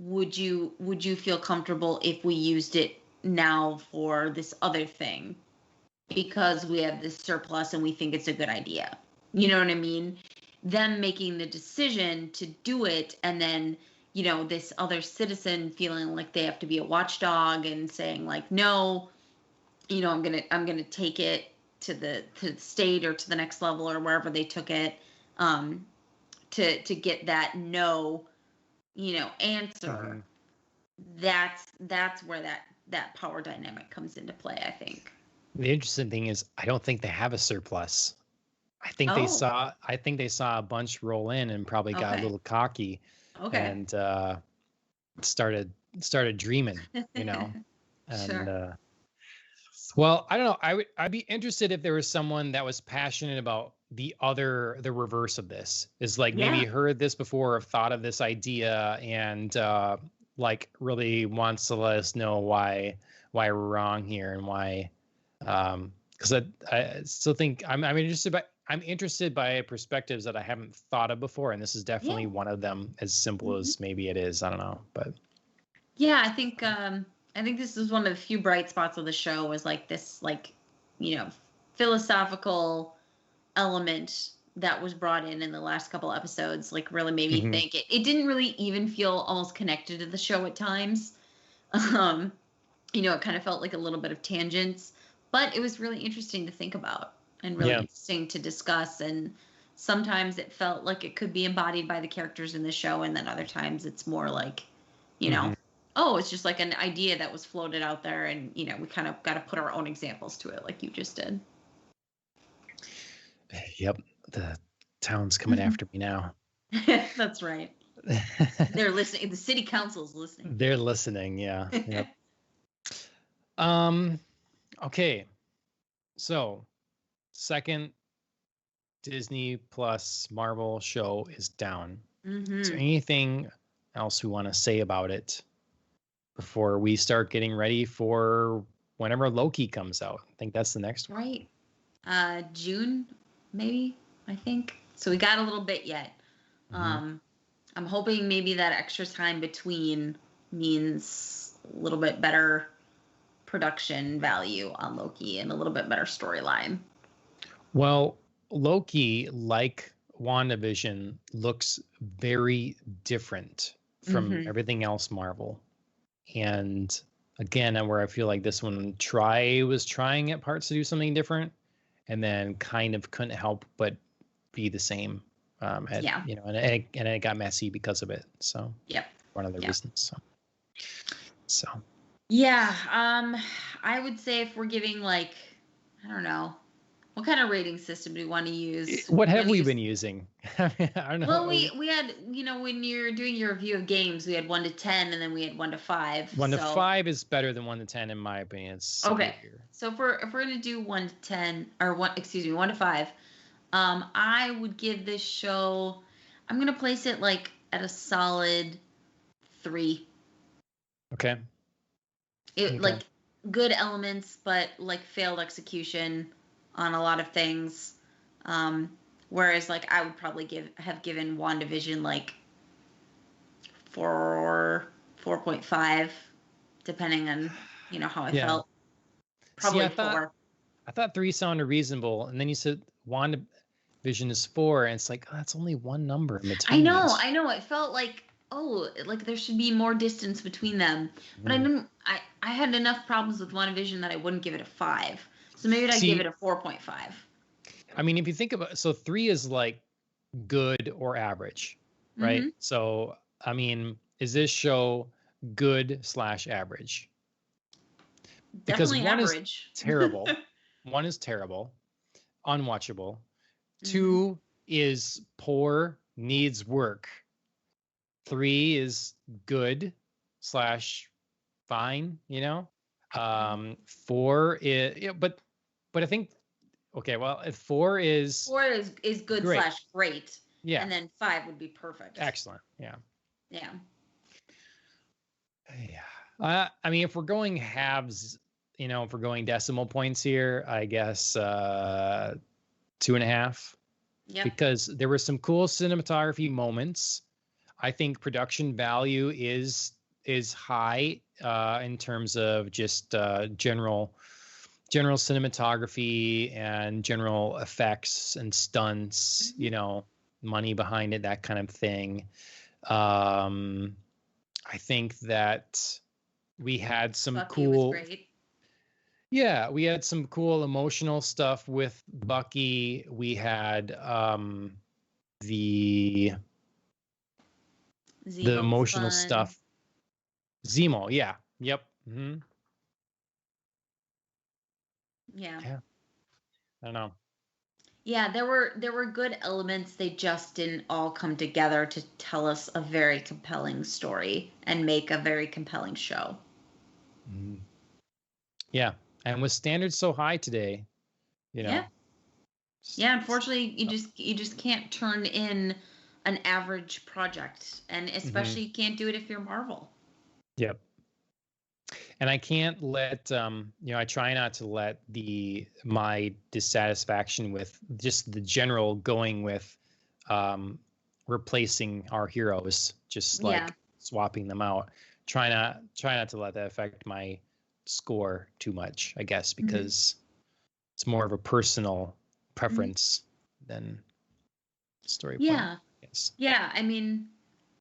Would you feel comfortable if we used it now for this other thing? Because we have this surplus and we think it's a good idea. You know what I mean? Them making the decision to do it, and then, this other citizen feeling like they have to be a watchdog and saying like, no, I'm gonna take it to the state or to the next level or wherever they took it, to get that no, answer. That's where that power dynamic comes into play, I think. The interesting thing is, I don't think they have a surplus. I think they saw a bunch roll in and probably got a little cocky, and started dreaming, And sure. Well, I don't know. I'd be interested if there was someone that was passionate about the reverse of this. Is like maybe heard this before or thought of this idea and like really wants to let us know why we're wrong here and why. Because I still think I'm interested by perspectives that I haven't thought of before, and this is definitely one of them. As simple as maybe it is, I don't know, but yeah, I think this is one of the few bright spots of the show, was like this, like, philosophical element that was brought in the last couple episodes. Like, really made me think. It didn't really even feel almost connected to the show at times. it kind of felt like a little bit of tangents, but it was really interesting to think about and really interesting to discuss. And sometimes it felt like it could be embodied by the characters in the show, and then other times it's more like, oh, it's just like an idea that was floated out there, and we kind of got to put our own examples to it, like you just did. Yep, the town's coming after me now. That's right. They're listening. The city council's listening. They're listening. Yeah. Yep. Okay. So, second Disney Plus Marvel show is down. Is there anything else we want to say about it before we start getting ready for whenever Loki comes out? I think that's the next one. Right. June, maybe, I think. So we got a little bit yet. I'm hoping maybe that extra time between means a little bit better production value on Loki and a little bit better storyline. Well, Loki, like WandaVision, looks very different from everything else Marvel. And again, where I feel like this one was trying at parts to do something different, and then kind of couldn't help but be the same. And it got messy because of it. So one of the reasons. So I would say if we're giving I don't know, what kind of rating system do we want to use? What have we been using? I don't know. Well, we had, when you're doing your review of games, we had 1 to 10, and then we had 1 to 5. 1 to 5 is better than 1 to 10 in my opinion. Okay. So if we're gonna do 1 to 10 or 1 to 5, I would give this show. I'm gonna place it at a solid 3. Okay. Good elements, but failed execution on a lot of things. Whereas I would probably have given WandaVision 4.5, depending on how I felt. Probably 4. I thought 3 sounded reasonable, and then you said WandaVision is 4, and it's that's only one number in between. I know. It felt there should be more distance between them, but I didn't. I had enough problems with WandaVision that I wouldn't give it a 5. So maybe I'd give it a 4.5. I mean, if you think about it, so 3 is good or average, right? So, I mean, is this show good/average? Because Definitely one average. is terrible. 1 is terrible, unwatchable. 2 is poor, needs work. 3 is good/fine, 4 is, but I think, okay, well, 4 is good/great. Yeah. And then 5 would be perfect. Excellent. Yeah. Yeah. Yeah. I mean, if we're going halves, if we're going decimal points here, I guess 2.5. Yeah. Because there were some cool cinematography moments. I think production value is high in terms of just general cinematography and general effects and stunts, money behind it, that kind of thing. I think that we had some Bucky was great. Yeah, we had some cool emotional stuff with Bucky. We had the emotional stuff. Zemo, yeah. Yep. Yeah. I don't know. Yeah, there were good elements. They just didn't all come together to tell us a very compelling story and make a very compelling show. Yeah, and with standards so high today, Yeah, unfortunately, you just can't turn in an average project, and especially you can't do it if you're Marvel. Yep. And I can't let I try not to let my dissatisfaction with just the general going with replacing our heroes, just swapping them out. Try not to let that affect my score too much, I guess, because it's more of a personal preference than story point. Yeah. I mean,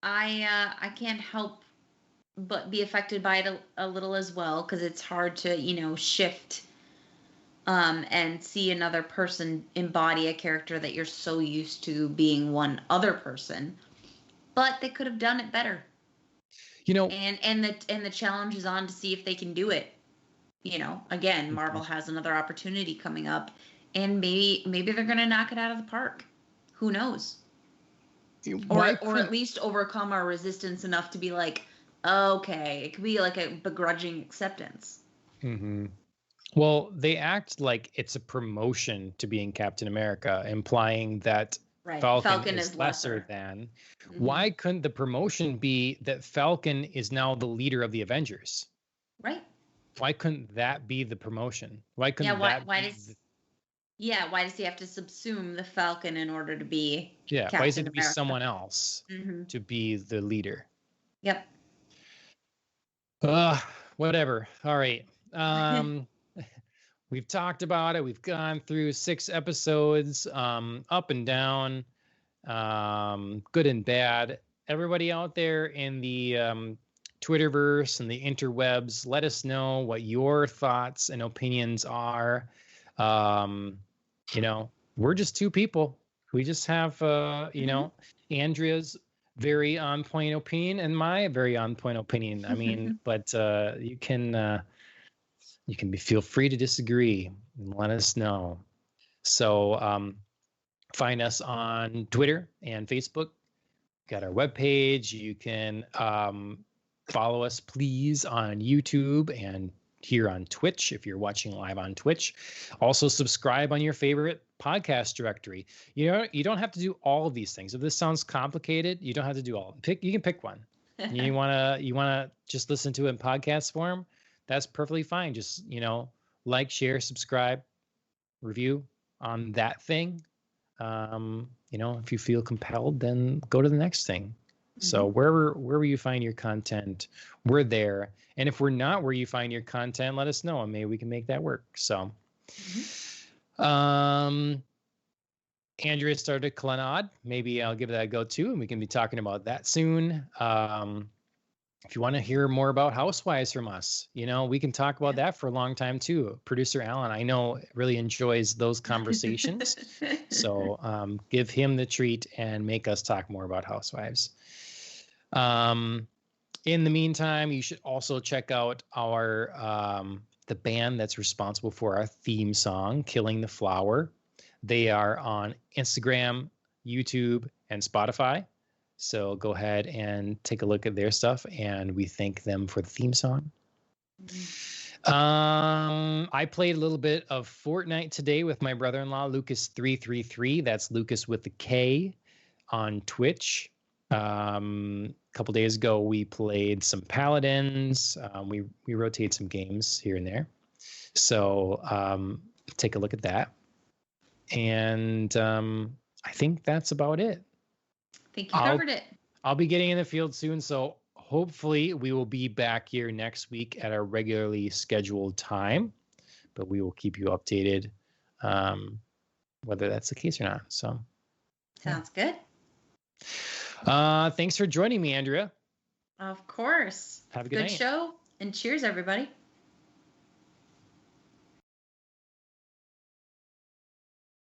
I can't help be affected by it a little as well, because it's hard to, shift and see another person embody a character that you're so used to being one other person. But they could have done it better. And the challenge is on to see if they can do it. Again, Marvel has another opportunity coming up, and maybe they're going to knock it out of the park. Who knows? Or at least overcome our resistance enough to be like, okay, it could be like a begrudging acceptance. Mm-hmm. Well, they act like it's a promotion to being Captain America, implying that Falcon is lesser than. Mm-hmm. Why couldn't the promotion be that Falcon is now the leader of the Avengers? Right. Why couldn't that be the promotion? Why couldn't why does he have to subsume the Falcon in order to be Captain why does it be someone else to be the leader? Yep. Whatever. All right. We've talked about it. We've gone through 6 episodes, up and down, good and bad. Everybody out there in the Twitterverse and the interwebs, let us know what your thoughts and opinions are. We're just 2 people. We just have, Andrea's very on point opinion and my very on point opinion. I mean, but you can feel free to disagree and let us know. So find us on Twitter and Facebook. Got our webpage. You can follow us, please, on YouTube and here on Twitch if you're watching live on Twitch. Also subscribe on your favorite podcast directory. You don't have to do all of these things. If this sounds complicated, you don't have to do all. You can pick one. You wanna just listen to it in podcast form. That's perfectly fine. Just, like, share, subscribe, review on that thing. If you feel compelled, then go to the next thing. So wherever you find your content, we're there. And if we're not where you find your content, let us know and maybe we can make that work. So, Andrea started Clannad. Maybe I'll give that a go too. And we can be talking about that soon. If you want to hear more about Housewives from us, we can talk about that for a long time too. Producer Alan, I know, really enjoys those conversations. So give him the treat and make us talk more about Housewives. In the meantime, you should also check out our the band that's responsible for our theme song, Killing the Flower. They are on Instagram, YouTube, and Spotify. So go ahead and take a look at their stuff, and we thank them for the theme song. I played a little bit of Fortnite today with my brother-in-law, Lucas333. That's Lucas with the K on Twitch. A couple days ago, we played some Paladins. We rotate some games here and there. So take a look at that. And I think that's about it. I think you covered it. I'll be getting in the field soon, so hopefully we will be back here next week at our regularly scheduled time, but we will keep you updated whether that's the case or not. So sounds good. Thanks for joining me, Andrea. Of course. Have a good night. Good show, and cheers, everybody.